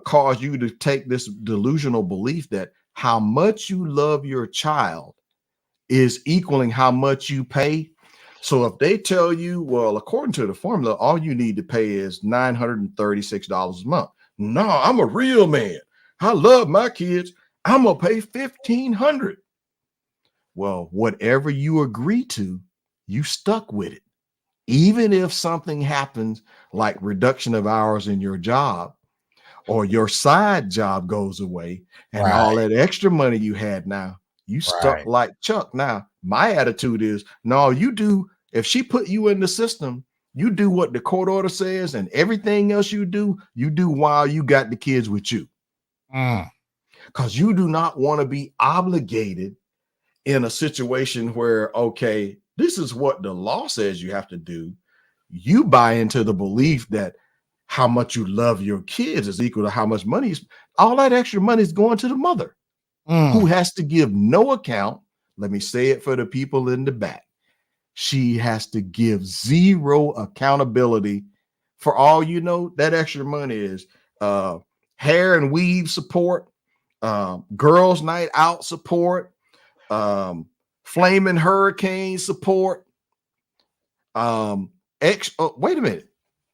cause you to take this delusional belief that how much you love your child is equaling how much you pay. So if they tell you, well, according to the formula, all you need to pay is $936 a month. No, I'm a real man. I love my kids. I'm going to pay $1,500. Well, whatever you agree to, you stuck with it. Even if something happens like reduction of hours in your job or your side job goes away and all that extra money you had now, you stuck like Chuck. Now, my attitude is, no, you do. If she put you in the system, you do what the court order says, and everything else you do while you got the kids with you. Because you do not want to be obligated in a situation where, okay, this is what the law says you have to do. You buy into the belief that how much you love your kids is equal to how much money all that extra money is going to the mother. Who has to give no account. Let me say it for the people in the back. She has to give zero accountability for all you know, that extra money is hair and weave support, girls' night out support, flaming hurricane support. Wait a minute.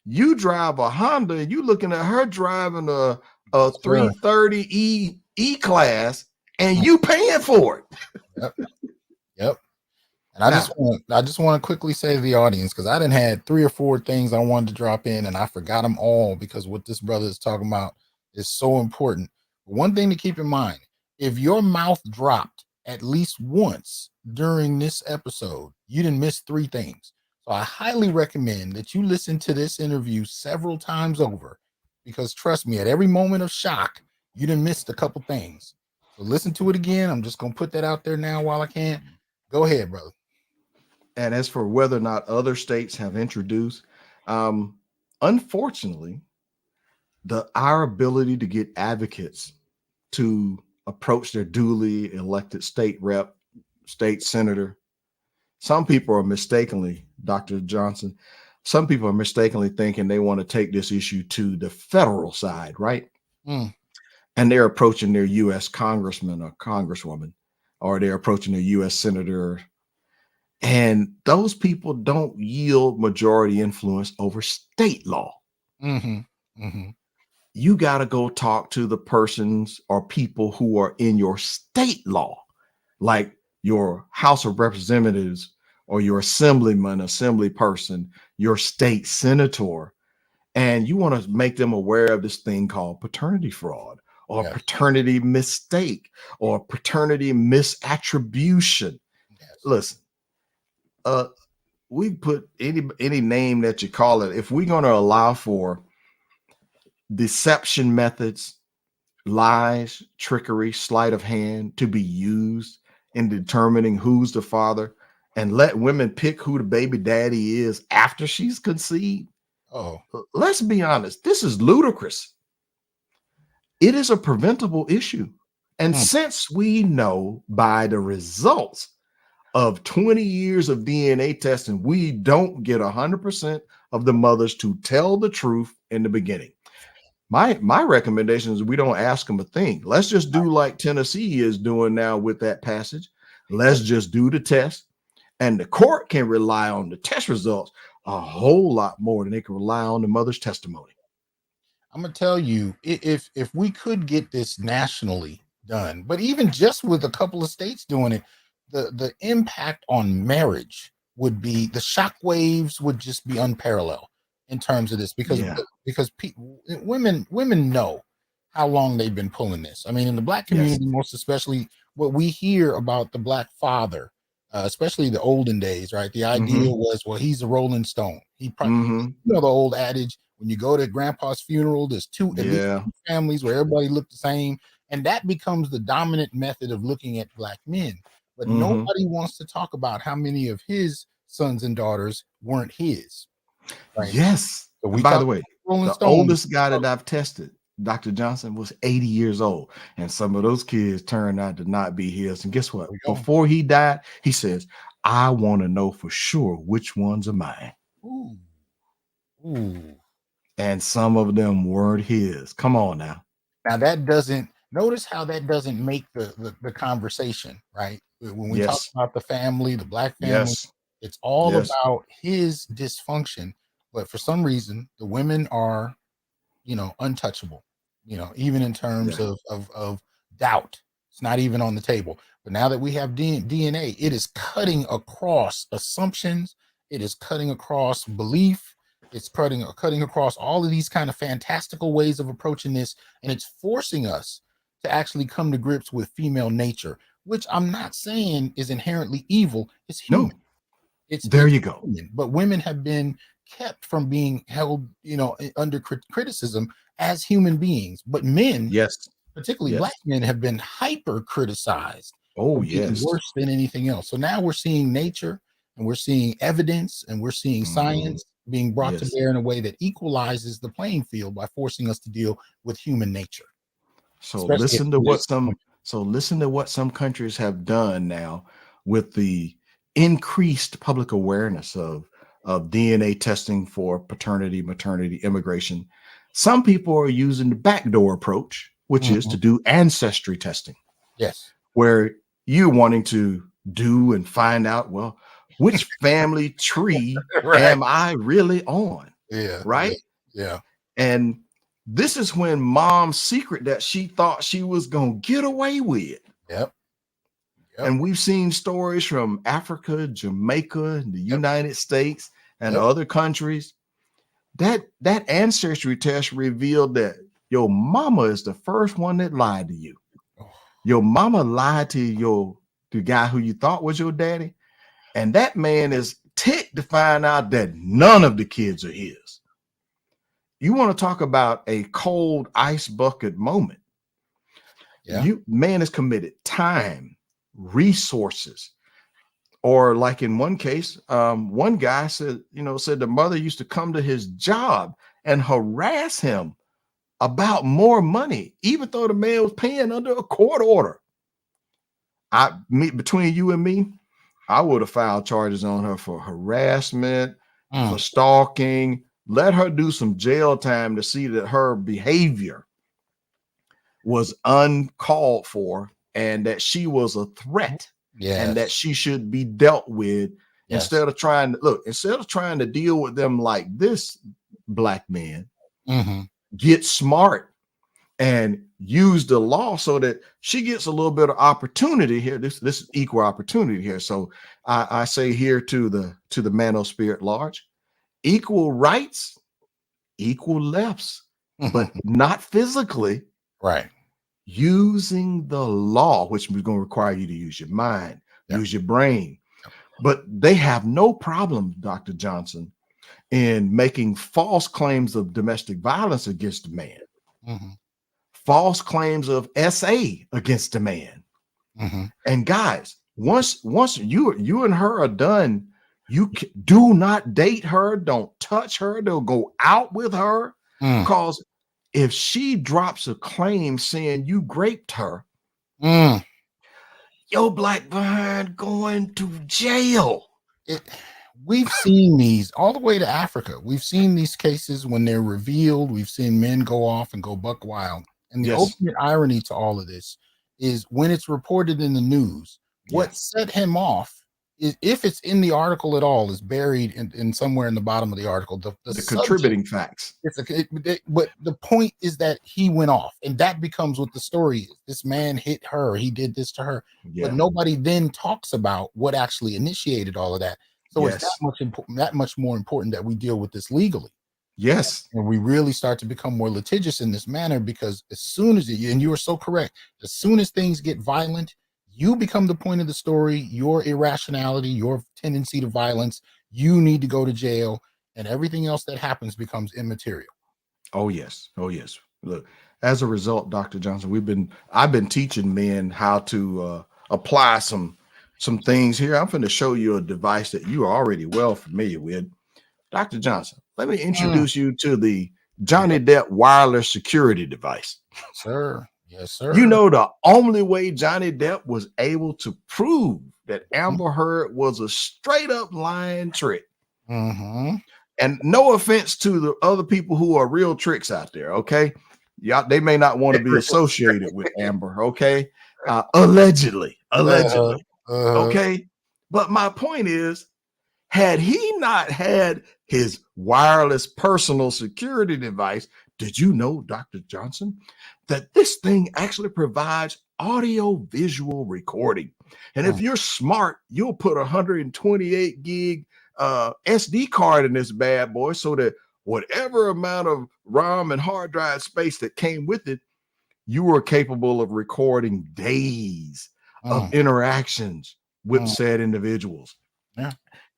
You drive a Honda and you looking at her driving a 330 E-Class and you paying for it. Yep. Yep. And I just want to quickly say to the audience, because I didn't had 3 or 4 things I wanted to drop in and I forgot them all because what this brother is talking about is so important. One thing to keep in mind, if your mouth dropped at least once during this episode, you didn't miss 3 things. So I highly recommend that you listen to this interview several times over, because trust me, at every moment of shock, you didn't miss a couple things. So listen to it again. I'm just going to put that out there now while I can. Go ahead, brother. And as for whether or not other states have introduced, unfortunately, our ability to get advocates to approach their duly elected state rep, state senator, some people are mistakenly, Dr. Johnson, some people are mistakenly thinking they want to take this issue to the federal side, right? And they're approaching their U.S. congressman or congresswoman, or they're approaching their U.S. senator. And those people don't yield majority influence over state law. You got to go talk to the persons or people who are in your state law, like your House of Representatives or your assemblyman, assembly person, your state senator. And you want to make them aware of this thing called paternity fraud or paternity mistake or paternity misattribution. Listen, we put any name that you call it. If we're going to allow for deception methods, lies, trickery, sleight of hand to be used in determining who's the father, and let women pick who the baby daddy is after she's conceived. Let's be honest, this is ludicrous. It is a preventable issue. And since we know by the results of 20 years of DNA testing, we don't get 100% of the mothers to tell the truth in the beginning. My recommendation is we don't ask them a thing. Let's just do like Tennessee is doing now with that passage. Let's just do the test. And the court can rely on the test results a whole lot more than they can rely on the mother's testimony. I'm going to tell you, if we could get this nationally done, but even just with a couple of states doing it, the impact on marriage would be, the shockwaves would just be unparalleled in terms of this, because women know how long they've been pulling this. I mean, in the Black community, most especially, what we hear about the Black father, especially the olden days, right? The idea was, well, he's a Rolling Stone. He probably, the old adage, when you go to grandpa's funeral, there's at least 2 families where everybody looked the same. And that becomes the dominant method of looking at Black men. But nobody wants to talk about how many of his sons and daughters weren't his. Right? Yes. So by the way, the oldest guy that I've tested, Dr. Johnson, was 80 years old. And some of those kids turned out to not be his. And guess what? Before he died, he says, I want to know for sure which ones are mine. And some of them weren't his. Come on now. Now that doesn't, notice how that doesn't make the conversation, right? When we talk about the family, the Black family, it's all about his dysfunction. But for some reason, the women are, untouchable, even in terms of doubt. It's not even on the table. But now that we have DNA, it is cutting across assumptions. It is cutting across belief. It's cutting across all of these kind of fantastical ways of approaching this. And it's forcing us to actually come to grips with female nature, which I'm not saying is inherently evil. It's human. No. There you go. Human. But women have been kept from being held, under criticism as human beings. But men, particularly Black men, have been hyper criticized. Worse than anything else. So now we're seeing nature, and we're seeing evidence, and we're seeing science being brought to bear in a way that equalizes the playing field by forcing us to deal with human nature. So listen to what some countries have done now with the increased public awareness of of DNA testing for paternity, maternity, immigration. Some people are using the backdoor approach, which is to do ancestry testing. Yes. Where you're wanting to do and find out, well, which family tree Right. am I really on? Yeah. Right. Yeah. And this is when mom's secret that she thought she was going to get away with. Yep. And we've seen stories from Africa, Jamaica, the United States, and other countries. That ancestry test revealed that your mama is the first one that lied to you. Your mama lied to the guy who you thought was your daddy. And that man is ticked to find out that none of the kids are his. You want to talk about a cold ice bucket moment. Yeah. Man has committed time, resources, or like in one case, one guy said the mother used to come to his job and harass him about more money, even though the man was paying under a court order. Between you and me, I would have filed charges on her for harassment, for stalking. Let her do some jail time to see that her behavior was uncalled for and that she was a threat. And that she should be dealt with instead of trying to deal with them like this, black man, get smart and use the law so that she gets a little bit of opportunity here. This is equal opportunity here. So I say here to the manosphere at large, equal rights, equal lefts, but not physically. Right. Using the law, which is going to require you to use your mind, use your brain. But they have no problem, Dr. Johnson, in making false claims of domestic violence against a man, false claims of SA against a man. And guys, once you and her are done, you do not date her, don't touch her, don't go out with her, because if she drops a claim saying you raped her, your black behind going to jail. We've seen these all the way to Africa. We've seen these cases when they're revealed. We've seen men go off and go buck wild. And the ultimate irony to all of this is when it's reported in the news, what set him off is, if it's in the article at all, is buried in somewhere in the bottom of the article. The contributing facts. But the point is that he went off, and that becomes what the story is. This man hit her. He did this to her. But nobody then talks about what actually initiated all of that. So it's that much more important that we deal with this legally. Yes. And we really start to become more litigious in this manner, because as soon as and you are so correct, as soon as things get violent, you become the point of the story. Your irrationality, your tendency to violence, you need to go to jail, and everything else that happens becomes immaterial. Oh yes. Look, as a result, Dr. Johnson, I've been teaching men how to apply some things here. I'm going to show you a device that you are already well familiar with. Dr. Johnson, let me introduce you to the Johnny Depp wireless security device. Sir. Yes, sir. You know, the only way Johnny Depp was able to prove that Amber Heard was a straight up lying trick. And no offense to the other people who are real tricks out there. Okay. Yeah. They may not want to be associated with Amber. Okay. Allegedly. Okay. But my point is, had he not had his wireless personal security device, did you know, Dr. Johnson, that this thing actually provides audio visual recording? And if you're smart, you'll put 128 gig SD card in this bad boy, so that whatever amount of RAM and hard drive space that came with it, you were capable of recording days of interactions with said individuals.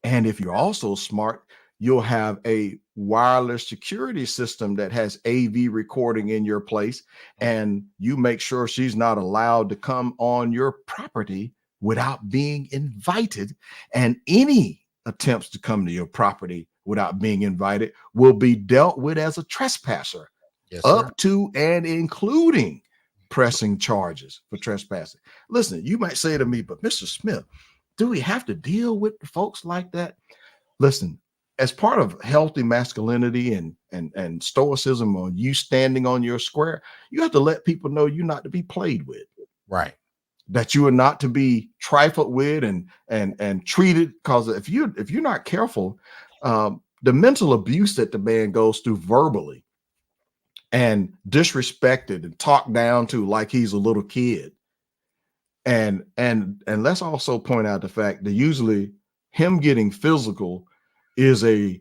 And if you're also smart, you'll have a wireless security system that has AV recording in your place, and you make sure she's not allowed to come on your property without being invited. And any attempts to come to your property without being invited will be dealt with as a trespasser, up to and including pressing charges for trespassing. Listen, you might say to me, but Mr. Smith, do we have to deal with folks like that? Listen, as part of healthy masculinity and stoicism, or you standing on your square, you have to let people know you're not to be played with. Right. That you are not to be trifled with and treated. Because if you're not careful, the mental abuse that the man goes through verbally and disrespected and talked down to like he's a little kid. And let's also point out the fact that usually him getting physical is a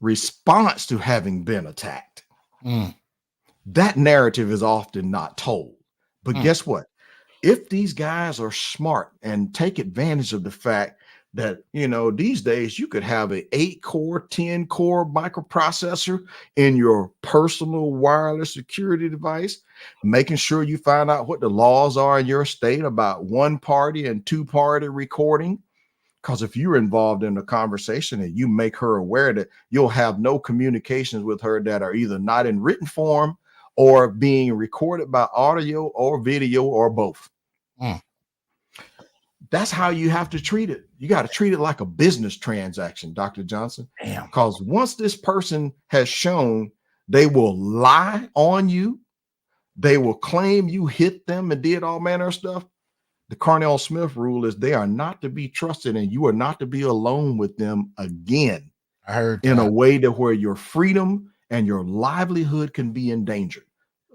response to having been attacked. That narrative is often not told. But guess what? If these guys are smart and take advantage of the fact that, you know, these days you could have an 8-core, 10-core microprocessor in your personal wireless security device, making sure you find out what the laws are in your state about one-party and two-party recording. Because if you're involved in a conversation and you make her aware that you'll have no communications with her that are either not in written form or being recorded by audio or video or both. That's how you have to treat it. You got to treat it like a business transaction, Dr. Johnson. Damn. Because once this person has shown they will lie on you, they will claim you hit them and did all manner of stuff. The Carnell Smith rule is they are not to be trusted, and you are not to be alone with them again. I heard in that. a way that where your freedom and your livelihood can be endangered.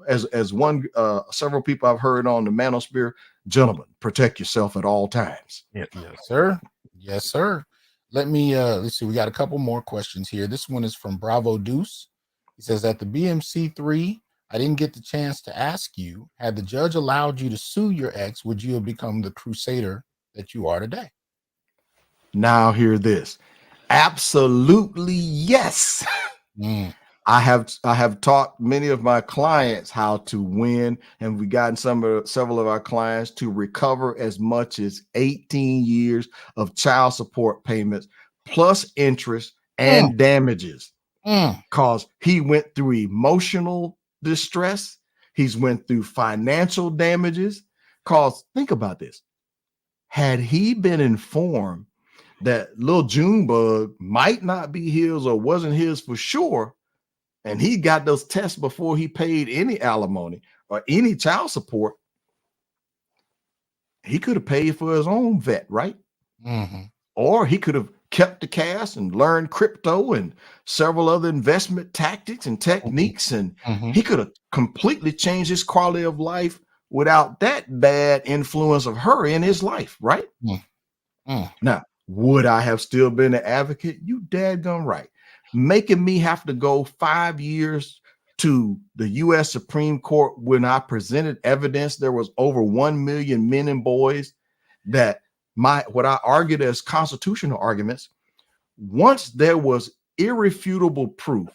As one, several people I've heard on the manosphere, gentlemen, protect yourself at all times. Yes, sir. Yes, sir. Let me, let's see. We got a couple more questions here. This one is from Bravo Deuce. He says, at the BMC3, I didn't get the chance to ask you, had the judge allowed you to sue your ex, would you have become the crusader that you are today? Now hear this. Absolutely yes. I have taught many of my clients how to win, and we've gotten several of our clients to recover as much as 18 years of child support payments plus interest and damages. Because he went through emotional distress, he's went through financial damages. Because think about this. Had he been informed that little Junebug might not be his or wasn't his for sure, and he got those tests before he paid any alimony or any child support, he could have paid for his own vet, right? Or he could have kept the cash and learned crypto and several other investment tactics and techniques, and he could have completely changed his quality of life without that bad influence of her in his life, right? Now, would I have still been an advocate? You dadgum right. Making me have to go 5 years to the U.S. Supreme Court when I presented evidence there was over 1 million men and boys that what I argued as constitutional arguments, once there was irrefutable proof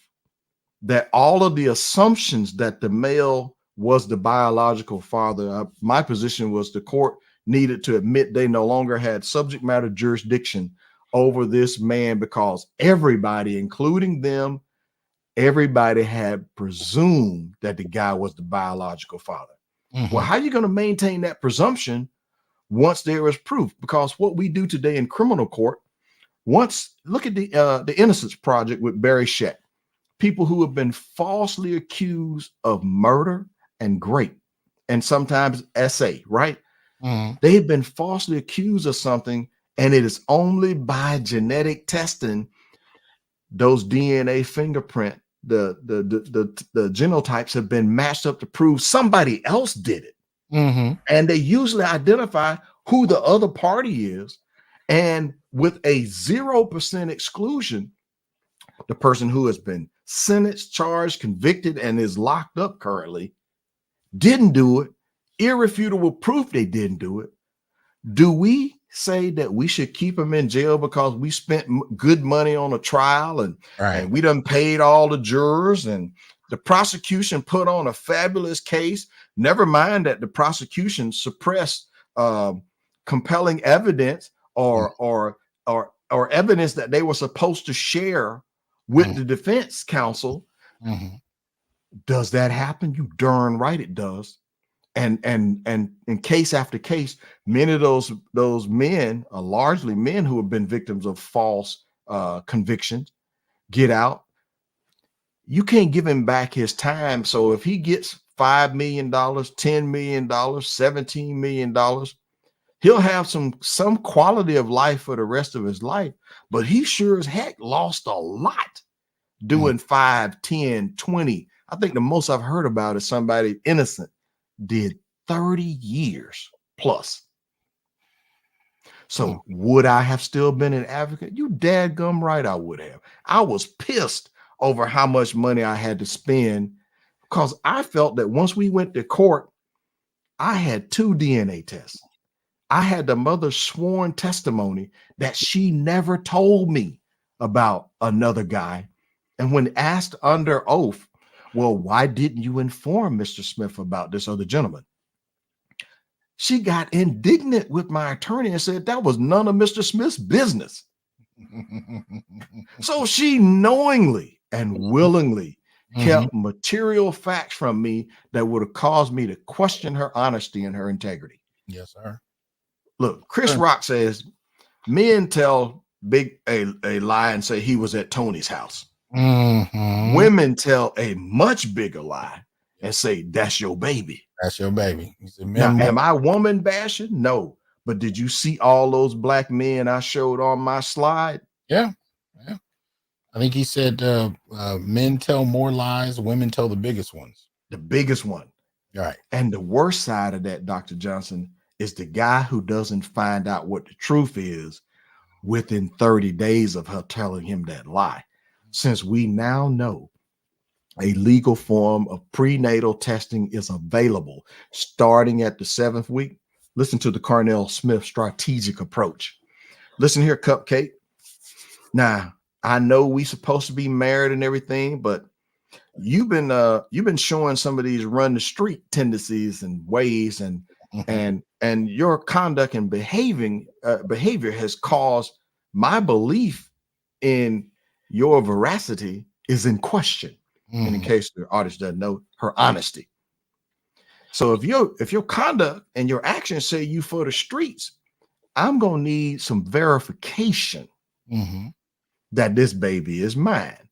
that all of the assumptions that the male was the biological father, my position was the court needed to admit they no longer had subject matter jurisdiction over this man, because everybody, including them, everybody had presumed that the guy was the biological father. Well, how are you going to maintain that presumption once there is proof? Because what we do today in criminal court, look at the Innocence Project with Barry Scheck, people who have been falsely accused of murder and rape, and sometimes SA, right? They've been falsely accused of something, and it is only by genetic testing, those DNA fingerprint, the genotypes have been matched up to prove somebody else did it. And they usually identify who the other party is. And with a 0% exclusion, the person who has been sentenced, charged, convicted, and is locked up currently didn't do it. Irrefutable proof they didn't do it. Do we say that we should keep them in jail because we spent good money on a trial and we done paid all the jurors and the prosecution put on a fabulous case? Never mind that the prosecution suppressed compelling evidence or evidence that they were supposed to share with the defense counsel. Does that happen? You darn right it does. And in case after case, many of those men are largely men who have been victims of false convictions, get out. You can't give him back his time. So if he gets $5 million, $10 million, $17 million, he'll have some quality of life for the rest of his life. But he sure as heck lost a lot doing 5, 10, 20. I think the most I've heard about is somebody innocent did 30 years plus. So would I have still been an advocate? You dadgum right I would have. I was pissed over how much money I had to spend because I felt that once we went to court, I had 2 DNA tests. I had the mother's sworn testimony that she never told me about another guy. And when asked under oath, well, why didn't you inform Mr. Smith about this other gentleman? She got indignant with my attorney and said that was none of Mr. Smith's business. So she knowingly and willingly kept material facts from me that would have caused me to question her honesty and her integrity. Yes, sir. Look, Chris Rock says men tell a lie and say he was at Tony's house. Women tell a much bigger lie and say that's your baby. That's your baby. Now, am I woman bashing? No. But did you see all those black men I showed on my slide? Yeah. Yeah. I think he said men tell more lies, women tell the biggest ones. The biggest one. Right. And the worst side of that, Dr. Johnson, is the guy who doesn't find out what the truth is within 30 days of her telling him that lie. Since we now know a legal form of prenatal testing is available starting at the 7th week, listen to the Carnell Smith strategic approach. Listen here, Cupcake. Now, I know we supposed to be married and everything, but you've been showing some of these run the street tendencies and ways, and your conduct and behavior has caused my belief in your veracity is in question. And in case the artist doesn't know, her honesty. So if your conduct and your actions say you for the streets, I'm gonna need some verification that this baby is mine.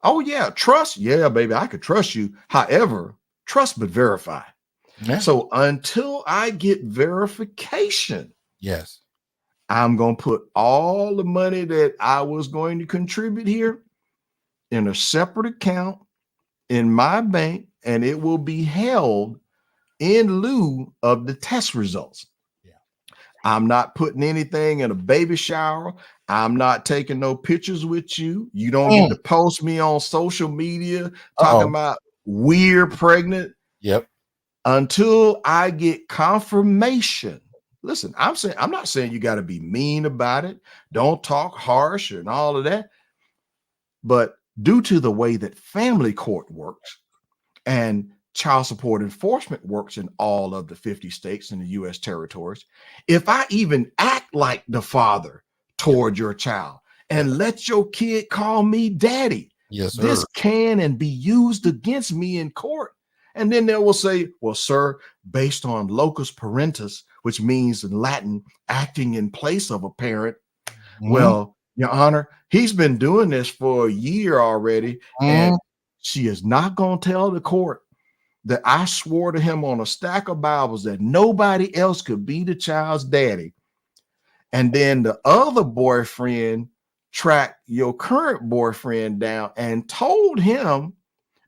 Oh yeah, trust. Yeah, baby, I could trust you. However, trust but verify. Yeah. So until I get verification, yes, I'm gonna put all the money that I was going to contribute here in a separate account in my bank, and it will be held in lieu of the test results. Yeah. I'm not putting anything in a baby shower. I'm not taking no pictures with you. You don't get to post me on social media talking about we're pregnant. Yep. Until I get confirmation. Listen, I'm not saying you got to be mean about it. Don't talk harsh and all of that. But due to the way that family court works and child support enforcement works in all of the 50 states and the U.S. territories, if I even act like the father toward your child and let your kid call me daddy, yes, sir, this can and be used against me in court. And then they will say, well, sir, based on locus parentis, which means in Latin, acting in place of a parent, well, Your Honor, he's been doing this for a year already, and she is not going to tell the court that I swore to him on a stack of Bibles that nobody else could be the child's daddy. And then the other boyfriend tracked your current boyfriend down and told him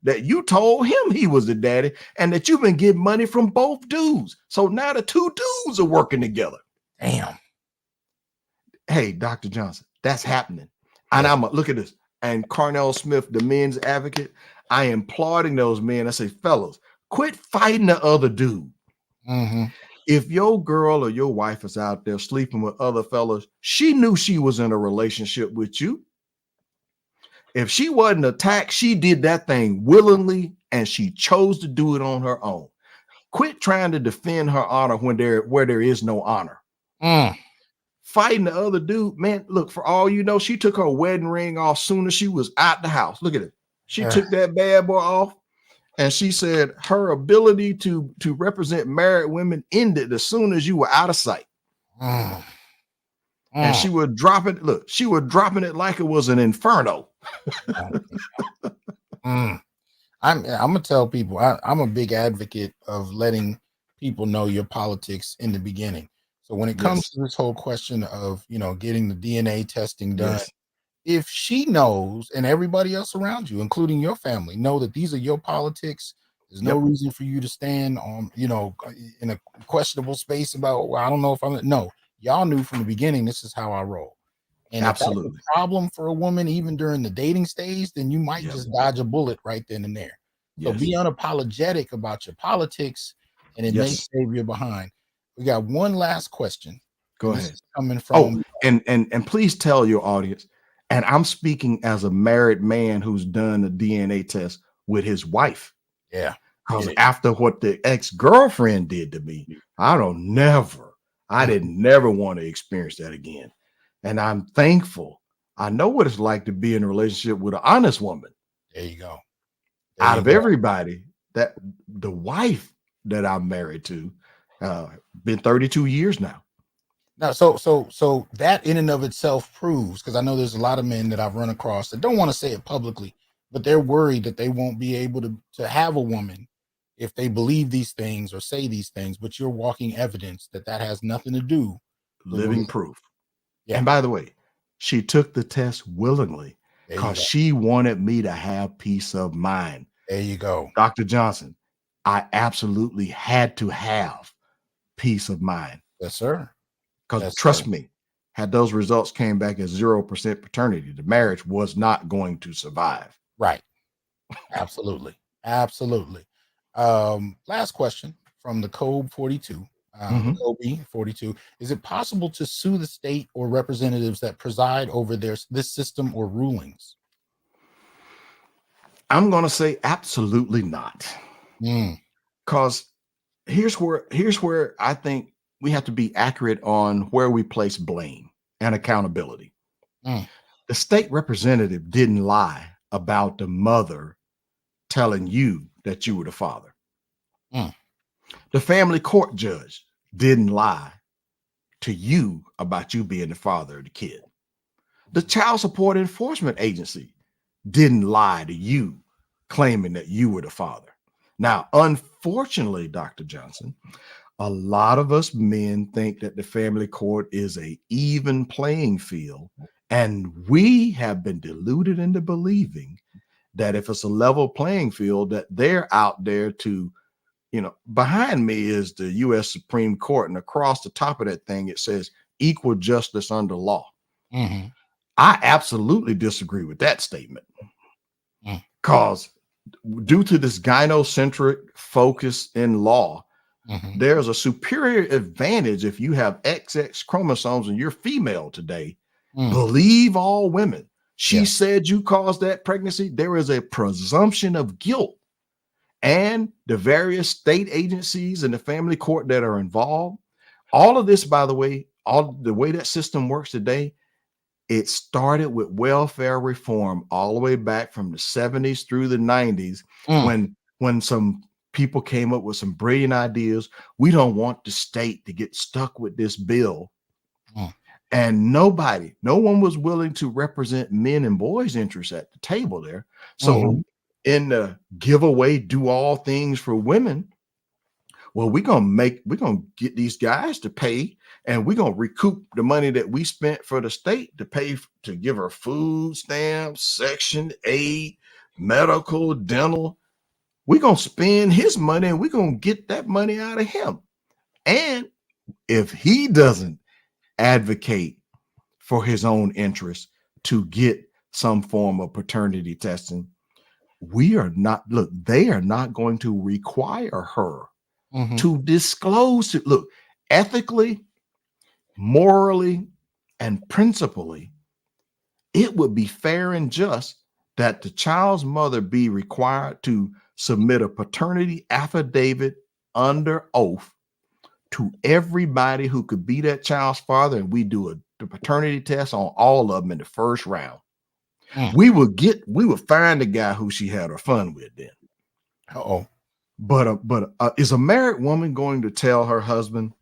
that you told him he was the daddy and that you've been getting money from both dudes. So now the 2 dudes are working together. Damn. Hey, Dr. Johnson, that's happening. And I'm look at this. And Carnell Smith, the men's advocate, I am applauding those men. I say, fellas, quit fighting the other dude. If your girl or your wife is out there sleeping with other fellas, she knew she was in a relationship with you. If she wasn't attacked, she did that thing willingly and she chose to do it on her own. Quit trying to defend her honor where there is no honor. Fighting the other dude, man, look, for all you know, she took her wedding ring off soon as she was out the house. Look at it. She took that bad boy off and she said her ability to represent married women ended as soon as you were out of sight. And she would drop it. Look, she was dropping it like it was an inferno. I'm gonna tell people I'm a big advocate of letting people know your politics in the beginning. So when it comes to this whole question of, you know, getting the DNA testing done, if she knows and everybody else around you, including your family, know that these are your politics, there's no reason for you to stand on, you know, in a questionable space about, well, I don't know if I'm no, y'all knew from the beginning this is how I roll. And if that's a problem for a woman, even during the dating stage, then you might just dodge a bullet right then and there. So be unapologetic about your politics, and it may save you behind. We got one last question. Go This ahead. is coming from and please tell your audience, and I'm speaking as a married man who's done a DNA test with his wife. Yeah. Because after what the ex-girlfriend did to me, I didn't never want to experience that again. And I'm thankful. I know what it's like to be in a relationship with an honest woman. There you go. Out of everybody, that the wife that I'm married to, been 32 years now. Now, so that in and of itself proves, because I know there's a lot of men that I've run across that don't want to say it publicly, but they're worried that they won't be able to have a woman if they believe these things or say these things. But you're walking evidence that has nothing to do. Living proof. Yeah. And by the way, she took the test willingly because she wanted me to have peace of mind. There you go. Dr. Johnson, I absolutely had to have peace of mind. Yes, sir. Because trust me, had those results came back as 0% paternity, the marriage was not going to survive. Right. Absolutely. Absolutely. Last question from the Code 42. Kobe 42. Is it possible to sue the state or representatives that preside over this system or rulings? I'm going to say absolutely not. Because here's where I think we have to be accurate on where we place blame and accountability. The state representative didn't lie about the mother telling you that you were the father. The family court judge didn't lie to you about you being the father of the kid. The child support enforcement agency didn't lie to you claiming that you were the father. Now, unfortunately, Dr. Johnson, a lot of us men think that the family court is an even playing field, and we have been deluded into believing that if it's a level playing field, that they're out there to, you know, behind me is the U.S. Supreme Court, and across the top of that thing, it says equal justice under law. I absolutely disagree with that statement because due to this gynocentric focus in law, there's a superior advantage if you have XX chromosomes and you're female today. Believe all women. She said you caused that pregnancy. There is a presumption of guilt. And the various state agencies and the family court that are involved, all of this, by the way, all the way that system works today, it started with welfare reform all the way back from the 70s through the 90s when some people came up with some brilliant ideas. We don't want the state to get stuck with this bill. And no one was willing to represent men and boys' interests at the table there. So in the giveaway, do all things for women, well, we're gonna get these guys to pay, and we're gonna recoup the money that we spent for the state to pay to give her food stamps, Section 8, medical, dental. We're gonna spend his money and we're gonna get that money out of him. And if he doesn't advocate for his own interests to get some form of paternity testing, they are not going to require her to disclose it. Look, ethically, morally, and principally, it would be fair and just that the child's mother be required to submit a paternity affidavit under oath to everybody who could be that child's father, and we do the paternity test on all of them in the first round. We would find the guy who she had her fun with then. But is a married woman going to tell her husband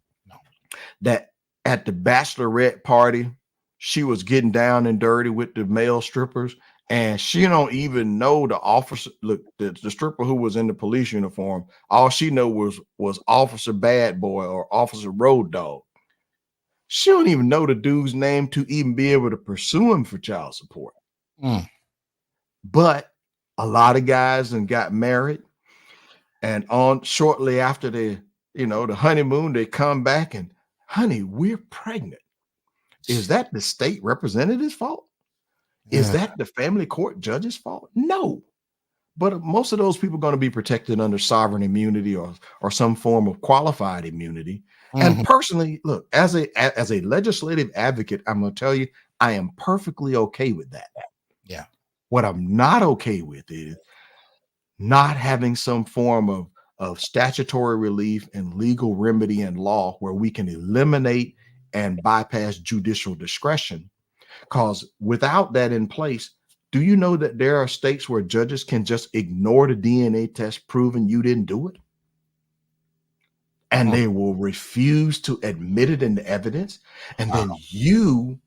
that at the bachelorette party she was getting down and dirty with the male strippers, and she don't even know the officer. Look, the stripper who was in the police uniform, all she know was Officer Bad Boy or Officer Road Dog. She don't even know the dude's name to even be able to pursue him for child support. But a lot of guys and got married, and on shortly after the honeymoon, they come back and, honey, we're pregnant. Is that the state representative's fault? Is that the family court judge's fault? No. But most of those people are going to be protected under sovereign immunity or some form of qualified immunity. And personally, look, as a legislative advocate, I'm going to tell you, I am perfectly okay with that. Yeah. What I'm not okay with is not having some form of statutory relief and legal remedy and law where we can eliminate and bypass judicial discretion. Because without that in place, do you know that there are states where judges can just ignore the DNA test proving you didn't do it? And they will refuse to admit it in the evidence. And then you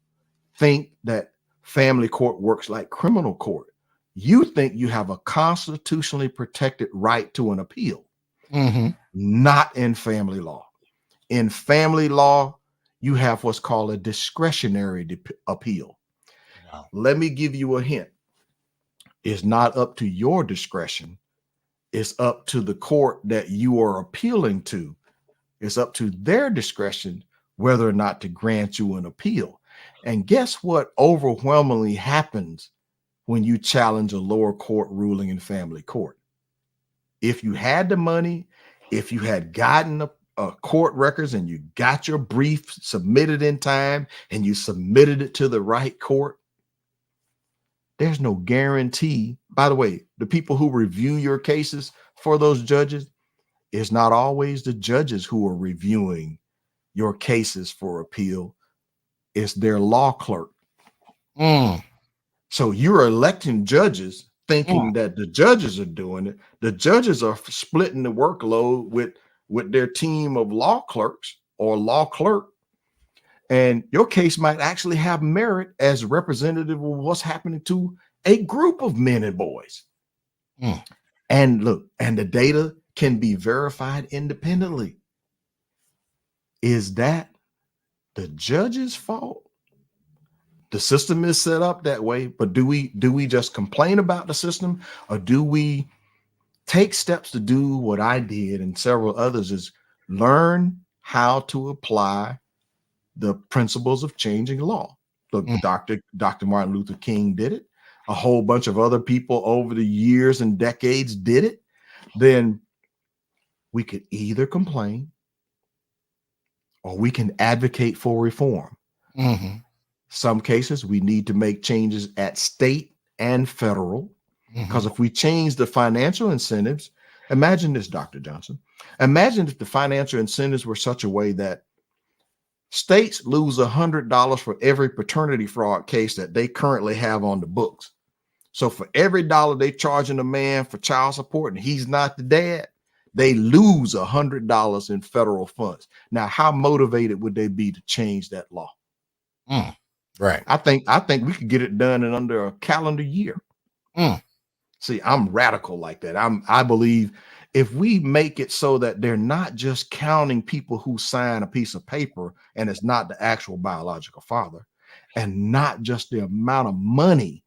think that family court works like criminal court. You think you have a constitutionally protected right to an appeal. Not in family law. In family law, you have what's called a discretionary appeal. Wow. Let me give you a hint. It's not up to your discretion. It's up to the court that you are appealing to. It's up to their discretion whether or not to grant you an appeal. And guess what overwhelmingly happens when you challenge a lower court ruling in family court? If you had the money, if you had gotten court records and you got your brief submitted in time and you submitted it to the right court, there's no guarantee. By the way, the people who review your cases for those judges, it's not always the judges who are reviewing your cases for appeal. It's their law clerk. So you're electing judges thinking that the judges are doing it. The judges are splitting the workload with their team of law clerks or law clerk. And your case might actually have merit as representative of what's happening to a group of men and boys. And look, and the data can be verified independently. Is that the judge's fault? The system is set up that way, but do we just complain about the system, or do we take steps to do what I did and several others, is learn how to apply the principles of changing law? Look, Dr. Martin Luther King did it. A whole bunch of other people over the years and decades did it. Then we could either complain or we can advocate for reform. Some cases we need to make changes at state and federal, because if we change the financial incentives, imagine this, Dr. Johnson. Imagine if the financial incentives were such a way that states lose $100 for every paternity fraud case that they currently have on the books. So for every dollar they charging a man for child support and he's not the dad, they lose $100 in federal funds. Now, how motivated would they be to change that law? Right. I think we could get it done in under a calendar year. See, I'm radical like that. I believe if we make it so that they're not just counting people who sign a piece of paper and it's not the actual biological father, and not just the amount of money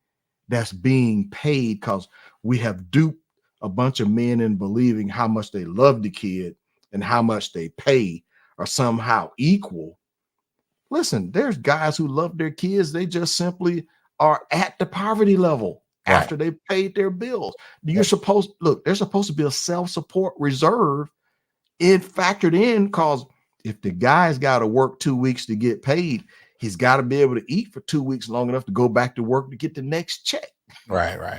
that's being paid, because we have duped a bunch of men in believing how much they love the kid and how much they pay are somehow equal. Listen, there's guys who love their kids. They just simply are at the poverty level after they paid their bills. You're supposed, look, there's supposed to be a self-support reserve factored in, because if the guy's got to work 2 weeks to get paid, he's got to be able to eat for 2 weeks long enough to go back to work to get the next check. Right.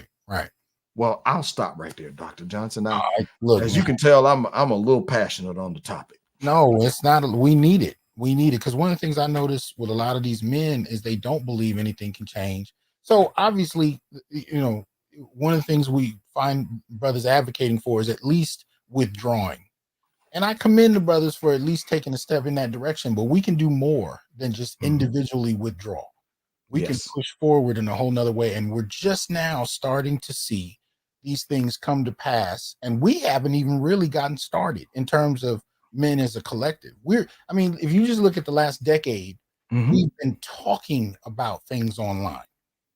Well, I'll stop right there, Dr. Johnson. Look, as you can tell, I'm a little passionate on the topic. No, it's not. We need it. We need it, because one of the things I notice with a lot of these men is they don't believe anything can change. So obviously, one of the things we find brothers advocating for is at least withdrawing. And I commend the brothers for at least taking a step in that direction, but we can do more than just individually withdraw. We can Yes. push forward in a whole nother way. And we're just now starting to see these things come to pass. And we haven't even really gotten started in terms of men as a collective. If you just look at the last decade, Mm-hmm. we've been talking about things online.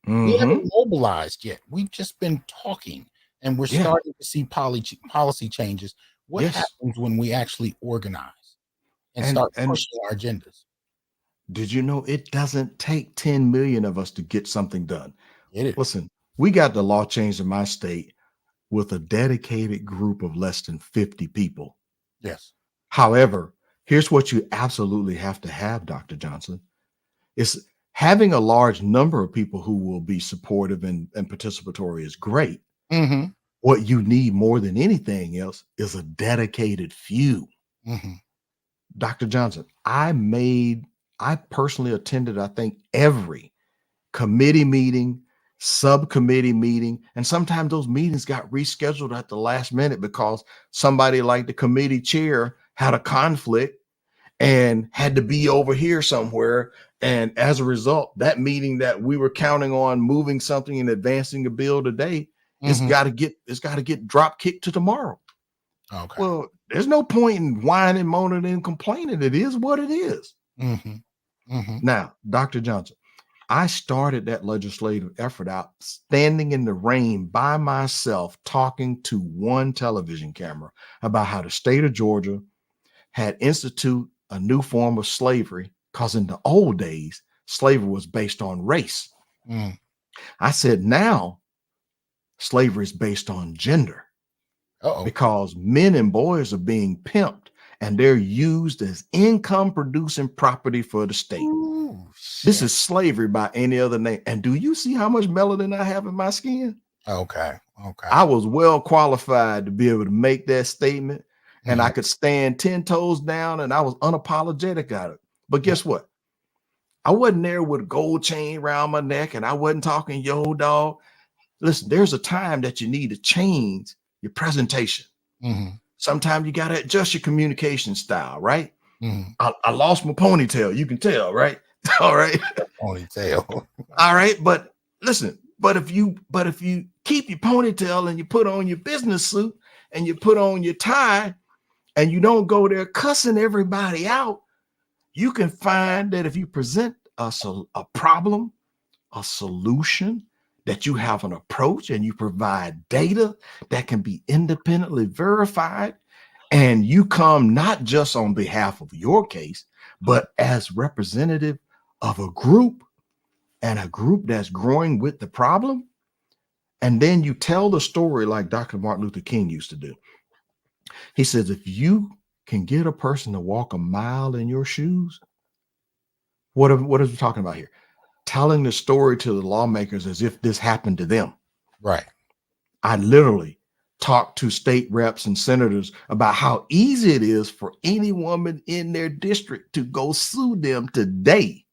We Mm-hmm. haven't mobilized yet. We've just been talking, and we're Yeah. starting to see policy changes. What Yes. happens when we actually organize and And start and pushing our agendas? did you know it doesn't take 10 million of us to get something done? Get it? Listen, we got the law changed in my state with a dedicated group of less than 50 people. Yes. However, here's what you absolutely have to have, Dr. Johnson. It's having a large number of people who will be supportive and participatory is great. Mm-hmm. What you need more than anything else is a dedicated few. Mm-hmm. Dr. Johnson, I personally attended, I think, every committee meeting, subcommittee meeting, and sometimes those meetings got rescheduled at the last minute because somebody like the committee chair had a conflict and had to be over here somewhere. And as a result, that meeting that we were counting on moving something and advancing a bill today, it's Mm-hmm. got to get drop kicked to tomorrow. Okay. Well, there's no point in whining, moaning, and complaining. It is what it is. Mm-hmm. Mm-hmm. Now, Dr. Johnson, I started that legislative effort out standing in the rain by myself, talking to one television camera about how the state of Georgia had instituted a new form of slavery, because in the old days, slavery was based on race. Mm. I said, now slavery is based on gender. Uh-oh. Because men and boys are being pimped and they're used as income producing property for the state. Ooh, This shit. is slavery by any other name. And do you see how much melanin I have in my skin? Okay. I was well qualified to be able to make that statement, and I Mhm. could stand 10 toes down, and I was unapologetic at it. But guess what? I wasn't there with a gold chain around my neck, and I wasn't talking yo dog. Listen, there's a time that you need to change your presentation. Mhm. Sometimes you got to adjust your communication style, right? Mhm. I lost my ponytail. You can tell, right? All right. Ponytail. All right. But listen, but if you keep your ponytail and you put on your business suit and you put on your tie and you don't go there cussing everybody out, you can find that if you present a problem, a solution, that you have an approach and you provide data that can be independently verified, and you come not just on behalf of your case, but as representative of a group, and a group that's growing with the problem. And then you tell the story like Dr. Martin Luther King used to do. He says, if you can get a person to walk a mile in your shoes, what are we talking about here? Telling the story to the lawmakers as if this happened to them. Right. I literally talked to state reps and senators about how easy it is for any woman in their district to go sue them today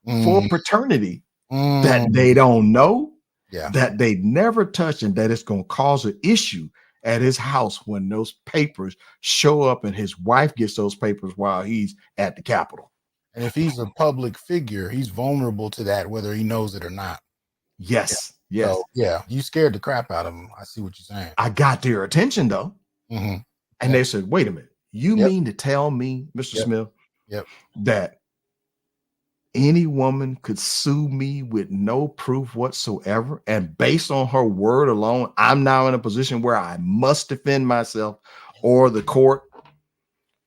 for Mm. paternity that Mm. they don't know, Yeah. that they never touch, and that it's going to cause an issue at his house when those papers show up and his wife gets those papers while he's at the Capitol. And if he's a public figure, he's vulnerable to that, whether he knows it or not. Yes. Yes. So yeah, you scared the crap out of him. I see what you're saying. I got their attention though. Mm-hmm. And they said, wait a minute, you Yep. mean to tell me, Mr. Yep. Smith, Yep. that any woman could sue me with no proof whatsoever, and based on her word alone, I'm now in a position where I must defend myself, or the court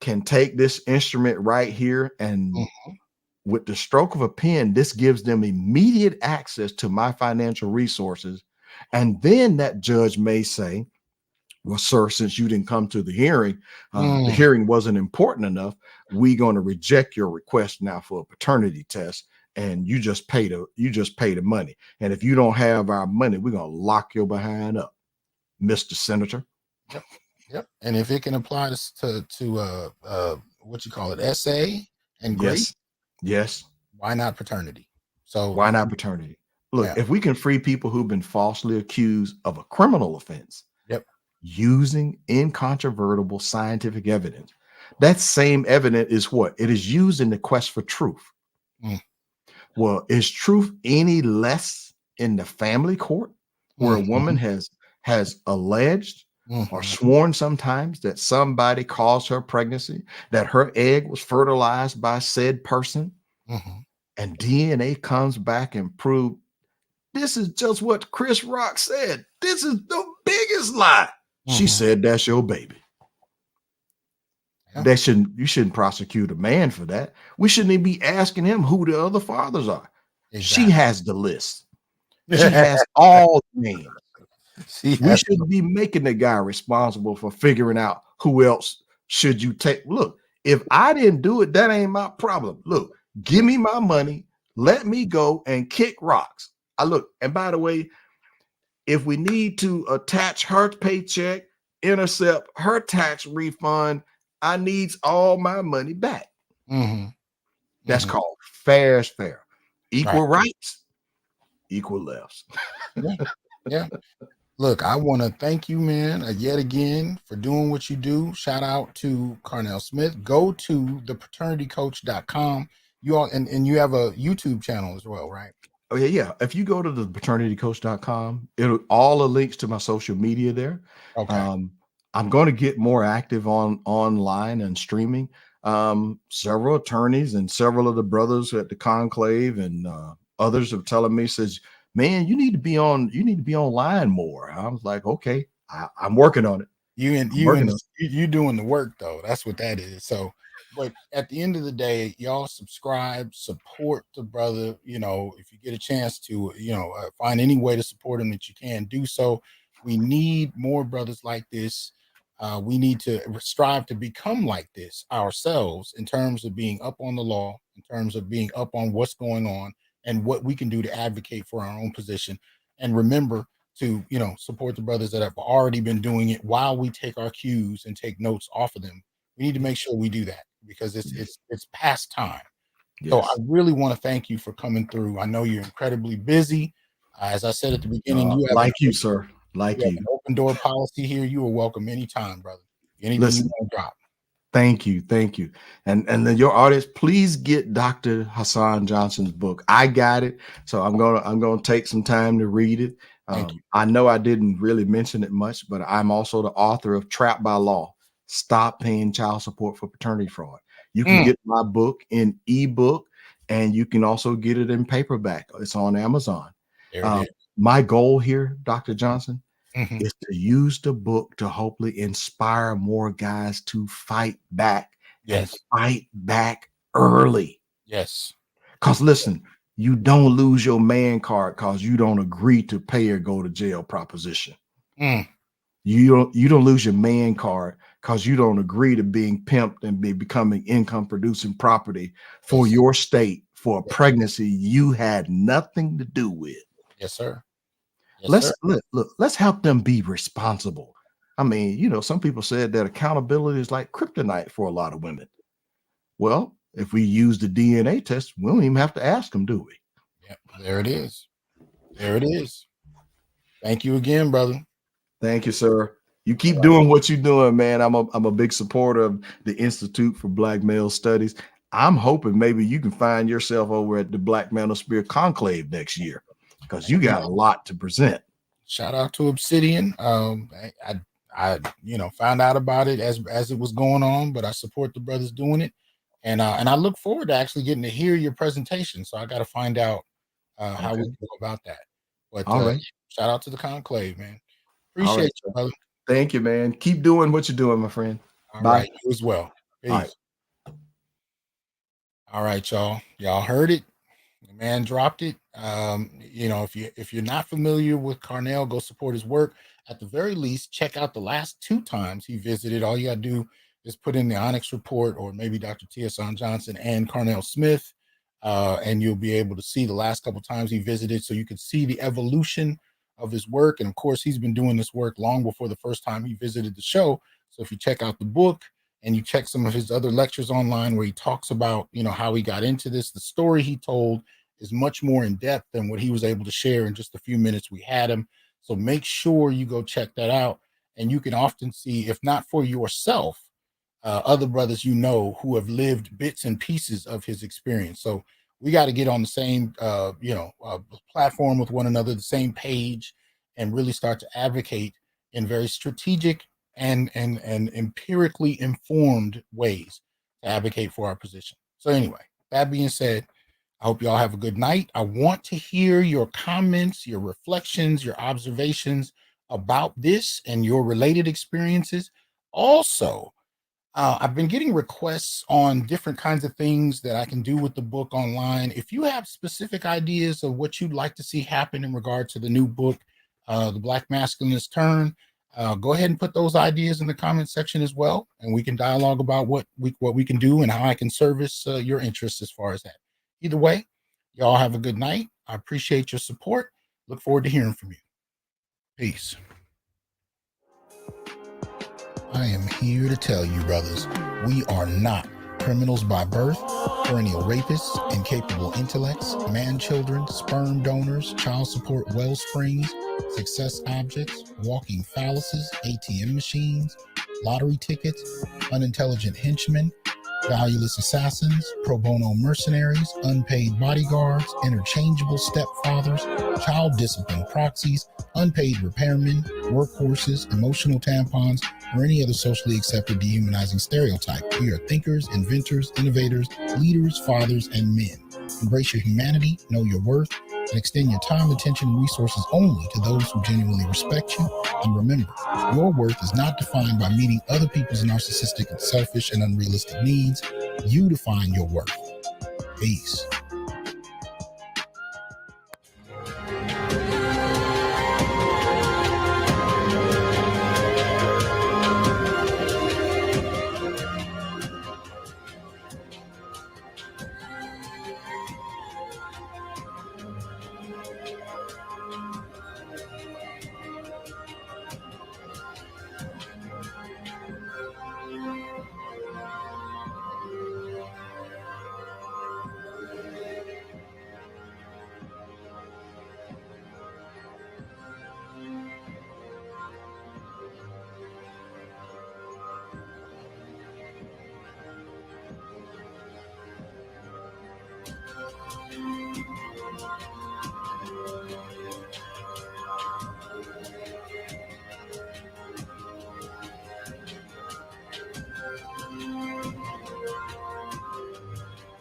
can take this instrument right here and Mm-hmm. with the stroke of a pen, this gives them immediate access to my financial resources. And then that judge may say, well, sir, since you didn't come to the hearing wasn't important enough, we're going to reject your request now for a paternity test, and you just pay the money. And if you don't have our money, we're going to lock your behind up, Mr. Senator. Yep. Yep. And if it can apply to what you call it, essay and grace, yes, why not paternity? So why not paternity? Look, yeah. if we can free people who've been falsely accused of a criminal offense, Yep. using incontrovertible scientific evidence, that same evidence is what? It is used in the quest for truth. Mm. Well, is truth any less in the family court where a woman has alleged or sworn sometimes that somebody caused her pregnancy, that her egg was fertilized by said person, and DNA comes back and prove this is just what Chris Rock said. This is the biggest lie. She said that's your baby. Yeah. You shouldn't prosecute a man for that. We shouldn't even be asking him who the other fathers are. Exactly. She has the list. She has all the names. We should be making the guy responsible for figuring out who else should you take. Look, if I didn't do it, that ain't my problem. Look, give me my money, let me go and kick rocks. And by the way, if we need to attach her paycheck, intercept her tax refund, I needs all my money back. That's called fair is fair. Equal rights, equal lefts. Yeah. Look, I want to thank you, man, yet again for doing what you do. Shout out to Carnell Smith. Go to thepaternitycoach.com. You all and you have a YouTube channel as well, right? Oh, yeah. If you go to the paternitycoach.com, it'll all the links to my social media there. Okay. I'm going to get more active online and streaming. Several attorneys and several of the brothers at the conclave and others are telling me, says, man, you need to be online more. I was like, okay, I'm working on it. You doing the work though. That's what that is. So, but at the end of the day, y'all subscribe, support the brother. You know, if you get a chance to, find any way to support him that you can, do so. We need more brothers like this. We need to strive to become like this ourselves in terms of being up on the law, in terms of being up on what's going on and what we can do to advocate for our own position. And remember to, support the brothers that have already been doing it while we take our cues and take notes off of them. We need to make sure we do that because it's past time. Yes. So I really want to thank you for coming through. I know you're incredibly busy. As I said at the beginning, you have sir. Like you. An open door policy here. You are welcome anytime, brother. Anything you want to drop. Thank you. And then your audience, please get Dr. Hasan Johnson's book. I got it. So I'm gonna take some time to read it. I know I didn't really mention it much, but I'm also the author of Trapped by Law: Stop Paying Child Support for Paternity Fraud. You can get my book in ebook, and you can also get it in paperback. It's on Amazon. My goal here, Dr. Johnson, is to use the book to hopefully inspire more guys to fight back and fight back early. Yes. Because listen, you don't lose your man card because you don't agree to pay or go to jail proposition. You don't lose your man card because you don't agree to being pimped and becoming income producing property for your state for a pregnancy you had nothing to do with. Yes, sir. Let's help them be responsible. I mean, some people said that accountability is like kryptonite for a lot of women. Well, if we use the DNA test, we don't even have to ask them, do we? Yeah, there it is. Thank you again, brother. Thank you, sir. You keep doing what you're doing, man. I'm a big supporter of the Institute for Black Male Studies. I'm hoping maybe you can find yourself over at the Black Manosphere Conclave next year, because you got a lot to present. Shout out to Obsidian. I found out about it as it was going on, but I support the brothers doing it, and I look forward to actually getting to hear your presentation. So I got to find out how we go about that. But all right, shout out to the Conclave, man. Appreciate you, brother. Thank you, man. Keep doing what you're doing, my friend. All right, you as well. Peace. All right, y'all. Y'all heard it. The man dropped it. If you're not familiar with Carnell, go support his work. At the very least, check out the last 2 times he visited. All you gotta do is put in the Onyx Report or maybe Dr. Hasan Johnson and Carnell Smith, and you'll be able to see the last couple times he visited, so you can see the evolution of his work. And of course, he's been doing this work long before the first time he visited the show. So if you check out the book and you check some of his other lectures online where he talks about, how he got into this, the story he told is much more in depth than what he was able to share in just a few minutes we had him. So make sure you go check that out. And you can often see, if not for yourself, other brothers who have lived bits and pieces of his experience. So we got to get on the same, platform with one another, the same page, and really start to advocate in very strategic and empirically informed ways to advocate for our position. So anyway, that being said, I hope you all have a good night. I want to hear your comments, your reflections, your observations about this and your related experiences. Also, I've been getting requests on different kinds of things that I can do with the book online. If you have specific ideas of what you'd like to see happen in regard to the new book, The Black Masculinist Turn, go ahead and put those ideas in the comment section as well, and we can dialogue about what we can do and how I can service your interests as far as that. Either way, y'all have a good night. I appreciate your support. Look forward to hearing from you. Peace. I am here to tell you, brothers, we are not criminals by birth, perennial rapists, incapable intellects, man-children, sperm donors, child support wellsprings, success objects, walking phalluses, ATM machines, lottery tickets, unintelligent henchmen, valueless assassins, pro bono mercenaries, unpaid bodyguards, interchangeable stepfathers, child discipline proxies, unpaid repairmen, workhorses, emotional tampons, or any other socially accepted dehumanizing stereotype. We are thinkers, inventors, innovators, leaders, fathers, and men. Embrace your humanity, know your worth, and extend your time, attention, and resources only to those who genuinely respect you. And remember, your worth is not defined by meeting other people's narcissistic and selfish and unrealistic needs. You define your worth. Peace.